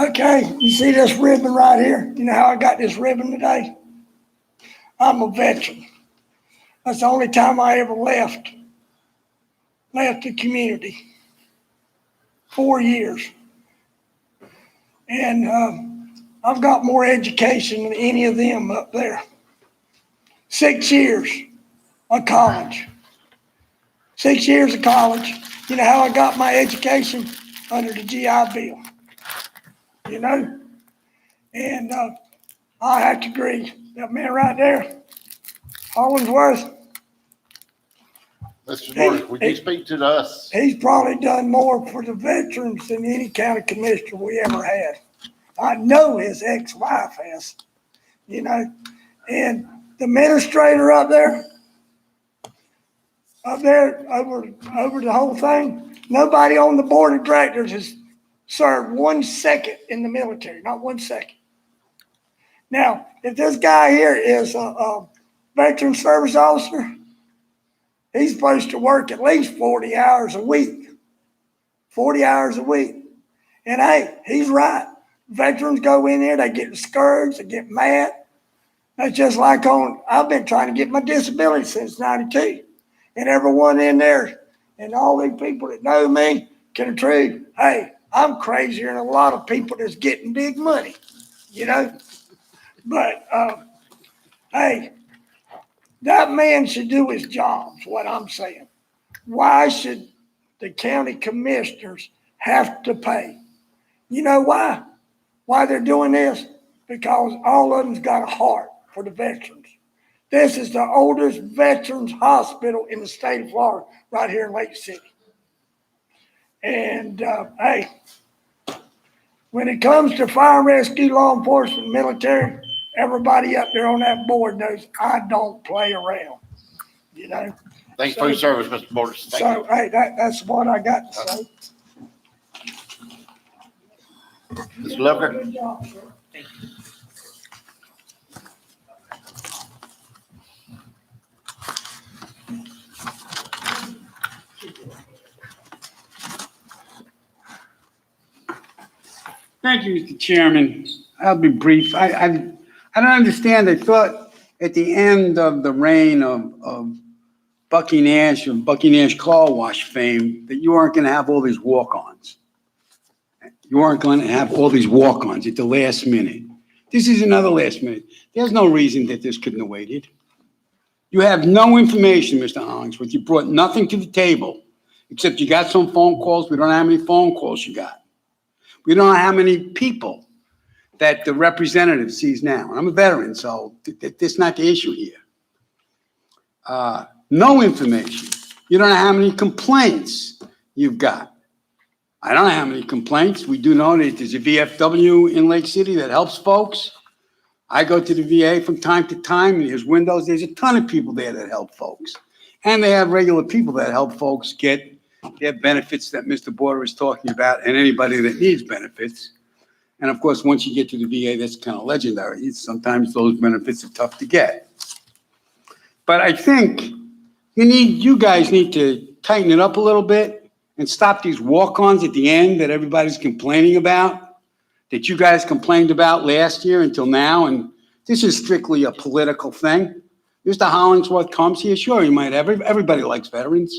Okay, you see this ribbon right here? You know how I got this ribbon today? I'm a veteran. That's the only time I ever left the community. 4 years. And I've got more education than any of them up there. 6 years of college. 6 years of college. You know how I got my education? Under the GI Bill. You know? And I have to agree. That man right there, Hollingsworth. Mr. Borders, would you speak to us? He's probably done more for the veterans than any county commissioner we ever had. I know his ex-wife has, you know, and the administrator up there over the whole thing, nobody on the board of directors has served 1 second in the military, not 1 second. Now, if this guy here is a veteran service officer, he's supposed to work at least 40 hours a week. 40 hours a week. And hey, he's right. Veterans go in there, they get discouraged, they get mad. That's just like I've been trying to get my disability since 92. And everyone in there and all these people that know me can agree, hey, I'm crazier than a lot of people that's getting big money, you know? But, hey, that man should do his job, is what I'm saying. Why should the county commissioners have to pay? You know why? Why they're doing this? Because all of them's got a heart for the veterans. This is the oldest veterans hospital in the state of Florida, right here in Lake City. And, hey, when it comes to fire and rescue, law enforcement, military, everybody up there on that board knows I don't play around, you know? Thanks for your service, Mr. Borders. Thank you. So, hey, that's what I got to say. Mr. Looker? Good job, sir. Thank you, Mr. Chairman. I'll be brief. I don't understand. I thought at the end of the reign of Bucky Nash and Bucky Nash Car Wash fame that you aren't going to have all these walk-ons. You aren't going to have all these walk-ons at the last minute. This is another last minute. There's no reason that this couldn't have waited. You have no information, Mr. Hollingsworth. You brought nothing to the table except you got some phone calls. We don't know how many phone calls you got. We don't know how many people that the representative sees now. And I'm a veteran, so that's not the issue here. No information. You don't know how many complaints you've got. I don't know how many complaints. We do know that there's a VFW in Lake City that helps folks. I go to the VA from time to time, and there's windows. There's a ton of people there that help folks. And they have regular people that help folks get their benefits that Mr. Border is talking about, and anybody that needs benefits. And of course, once you get to the VA, that's kind of legendary. Sometimes those benefits are tough to get. But I think you guys need to tighten it up a little bit and stop these walk-ons at the end that everybody's complaining about. that you guys complained about last year until now, and this is strictly a political thing. Mr. Hollingsworth comes here, sure, he might have, everybody likes veterans.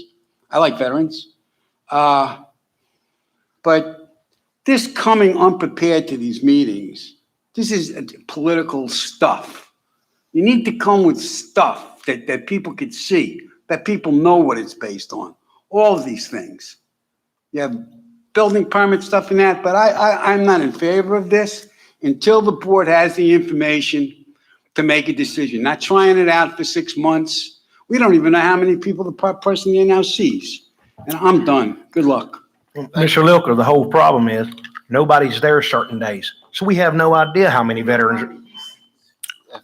I like veterans. But this coming unprepared to these meetings, this is political stuff. You need to come with stuff that people could see, that people know what it's based on. All of these things. You have building permit stuff and that, but I'm not in favor of this until the board has the information to make a decision. Not trying it out for 6 months. We don't even know how many people the person here now sees. And I'm done. Good luck. Mr. Lilker, the whole problem is nobody's there certain days. So we have no idea how many veterans.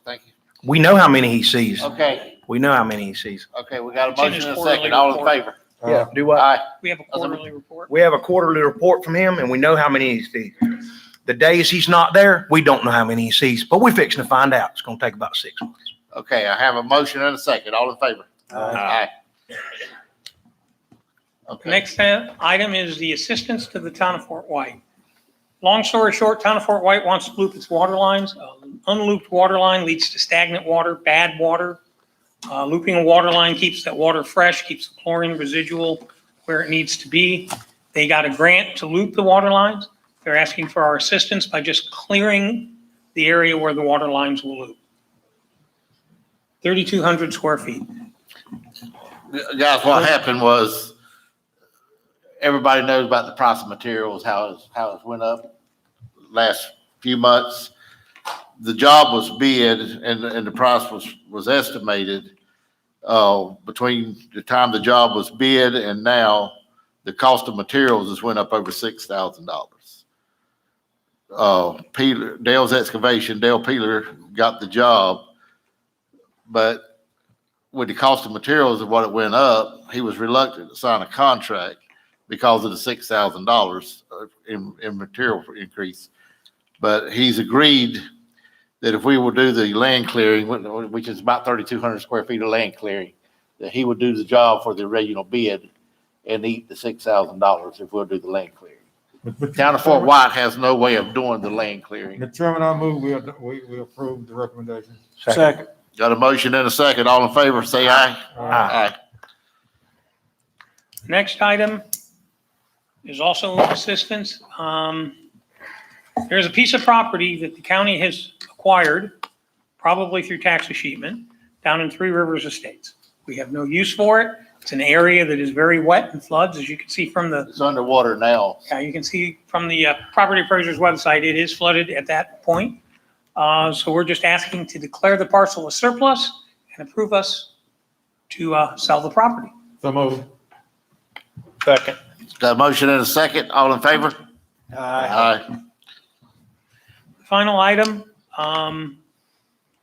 Thank you. We know how many he sees. Okay, We know how many he sees. okay, we got a It's in motion his and a quarterly second. All in report. favor? Yeah, do what? Aye. We have a quarterly report. We have a quarterly report from him and we know how many he sees. The days he's not there, we don't know how many he sees, but we're fixing to find out. It's gonna take about 6 months. Okay, I have a motion and a second. All in favor? Aye. The Okay, next item is the assistance to the town of Fort White. Long story short, town of Fort White wants to loop its water lines. Unlooped water line leads to stagnant water, bad water. Looping a water line keeps that water fresh, keeps the chlorine residual where it needs to be. They got a grant to loop the water lines. They're asking for our assistance by just clearing the area where the water lines will loop. 3,200 square feet. guys, what happened was, everybody knows about the price of materials, how it went up last few months. The job was bid and the price was estimated, between the time the job was bid and now, the cost of materials has went up over $6,000. Dale's Excavation, Dale Peeler got the job, but with the cost of materials of what it went up, he was reluctant to sign a contract because of the $6,000 in material increase. But he's agreed that if we will do the land clearing, which is about 3,200 square feet of land clearing, that he would do the job for the original bid and eat the $6,000 if we'll do the land clearing. Town of Fort White has no way of doing the land clearing. Mr. Chairman, I move we approve the recommendation. Second. Got a motion and a second. All in favor, say aye. Aye. Next item is also assistance. There's a piece of property that the county has acquired, probably through tax achievement, down in Three Rivers Estates. We have no use for it. It's an area that is very wet and floods, as you can see from the. It's underwater now. Yeah, you can see from the property appraiser's website, it is flooded at that point. So we're just asking to declare the parcel as surplus and approve us to sell the property. So move. Second. Got a motion and a second. All in favor? Aye. Final item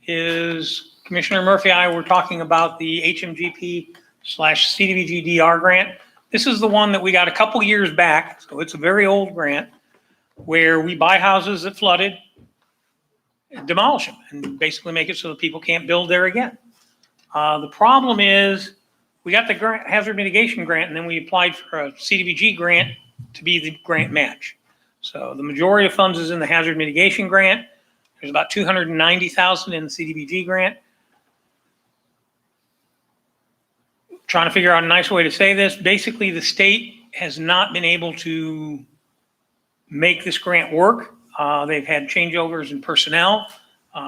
is Commissioner Murphy and I were talking about the HMGP/CDBG-DR grant. This is the one that we got a couple years back, so it's a very old grant, where we buy houses that flooded, demolish them, and basically make it so that people can't build there again. The problem is, we got the hazard mitigation grant, and then we applied for a CDBG grant to be the grant match. So the majority of funds is in the hazard mitigation grant. There's about $290,000 in the CDBG grant. Trying to figure out a nice way to say this. Basically, the state has not been able to make this grant work. They've had changeovers in personnel.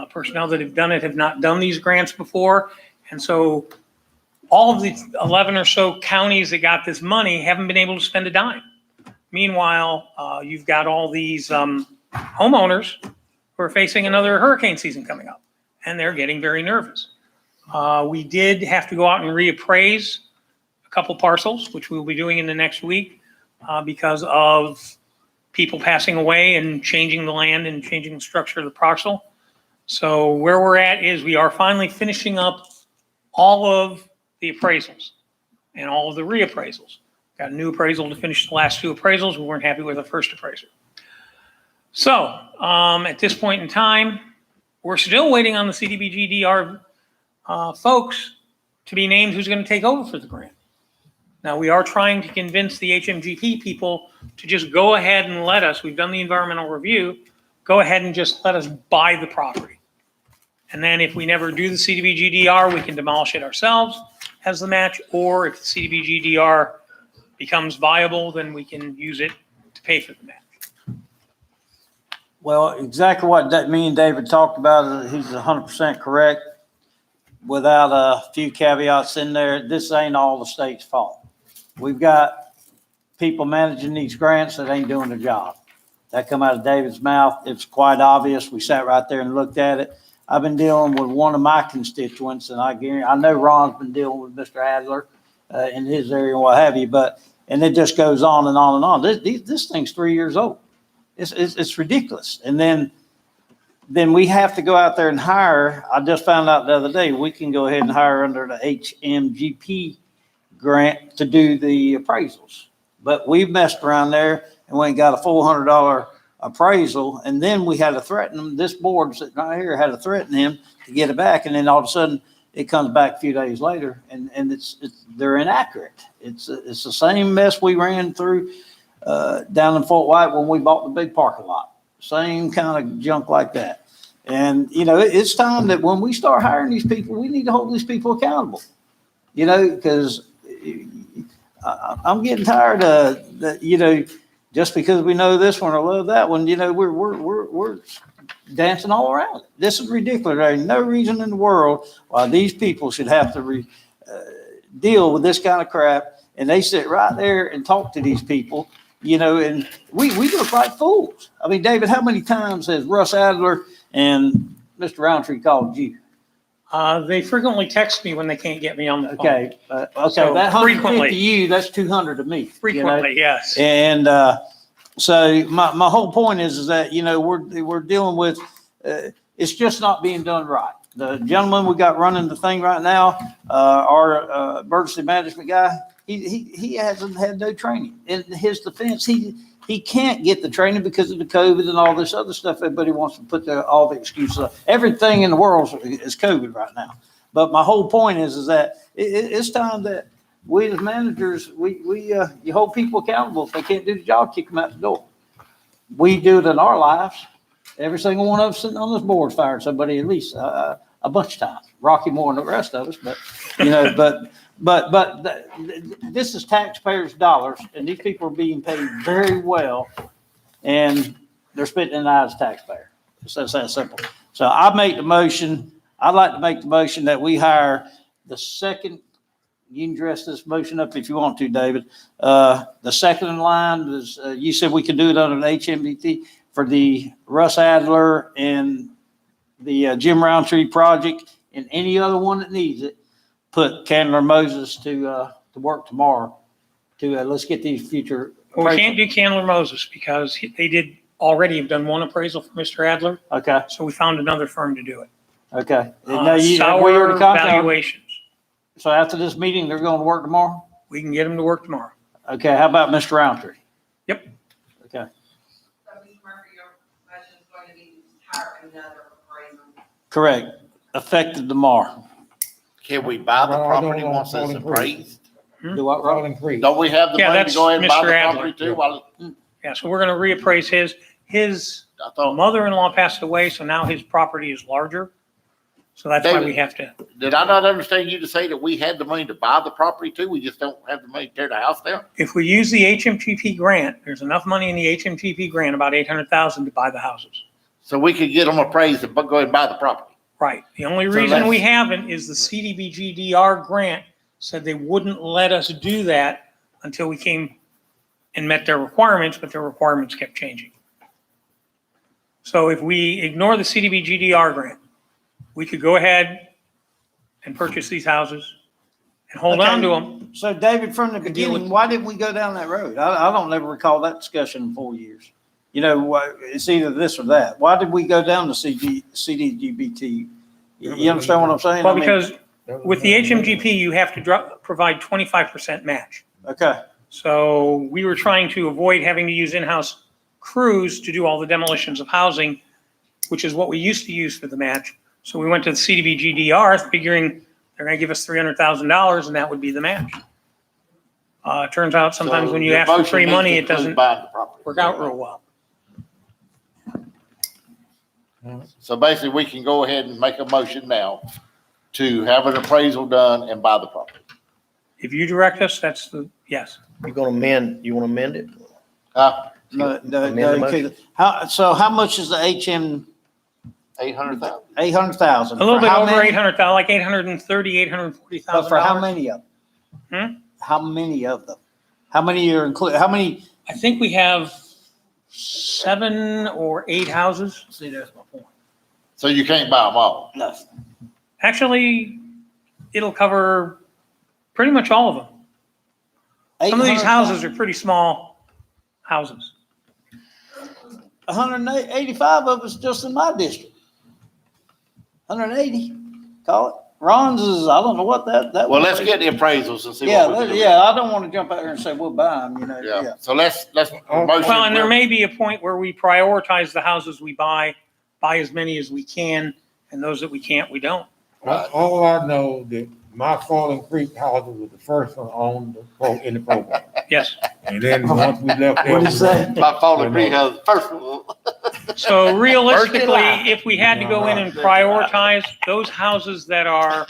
Personnel that have done it have not done these grants before. And so all of the 11 or so counties that got this money haven't been able to spend a dime. Meanwhile, you've got all these homeowners who are facing another hurricane season coming up, and they're getting very nervous. We did have to go out and reappraise a couple parcels, which we'll be doing in the next week because of people passing away and changing the land and changing the structure of the parcel. So where we're at is we are finally finishing up all of the appraisals and all of the reappraisals. Got a new appraisal to finish the last two appraisals. We weren't happy with the first appraiser. So at this point in time, we're still waiting on the CDBG-DR folks to be named who's going to take over for the grant. Now, we are trying to convince the HMGP people to just go ahead and let us, we've done the environmental review, go ahead and just let us buy the property. And then if we never do the CDBG-DR, we can demolish it ourselves as the match, or if the CDBG-DR becomes viable, then we can use it to pay for the match. Well, exactly what me and David talked about, he's 100% correct. Without a few caveats in there, this ain't all the state's fault. We've got people managing these grants that ain't doing their job. That come out of David's mouth. It's quite obvious. We sat right there and looked at it. I've been dealing with one of my constituents, and I know Ron's been dealing with Mr. Adler in his area and what have you, and it just goes on and on and on. This thing's 3 years old. It's ridiculous. And then we have to go out there and hire. I just found out the other day, we can go ahead and hire under the HMGP grant to do the appraisals. But we've messed around there and we ain't got a $400 appraisal. And then we had to threaten them. This board sitting right here had to threaten him to get it back. And then all of a sudden it comes back a few days later and they're inaccurate. It's the same mess we ran through down in Fort White when we bought the big parking lot. Same kind of junk like that. And, it's time that when we start hiring these people, we need to hold these people accountable, because I'm getting tired of that, just because we know this one or love that one, we're dancing all around it. This is ridiculous. There ain't no reason in the world why these people should have to deal with this kind of crap. And they sit right there and talk to these people. And we look like fools. I mean, David, how many times has Russ Adler and Mr. Roundtree called you? They frequently text me when they can't get me on the phone. Okay. So That 150 frequently. to you, that's 200 to me. Frequently, yes. And so my whole point is that, we're dealing with, it's just not being done right. The gentleman we got running the thing right now, our emergency management guy, he hasn't had no training. In his defense, he can't get the training because of the COVID and all this other stuff. Everybody wants to put all the excuses up. Everything in the world is COVID right now. But my whole point is that it's time that we as managers, you hold people accountable. If they can't do the job, kick them out the door. We do it in our lives. Every single one of us sitting on this board fired somebody at least a bunch of times. Rocky more than the rest of us, but this is taxpayers' dollars, and these people are being paid very well, and they're spitting in the eyes of taxpayer. It's that simple. So I'd like to make the motion that we hire the second. You can dress this motion up if you want to, David. The second in line is, you said we could do it under the HMDT for the Russ Adler and the Jim Roundtree project, and any other one that needs it. Put Candler Moses to work tomorrow to let's get these future. Well, we can't do Candler Moses because they did already have done one appraisal for Mr. Adler. Okay. So we found another firm to do it. Okay. Sour valuations. So after this meeting, they're going to work tomorrow? We can get them to work tomorrow. Okay. How about Mr. Roundtree? Yep. Okay. So, Mr. Murphy, your motion is going to be to hire another appraiser. Correct. Effective tomorrow. Can we buy the property once it's appraised? Do what, Rob? Don't we have the Yeah, money to that's go ahead and buy Mr. the Adler. property too? While Yeah, so we're going to reappraise his. His mother-in-law passed away, so now his property is larger. So that's why David, we have to. Did I not understand you to say that we had the money to buy the property too? We just don't have the money to tear the house down? If we use the HMGP grant, there's enough money in the HMGP grant, about 800,000 to buy the houses. So we could get them appraised and go ahead and buy the property. Right. The only So reason that's- we haven't is the CDBG-DR grant said they wouldn't let us do that until we came and met their requirements, but their requirements kept changing. So if we ignore the CDBG-DR grant, we could go ahead and purchase these houses and hold on to them. So David, from the Could deal beginning, with- why didn't we go down that road? I don't ever recall that discussion in 4 years. It's either this or that. Why did we go down to CDBG? You understand what I'm saying? Well, I mean- because with the HMGP, you have to provide 25% match. Okay. So we were trying to avoid having to use in-house crews to do all the demolitions of housing, which is what we used to use for the match. So we went to the CDBG-DR figuring they're going to give us $300,000 and that would be the match. Turns out sometimes So when you your ask for motion free needs money, to it include doesn't buying the property. work out real well. So basically, we can go ahead and make a motion now to have an appraisal done and buy the property. If you direct us, that's the, yes. You gonna amend, you wanna amend it? No, Amend the motion? so how much is the HM, 800,000. 800,000? A little For bit how over many? 800,000, like 830, $840,000. But for how many of them? How many of them? How many are included, how many? I think we have 7 or 8 houses. See, that's my point. So you can't buy them all. No. Actually, it'll cover pretty much all of them. Some of these houses are pretty small houses. 185 of us just in my district. 180, call it. Ron's is, I don't know what that Well, would let's be. get the appraisals and see Yeah, what we can do. yeah, I don't want to jump out here and say we'll buy them, you know, Yeah, yeah. so let's motion. Well, and there may be a point where we prioritize the houses we buy as many as we can, and those that we can't, we don't. All I know that my Falling Creek house was the first one on in the program. Yes. And then once we left there. What is that? My Falling Creek has the first one. So realistically, July. if we had to go in and prioritize those houses that are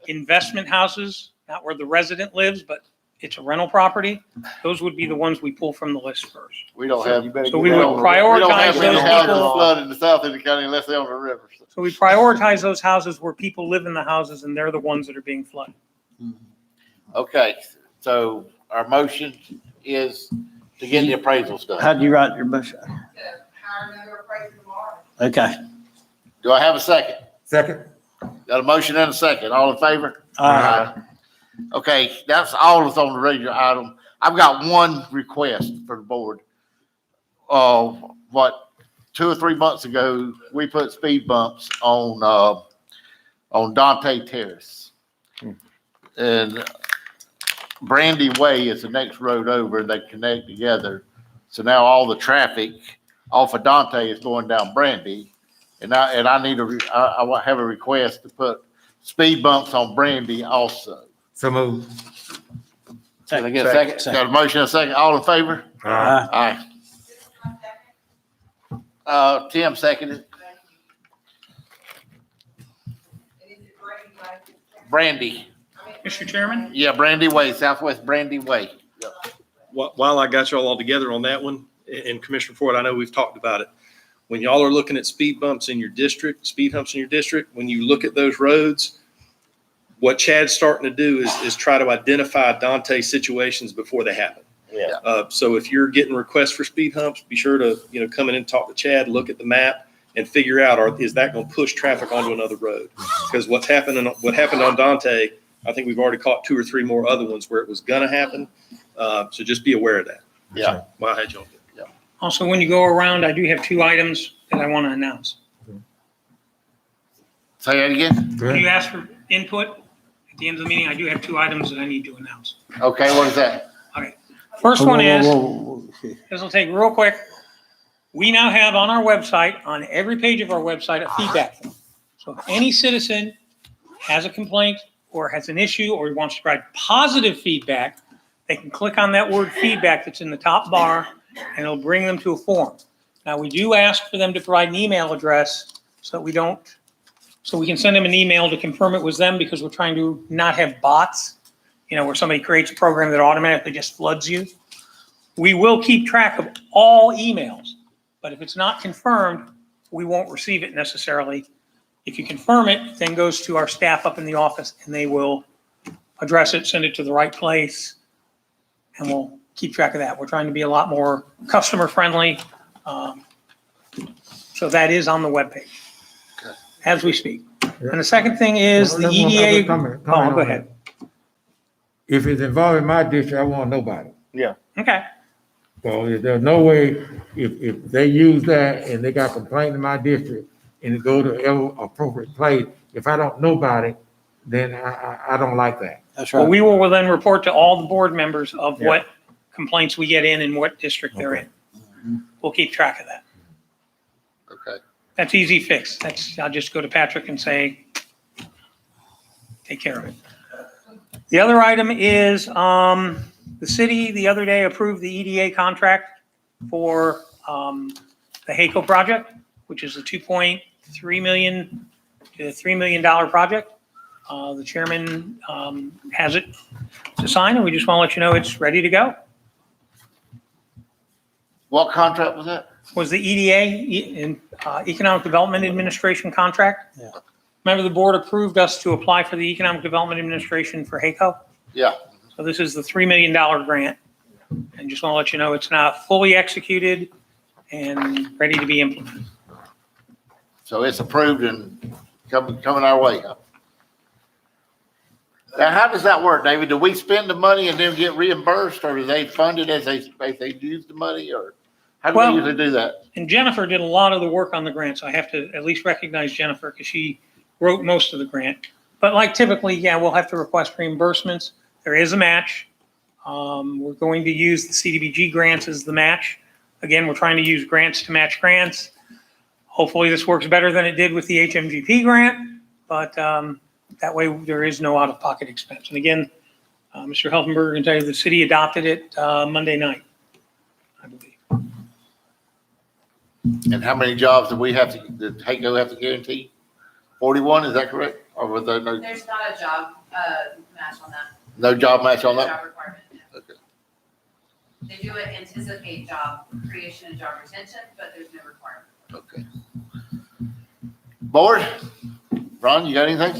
investment houses, not where the resident lives, but it's a rental property, those would be the ones we pull from the list first. We don't have. So we would prioritize We don't those have any houses people. flood in the south end of the county unless they're on the river. So we prioritize those houses where people live in the houses and they're the ones that are being flooded. Okay, so our motion is to get the appraisals done. How'd you write your motion? Hire another appraiser tomorrow. Okay. Do I have a second? Second. Got a motion and a second. All in favor? Aye. Okay, that's all that's on the regular item. I've got one request for the board. What, 2 or 3 months ago, we put speed bumps on Dante Terrace. And Brandy Way is the next road over, and they connect together. So now all the traffic off of Dante is going down Brandy. And I need I have a request to put speed bumps on Brandy also. So move. Can I get a second? Got a motion and a second. All in favor? Aye. Aye. Tim seconded. Brandy. Mr. Chairman? Yeah, Brandy Way, Southwest Brandy Way. While I got y'all all together on that one, and Commissioner Ford, I know we've talked about it. When y'all are looking at speed bumps in your district, speed humps in your district, when you look at those roads, what Chad's starting to do is try to identify Dante situations before they happen. Yeah. So if you're getting requests for speed humps, be sure to, come in and talk to Chad, look at the map and figure out, is that going to push traffic onto another road? Because what happened on Dante, I think we've already caught 2 or 3 more other ones where it was going to happen. So just be aware of that. Yeah. Well, I had y'all. Also, when you go around, I do have 2 items that I want to announce. Say that again? When you ask for input at the end of the meeting, I do have 2 items that I need to announce. Okay, what is that? Okay. First one is, this will take real quick. We now have on our website, on every page of our website, a feedback form. So if any citizen has a complaint or has an issue or wants to provide positive feedback, they can click on that word feedback that's in the top bar and it'll bring them to a form. Now, we do ask for them to provide an email address so we can send them an email to confirm it was them, because we're trying to not have bots, where somebody creates a program that automatically just floods you. We will keep track of all emails, but if it's not confirmed, we won't receive it necessarily. If you confirm it, then goes to our staff up in the office and they will address it, send it to the right place, and we'll keep track of that. We're trying to be a lot more customer friendly. So that is on the webpage as we speak. And the second thing is the EDA. Oh, go ahead. If it's involving my district, I want to know about it. Yeah. Okay. So there's no way, if they use that and they got complaint in my district and it go to every appropriate place, if I don't know about it, then I don't like that. That's Well, right. we will then report to all the board members of Yeah. what complaints we get in and what district they're in. We'll keep track of that. Okay. That's easy fix. I'll just go to Patrick and say, take care of it. The other item is, the city the other day approved the EDA contract for, the HACO project. which is a $2.3 million to $3 million project. The chairman has it to sign, and we just want to let you know it's ready to go. What contract was that? Was the EDA, Economic Development Administration contract? Yeah. Remember, the board approved us to apply for the Economic Development Administration for HACO? Yeah. So this is the $3 million grant. And just want to let you know it's now fully executed and ready to be implemented. So it's approved and coming our way, huh? Now, how does that work, David? Do we spend the money and then get reimbursed, or do they fund it as they use the money, or how do Well, we usually do that? And Jennifer did a lot of the work on the grant, so I have to at least recognize Jennifer because she wrote most of the grant. But like typically, yeah, we'll have to request reimbursements. There is a match. We're going to use the CDBG grants as the match. Again, we're trying to use grants to match grants. Hopefully this works better than it did with the HMGP grant, but that way there is no out-of-pocket expense. And again, Mr. Helfenberger can tell you the city adopted it Monday night, I believe. And how many jobs do we have to, did HACO have to guarantee? 41, is that correct? Or was there no, There's not a job match on that. no job match on No that? job requirement. No. Okay. They do anticipate job creation and job retention, but there's no requirement. Okay. Board? Ron, you got anything?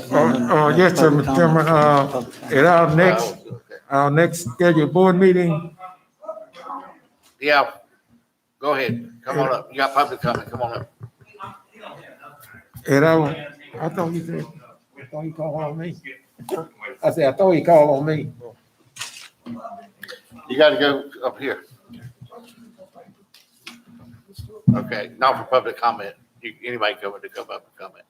Yes, sir, Mr. Chairman, at our next scheduled board meeting, Yeah. Go ahead. Come on up. You got public comment. Come on up. I thought you called on me. I said, I thought he called on me. You got to go up here. Okay, not for public comment. Anybody coming to come up and comment.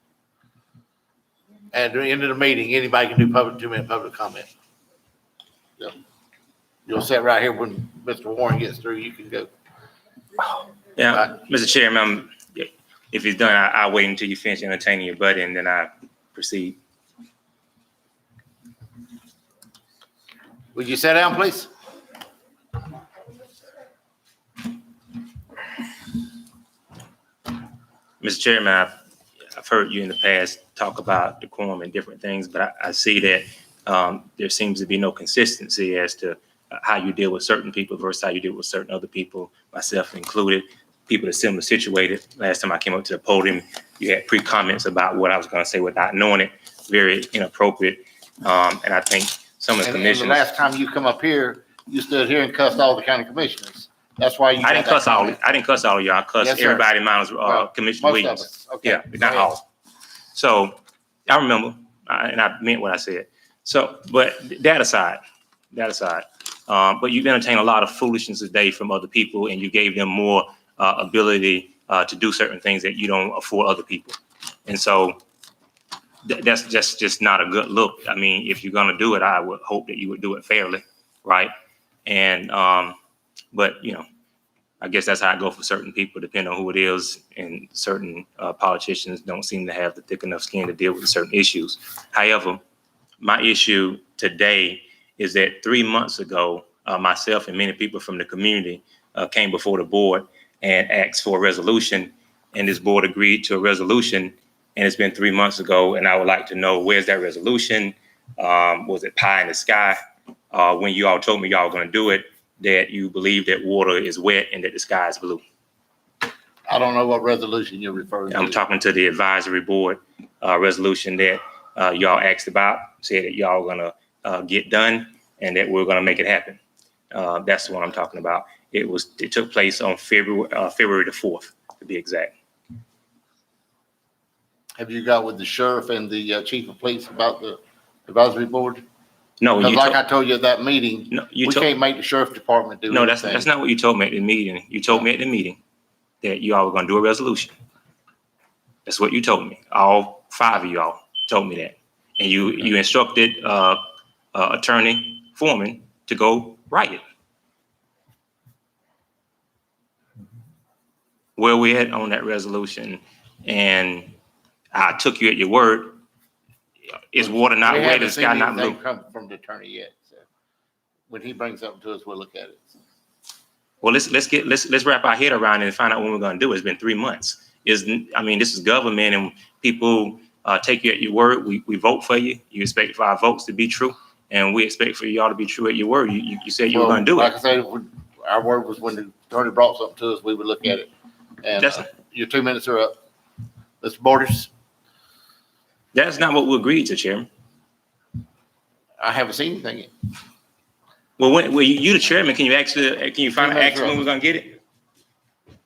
And at the end of the meeting, anybody can do 2-minute public comment. So, you'll sit right here when Mr. Warren gets through, you can go. Yeah, Mr. Chairman, if he's done, I'll wait until you finish entertaining your buddy and then I proceed. Would you sit down, please? Mr. Chairman, I've heard you in the past talk about decorum and different things, but I see that there seems to be no consistency as to how you deal with certain people versus how you deal with certain other people, myself included. People that are similar situated. Last time I came up to the podium, you had pre-comments about what I was going to say without knowing it. Very inappropriate. And I think some of the And the commissioners. last time you come up here, you stood here and cussed all the county commissioners. That's why you. I didn't cuss all. I didn't cuss all of y'all. I cussed Yes, sir. everybody minus Commissioner most of Williams. us. Okay. Yeah, but not all. So I remember, and I meant what I said. So, but that aside, but you've entertained a lot of foolishness today from other people, and you gave them more ability to do certain things that you don't afford other people. And so that's just not a good look. I mean, if you're gonna do it, I would hope that you would do it fairly, right? And but you know, I guess that's how I go for certain people, depending on who it is. And certain politicians don't seem to have the thick enough skin to deal with certain issues. However, my issue today is that 3 months ago, myself and many people from the community came before the board and asked for a resolution, and this board agreed to a resolution. And it's been 3 months ago, and I would like to know, where's that resolution? Was it pie in the sky? When you all told me y'all were going to do it, that you believe that water is wet and that the sky is blue. I don't know what resolution you're referring to. I'm talking to the advisory board resolution that y'all asked about, said that y'all gonna get done and that we're gonna make it happen. That's the one I'm talking about. It took place on February the 4th, to be exact. Have you got with the sheriff and the chief of police about the advisory board? No, Because you like I told you at that meeting, No, we can't make the sheriff department do No, anything. that's not what you told me at the meeting. You told me at the meeting that you all were gonna do a resolution. That's what you told me. All 5 of y'all told me that. And you instructed Attorney Foreman to go write it. Where we at on that resolution? And I took you at your word. Is water not We wet? haven't Is sky seen not anything blue? come from the attorney yet. So when he brings something to us, we'll look at it. Well, let's wrap our head around it and find out when we're gonna do it. It's been 3 months. I mean, this is government and people take you at your word. We vote for you. You expect for our votes to be true. And we expect for y'all to be true at your word. You said you were going to do it. Like I said, our word was when the attorney brought something to us, we would look at it. And your 2 minutes are up. Mr. Borders? That's not what we agreed to, Chairman. I haven't seen anything yet. Well, when you the chairman, can you ask when we're gonna get it?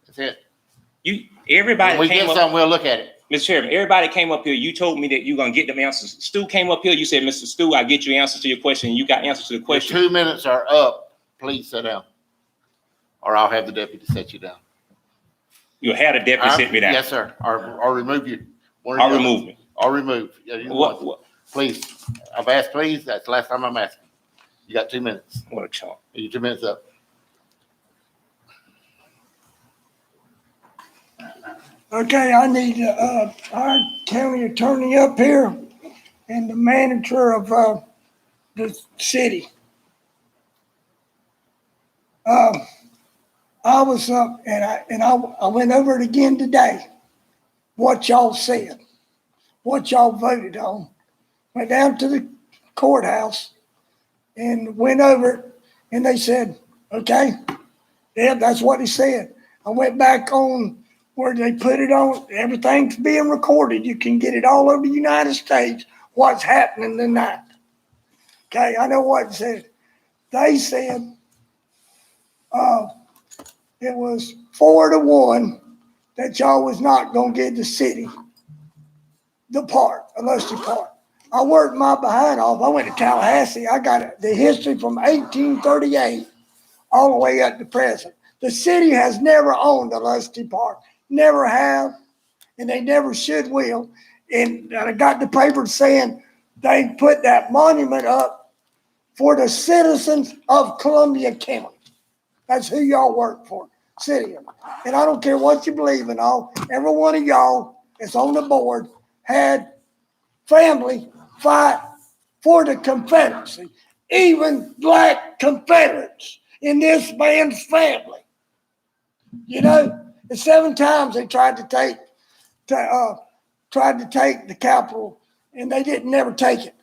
That's it. Everybody When we came get up, something, we'll look at it. Mr. Chairman, everybody came up here. You told me that you're gonna get them answers. Stu came up here. You said, Mr. Stu, I'll get you answers to your question. You got answers to the question. Your 2 minutes are up. Please sit down. Or I'll have the deputy set you down. You'll have the deputy sit me down. Yes, sir. Or remove you. I'll remove me. Or remove. Yeah, What? Please. I've asked please. That's the last time I'm asking. You got 2 minutes. What a chump. Your 2 minutes up. Okay, I need our county attorney up here and the manager of the city. I was up and I went over it again today. What y'all said, what y'all voted on. Went down to the courthouse and went over it, and they said, okay, yeah, that's what he said. I went back on where they put it on, everything's being recorded. You can get it all over the United States, what's happening tonight. Okay, I know what it said. They said it was 4-1 that y'all was not gonna get the city, the park, Lusty Park. I worked my behind off. I went to Tallahassee. I got the history from 1838 all the way up to present. The city has never owned a Lusty Park. Never have, and they never should will. And I got the paper saying they put that monument up for the citizens of Columbia County. That's who y'all work for, city. And I don't care what you believe in all. Every one of y'all that's on the board had family fight for the Confederacy, even black Confederates in this man's family. You know, the 7 times they tried to take the Capitol, and they didn't never take it.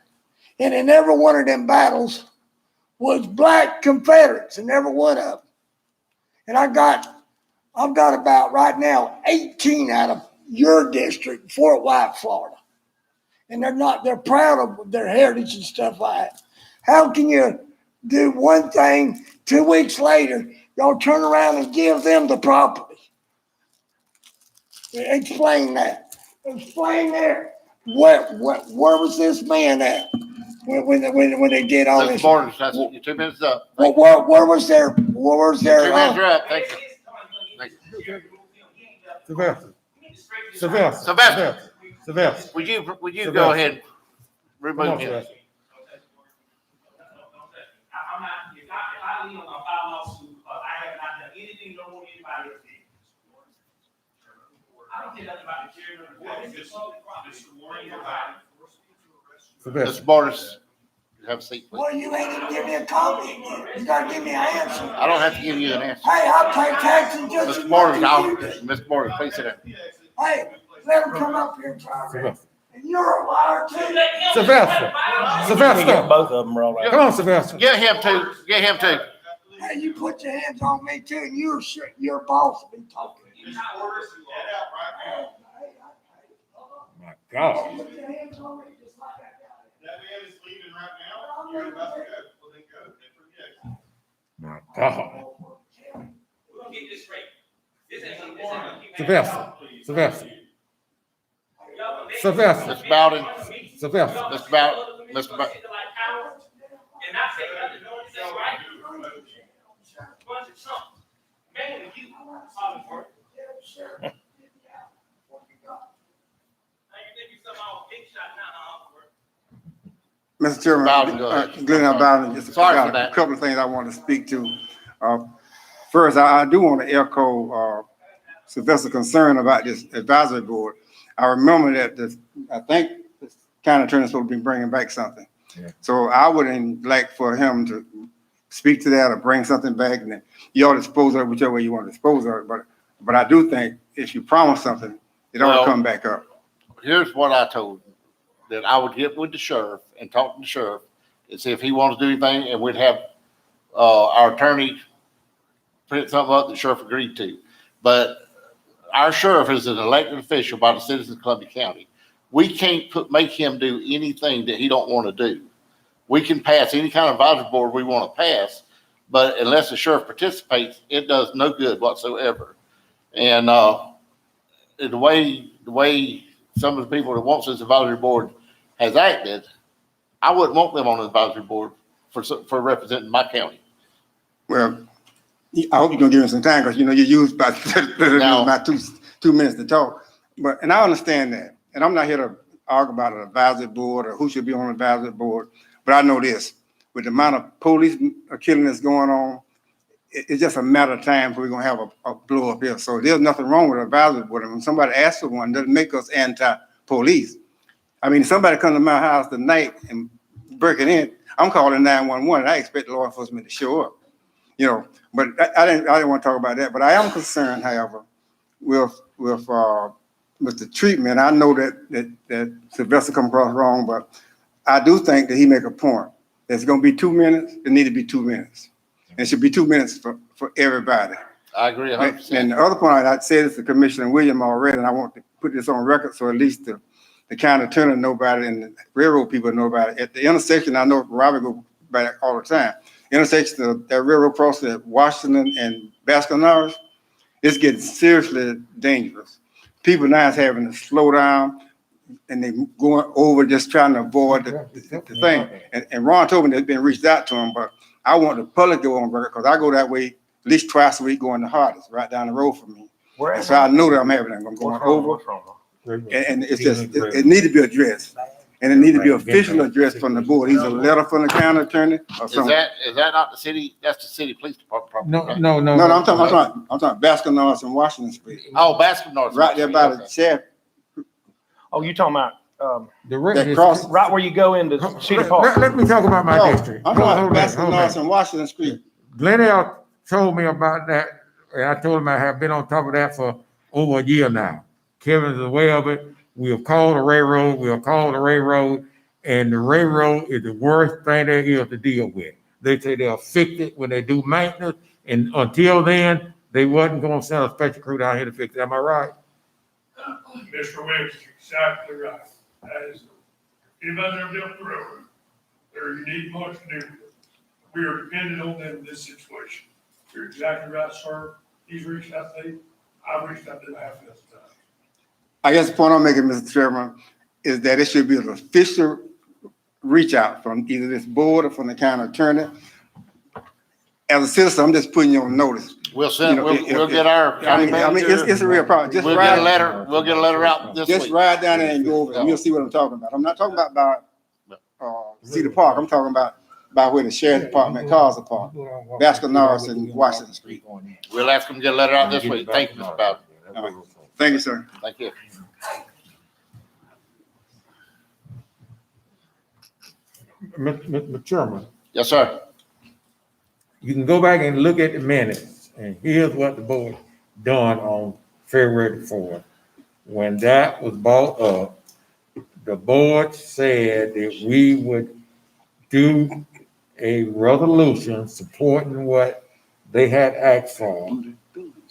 And in every one of them battles was black Confederates in every one of them. And I've got about right now 18 out of your district, Fort White, Florida. And they're proud of their heritage and stuff like that. How can you do one thing, 2 weeks later, y'all turn around and give them the property? Explain that. Explain there. Where was this man at when they did all this? Borders, that's your 2 minutes up. Where was their? Your 2 minutes are up. Thank you. Sylvester. Would you go ahead and remove him? I'm not, if I leave on a file lawsuit, I have not done anything no more than anybody else did. I don't care nothing about the chairman of the board, just worrying about it. Mr. Borders, have a seat, please. Well, you ain't even give me a copy. You gotta give me an answer. I don't have to give you an answer. Hey, I'll pay taxes just Mr. Borders, Mr. Borders, please sit down. Hey, let him come up here and try it. And you're a liar too. Sylvester. Both of them roll out. Come on, Sylvester. Get him too. Get him too. Hey, you put your hands on me too, and your boss will be talking. My God. Put your hands on me just like I got it. That man is leaving right now. You're about to go. Well, then go. Then forget. My God. We'll get this straight. Sylvester. Mr. Bowden. Sylvester. Mr. Bowden. Mr. Bowden. And not say nothing, that's right. Bunch of Trump. Man, you, Hollywood. Now you think you somehow big shot now, Mr. Chairman, Bowden, go ahead. Glenn Bowden, just Sorry got for that. a couple of things I want to speak to. First, I do want to echo Sylvester's concern about this advisory board. I remember that I think the county attorney's supposed to be bringing back something. Yeah. So I would like for him to speak to that or bring something back, and then you all dispose of it whichever way you want to dispose of it. But I do think if you promise something, it ought Well- to come back up. Here's what I told him, that I would get with the sheriff and talk to the sheriff and see if he wants to do anything, and we'd have, our attorney print something up the sheriff agreed to. But our sheriff is an elected official by the citizens of Columbia County. We can't make him do anything that he don't want to do. We can pass any kind of advisory board we want to pass, but unless the sheriff participates, it does no good whatsoever. And, the way some of the people that wants this advisory board has acted, I wouldn't want them on the advisory board for representing my county. Well, I hope you're gonna give me some time, because you used about, No. about 2 minutes to talk. But, and I understand that, and I'm not here to argue about an advisory board or who should be on the advisory board, but I know this, with the amount of police killing that's going on, it's just a matter of time before we're gonna have a blow up here. So there's nothing wrong with an advisory board. And when somebody asks for one, doesn't make us anti-police. I mean, if somebody comes to my house tonight and break it in, I'm calling 911. I expect law enforcement to show up. But I didn't want to talk about that. But I am concerned, however, with the treatment. I know that Sylvester come across wrong, but I do think that he make a point. It's going to be 2 minutes. It need to be 2 minutes. It should be 2 minutes for everybody. I agree 100%. And the other point, I said this to Commissioner William already, and I want to put this on record so at least the county attorney know about it and the railroad people know about it. At the intersection, I know Robert go back all the time. Intersection of that railroad crossing at Washington and Baskin Norris, it's getting seriously dangerous. People now is having to slow down and they going over just trying to avoid the thing. And Ron told me that it's been reached out to him, but I want the public to go on record because I go that way at least twice a week going to Hardest, right down the road from me. And so I know that I'm having that. I'm going over. And it's just, it need to be addressed. And it need to be official addressed from the board. Either a letter from the county attorney or Is something. that not the city? That's the city police department property. right? No, I'm talking Baskin Norris and Washington Street. Oh, Baskin Norris. Right there by the sheriff. Oh, you talking about, That cross. right where you go into Cedar Park? Let me talk about my No, district. I'm Hold talking on, about Baskin hold on. Norris and Washington Street. Glenn told me about that, and I told him I have been on top of that for over a year now. Kevin's aware of it. We have called the railroad, and the railroad is the worst thing there is to deal with. They say they'll fix it when they do maintenance, and until then, they wasn't gonna send a special crew down here to fix it. Am I right? Mr. Webb is exactly right. That is, anybody ever dealt with the railroad, they're a unique bunch to do with. We are dependent on them in this situation. You're exactly right, sir. He's reached out to me. I've reached out to him half a dozen times. I guess the point I'm making, Mr. Chairman, is that it should be an official reach out from either this board or from the county attorney. As a citizen, I'm just putting you on notice. We'll send, You know, we'll get our county manager. It's a real problem. Just We'll ride- get a letter, we'll get a letter out this Just week. ride down there and go over it, and you'll see what I'm talking about. I'm not talking about Cedar Park. I'm talking about where the sheriff's department cars are parked. Baskin Norris and Washington Street. We'll ask them to get a letter out this week. Thank you, Mr. Bowden. Thank you, sir. Thank you. Mr. Chairman, Yes, sir. you can go back and look at the minutes, and here's what the board done on February the 4th. When that was brought up, the board said that we would do a resolution supporting what they had asked for.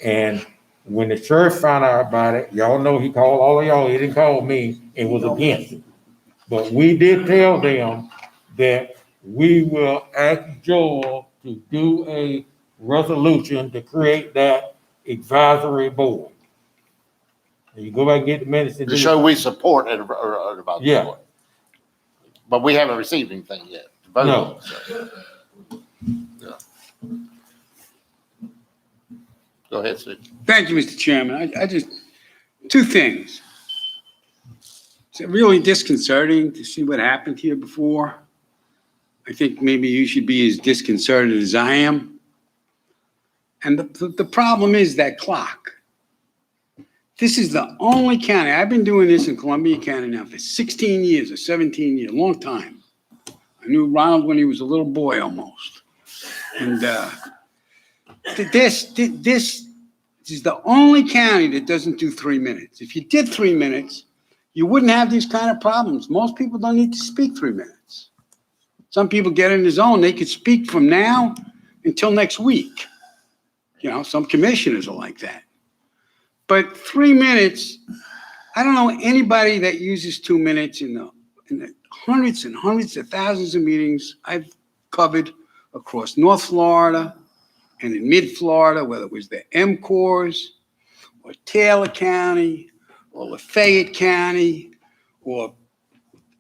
And when the sheriff found out about it, y'all know he called all of y'all, he didn't call me, and was against it. But we did tell them that we will ask Joel to do a resolution to create that advisory board. And you go back and get the minutes. To show we support it about the Yeah. board. But we haven't received anything yet. to vote No. on, so. Yeah. Go ahead, Steve. Thank you, Mr. Chairman. I just, two things. It's really disconcerting to see what happened here before. I think maybe you should be as disconcerted as I am. And the problem is that clock. This is the only county, I've been doing this in Columbia County now for 16 years or 17 years, long time. I knew Ronald when he was a little boy almost. And this This is the only county that doesn't do 3 minutes. If you did 3 minutes, you wouldn't have these kind of problems. Most people don't need to speak 3 minutes. Some people get in the zone, they could speak from now until next week. You know, some commissioners are like that. But 3 minutes, I don't know anybody that uses 2 minutes in the hundreds and hundreds of thousands of meetings I've covered across North Florida and in mid-Florida, whether it was the MCORs or Taylor County or Lafayette County or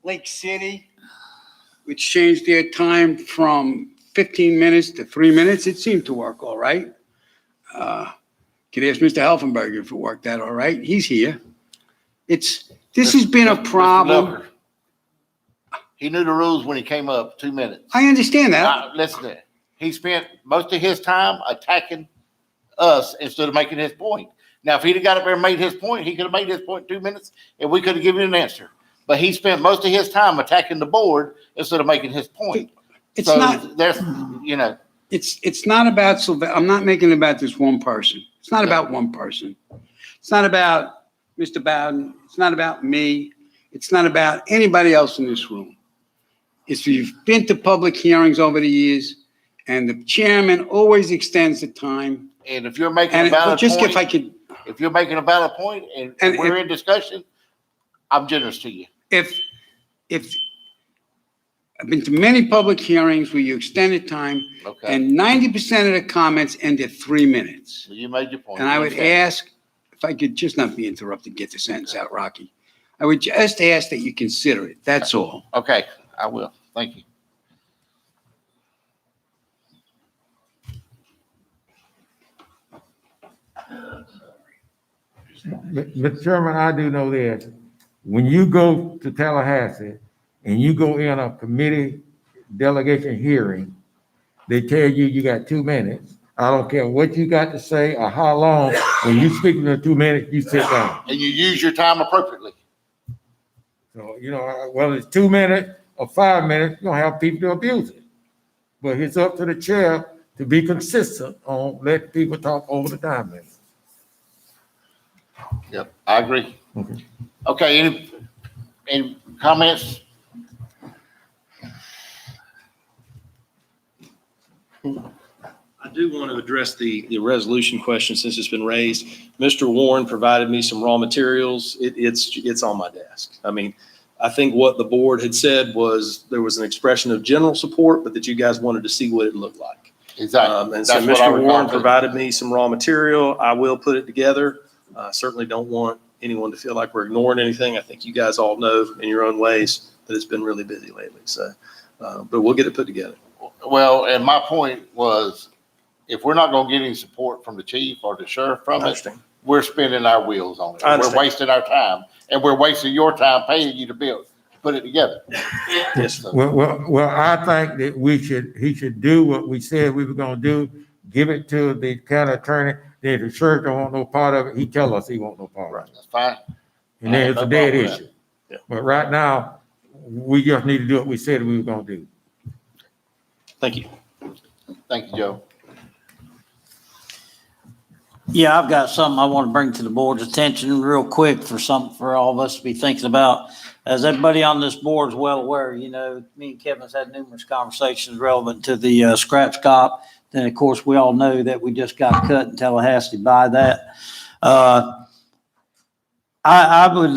Lake City, which changed their time from 15 minutes to 3 minutes. It seemed to work all right. Could ask Mr. Helfenberger if it worked out all right. He's here. This has been a problem. Mr. Lucker, he knew the rules when he came up, 2 minutes. I understand that. Listen to that. He spent most of his time attacking us instead of making his point. Now, if he'd have got up there and made his point, he could have made his point in 2 minutes and we could have given an answer. But he spent most of his time attacking the board instead of making his point. It's So not. there's, you know, It's not about I'm not making it about this one person. It's not about one person. It's not about Mr. Bowden. It's not about me. It's not about anybody else in this room. If you've been to public hearings over the years, and the chairman always extends the time. and if you're making a valid Just if I point, could, if you're making a valid point and we're in discussion, I'm generous to you. if I've been to many public hearings where you extended time, Okay. and 90% of the comments ended 3 minutes. So you made your point. And I would ask, if I could just not be interrupted, get the sentence out, Rocky. I would just ask that you consider it. That's all. Okay, I will. Thank you. Mr. Chairman, I do know this. When you go to Tallahassee and you go in a committee delegation hearing, they tell you you got 2 minutes. I don't care what you got to say or how long. When you speak in 2 minutes, you sit down. And you use your time appropriately. So, you know, whether it's 2 minutes or 5 minutes, you're gonna have people to abuse it. But it's up to the chair to be consistent on letting people talk over the time limit. Yep, I agree. Okay, any comments? I do want to address the resolution question since it's been raised. Mr. Warren provided me some raw materials. It's on my desk. I mean, I think what the board had said was there was an expression of general support, but that you guys wanted to see what it looked like. Exactly. And so That's what I Mr. recall Warren too. provided me some raw material. I will put it together. Certainly don't want anyone to feel like we're ignoring anything. I think you guys all know in your own ways that it's been really busy lately. So, but we'll get it put together. Well, and my point was, if we're not gonna get any support from the chief or the sheriff from I it, understand. we're spinning our wheels on it. I We're understand. wasting our time and we're wasting your time paying you to put it together. Yes. Well, I think that he should do what we said we were gonna do, give it to the county attorney. Then if the sheriff don't want no part of it, he tell us he want no part of it. That's fine. And then it's a No dead problem with that. issue. But right now, we just need to do what we said we were gonna do. Thank you. Thank you, Joe. Yeah, I've got something I want to bring to the board's attention real quick for all of us to be thinking about. As everybody on this board is well aware, you know, me and Kevin's had numerous conversations relevant to the scratch cop. Then, of course, we all know that we just got cut in Tallahassee by that. I would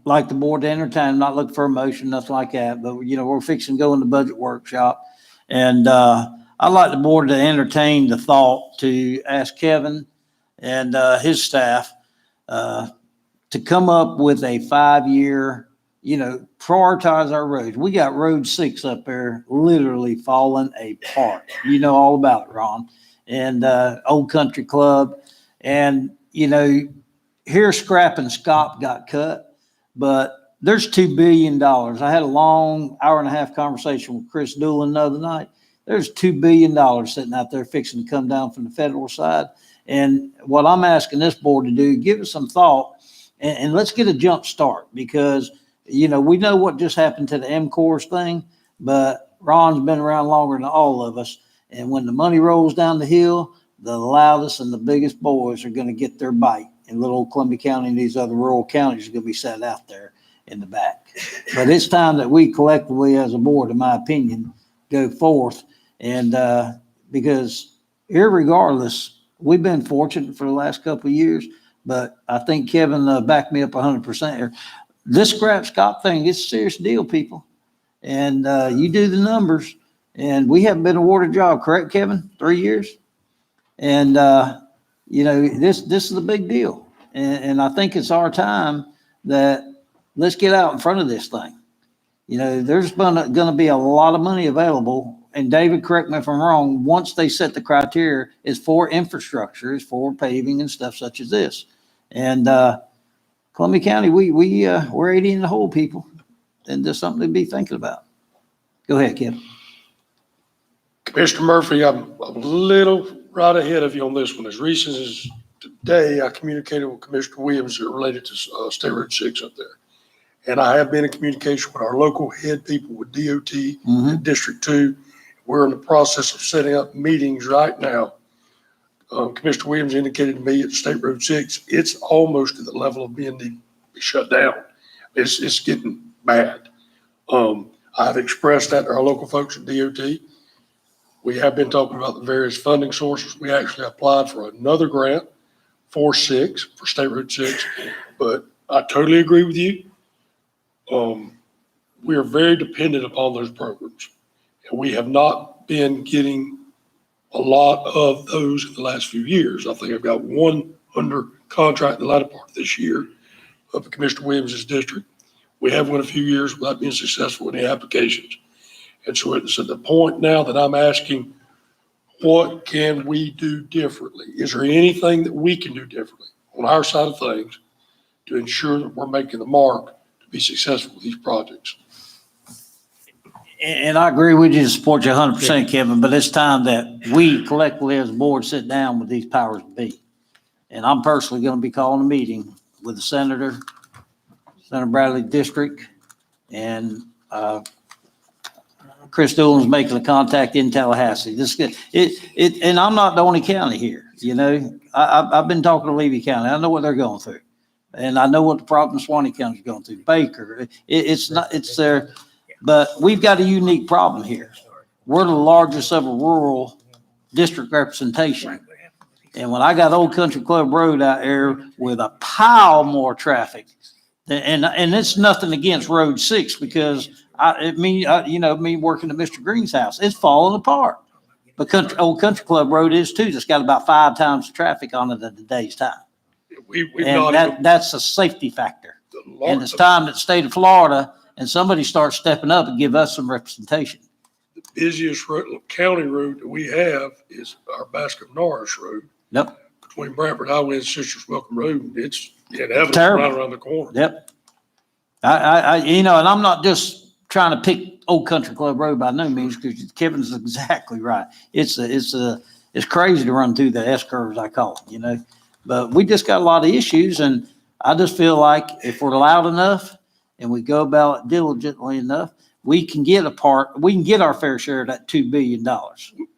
like the board to entertain, not look for a motion, nothing like that, but, you know, we're fixing to go in the budget workshop. And I'd like the board to entertain the thought to ask Kevin and his staff to come up with a 5-year, you know, prioritize our roads. We got Road 6 up there literally falling apart. You know all about it, Ron. And Old Country Club. And, you know, here Scrap and Scott got cut, but there's $2 billion. I had a long hour-and-a-half conversation with Chris Doolin the other night. There's $2 billion sitting out there fixing to come down from the federal side. And what I'm asking this board to do, give it some thought and let's get a jump start because, you know, we know what just happened to the MCORS thing, but Ron's been around longer than all of us. And when the money rolls down the hill, the loudest and the biggest boys are gonna get their bite. And little old Columbia County and these other rural counties are gonna be set out there in the back. But it's time that we collectively as a board, in my opinion, go forth and, because irregardless, we've been fortunate for the last couple of years, but I think Kevin backed me up 100% here. This Scrap Scott thing, it's a serious deal, people. And you do the numbers, and we haven't been awarded a job, correct, Kevin? 3 years? And, you know, this is a big deal. And I think it's our time that let's get out in front of this thing. You know, there's going to be a lot of money available. And David, correct me if I'm wrong, once they set the criteria, it's for infrastructure, it's for paving and stuff such as this. And Columbia County, we're 80 in the hole, people. And there's something to be thinking about. Go ahead, Kevin. Commissioner Murphy, I'm a little right ahead of you on this one. As recent as today, I communicated with Commissioner Williams related to State Road 6 up there. And I have been in communication with our local head people with DOT and District 2. We're in the process of setting up meetings right now. Commissioner Williams indicated to me at State Road 6, it's almost at the level of being shut down. It's getting bad. I've expressed that to our local folks at DOT. We have been talking about the various funding sources. We actually applied for another grant for State Road 6, but I totally agree with you. We are very dependent upon those programs, and we have not been getting a lot of those in the last few years. I think I've got one under contract in the latter part of this year up at Commissioner Williams' district. We have went a few years without being successful in the applications. And so it's at the point now that I'm asking, what can we do differently? Is there anything that we can do differently on our side of things to ensure that we're making the mark to be successful with these projects? And I agree with you to support you 100%, Kevin, but it's time that we collectively as a board sit down with these powers to be. And I'm personally going to be calling a meeting with the Senator Bradley District, and Chris Doolan's making a contact in Tallahassee. And I'm not the only county here. You know, I've been talking to Levy County. I know what they're going through, and I know what the problem Suwannee County's going through. Baker, it's there, but we've got a unique problem here. We're the largest of a rural district representation. And when I got Old Country Club Road out there with a pile more traffic, and it's nothing against Road 6 because me working at Mr. Green's house, it's falling apart. But Old Country Club Road is too. It's got about 5 times the traffic on it at the day's time. That's a safety factor. And it's time that the state of Florida and somebody starts stepping up and give us some representation. The busiest county road that we have is our Bascom Norris Road. Yep. Between Bradford Highway and Sisters Welcome Road, it's inevitable right around the corner. Yep. And I'm not just trying to pick Old Country Club Road by no means, because Kevin's exactly right. It's crazy to run through the S curves, I call it, you know. But we just got a lot of issues, and I just feel like if we're loud enough and we go about it diligently enough, we can get our fair share of that $2 billion.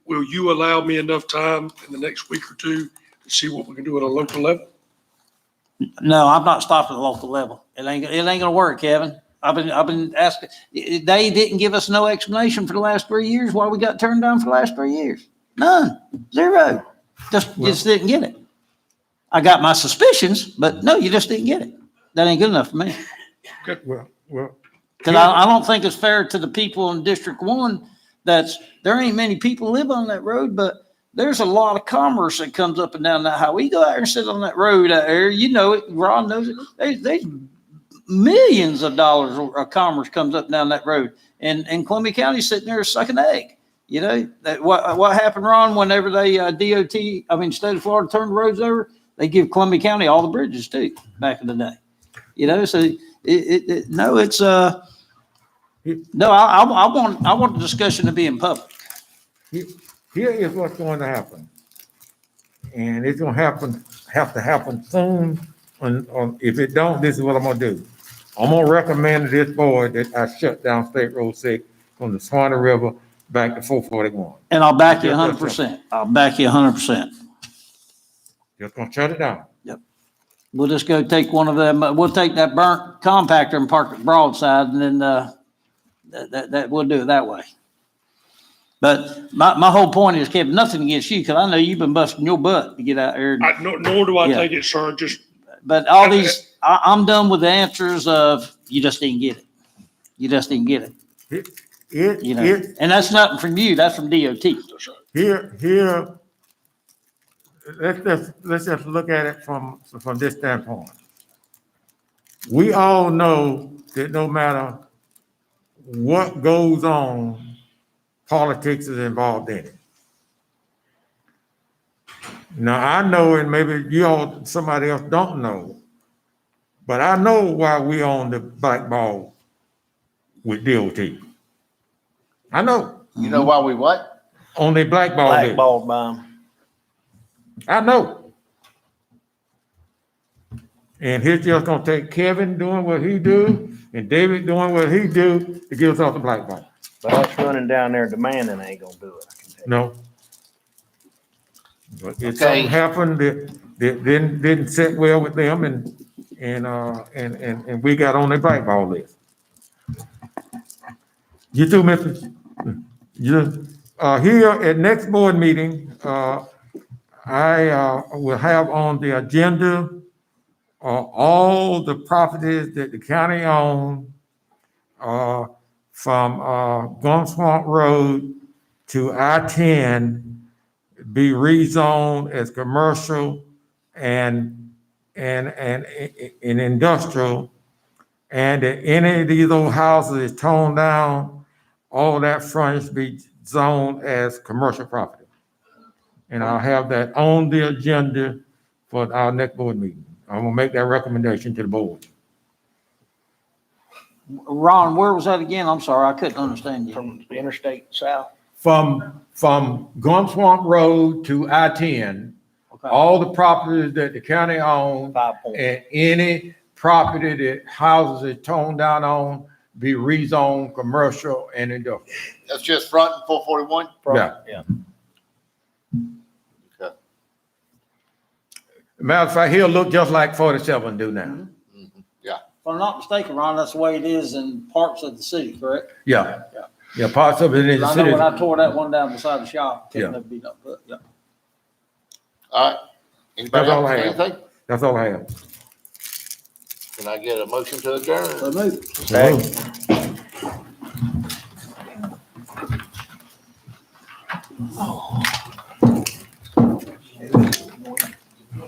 Will you allow me enough time in the next week or two to see what we can do at a local level? No, I'm not stopping at the local level. It ain't gonna work, Kevin. I've been asking. They didn't give us no explanation for the last 3 years why we got turned down for the last 3 years. None. Zero. Just didn't get it. I got my suspicions, but no, you just didn't get it. That ain't good enough for me. Okay. Well, Because I don't think it's fair to the people in District 1 there ain't many people live on that road, but there's a lot of commerce that comes up and down that highway. You go out there and sit on that road out there, you know it, Ron knows it. There's millions of dollars of commerce comes up and down that road. And Columbia County's sitting there sucking egg. You know, what happened, Ron, whenever they state of Florida turned the roads over, they give Columbia County all the bridges too, back in the day. You know, so I want the discussion to be in public. Here is what's going to happen. And it's going to have to happen soon. If it don't, this is what I'm going to do. I'm going to recommend to this board that I shut down State Road 6 from the Suwannee River back to 441. And I'll back you 100%. I'll back you 100%. Just gonna shut it down. We'll just go take one of them, we'll take that burnt compactor and park it broadside and then, we'll do it that way. But my whole point is, Kevin, nothing against you, because I know you've been busting your butt to get out there. Nor do I Yeah. take it, sir, just, But all these, I'm done with the answers of, you just didn't get it. You just didn't get it. You know, and that's nothing from you, that's from DOT. Here, let's just look at it from this standpoint. We all know that no matter what goes on, politics is involved in it. Now, I know, and maybe you all, somebody else don't know, but I know why we on the blackball with DOT. I know. You know why we what? On the blackball list. Blackballed by 'em. I know. And he's just gonna take Kevin doing what he do and David doing what he do to get us off the blackball. But us running down there demanding ain't gonna do it. I can tell you. No. But if Okay. something happened that didn't sit well with them and we got on the blackball list. You too, Mr. You, here at next board meeting, I will have on the agenda all the properties that the county owns from Gum Swamp Road to I-10 be rezoned as commercial and industrial. And that any of these old houses is torn down, all that frontage be zoned as commercial property. And I'll have that on the agenda for our next board meeting. I'm gonna make that recommendation to the board. Ron, where was that again? I'm sorry, I couldn't understand you. From the interstate south. From Gum Swamp Road to I-10, all the properties that the county owns and any property that houses is torn down on be rezoned commercial and industrial. That's just front and 441? Yeah. Yeah. Okay. Matter of fact, he'll look just like 47 do now. Yeah. If I'm not mistaken, Ron, that's the way it is in parts of the city, correct? Yeah. Yeah, parts of it in the I know city. when I tore that one down beside the shop, Yeah. couldn't have beat up, but, yeah. All right. Anybody That's all else I have have. anything? That's all I have. Can I get a motion to adjourn? So move. So,